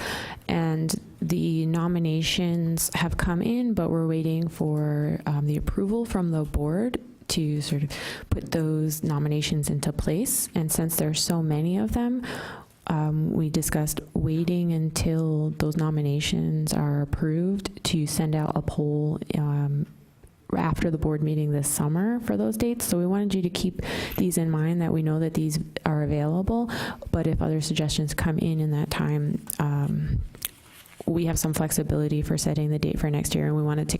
and the nominations have come in, but we're waiting for the approval from the board to sort of put those nominations into place. And since there's so many of them, we discussed waiting until those nominations are approved to send out a poll after the board meeting this summer for those dates. So we wanted you to keep these in mind, that we know that these are available, but if other suggestions come in that time, we have some flexibility for setting the date for next year, and we wanted to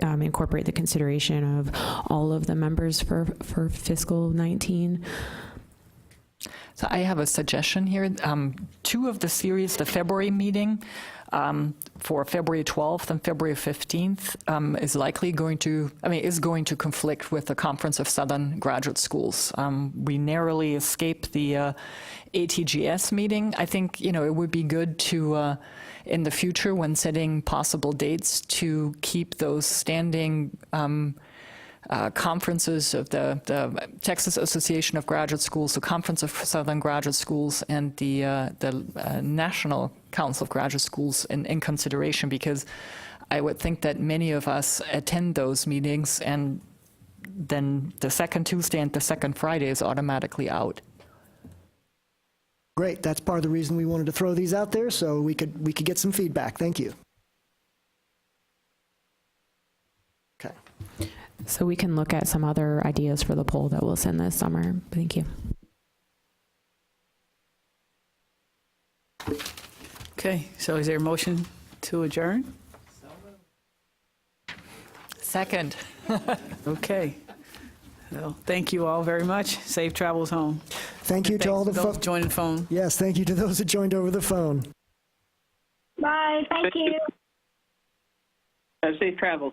incorporate the consideration of all of the members for fiscal 19. So I have a suggestion here. Two of the series, the February meeting for February 12th and February 15th is going to conflict with the Conference of Southern Graduate Schools. We narrowly escaped the ATGS meeting. I think, it would be good to, in the future, when setting possible dates, to keep those standing conferences of the Texas Association of Graduate Schools, the Conference of Southern Graduate Schools, and the National Council of Graduate Schools in consideration, because I would think that many of us attend those meetings, and then the second Tuesday and the second Friday is automatically out. Great. That's part of the reason we wanted to throw these out there, so we could get some feedback. Thank you. Okay. So we can look at some other ideas for the poll that we'll send this summer. Thank you. Okay, so is there a motion to adjourn? Second. Okay. Well, thank you all very much. Safe travels home. Thank you to all the folks joining the phone. Yes, thank you to those that joined over the phone. Bye. Thank you. Safe travels.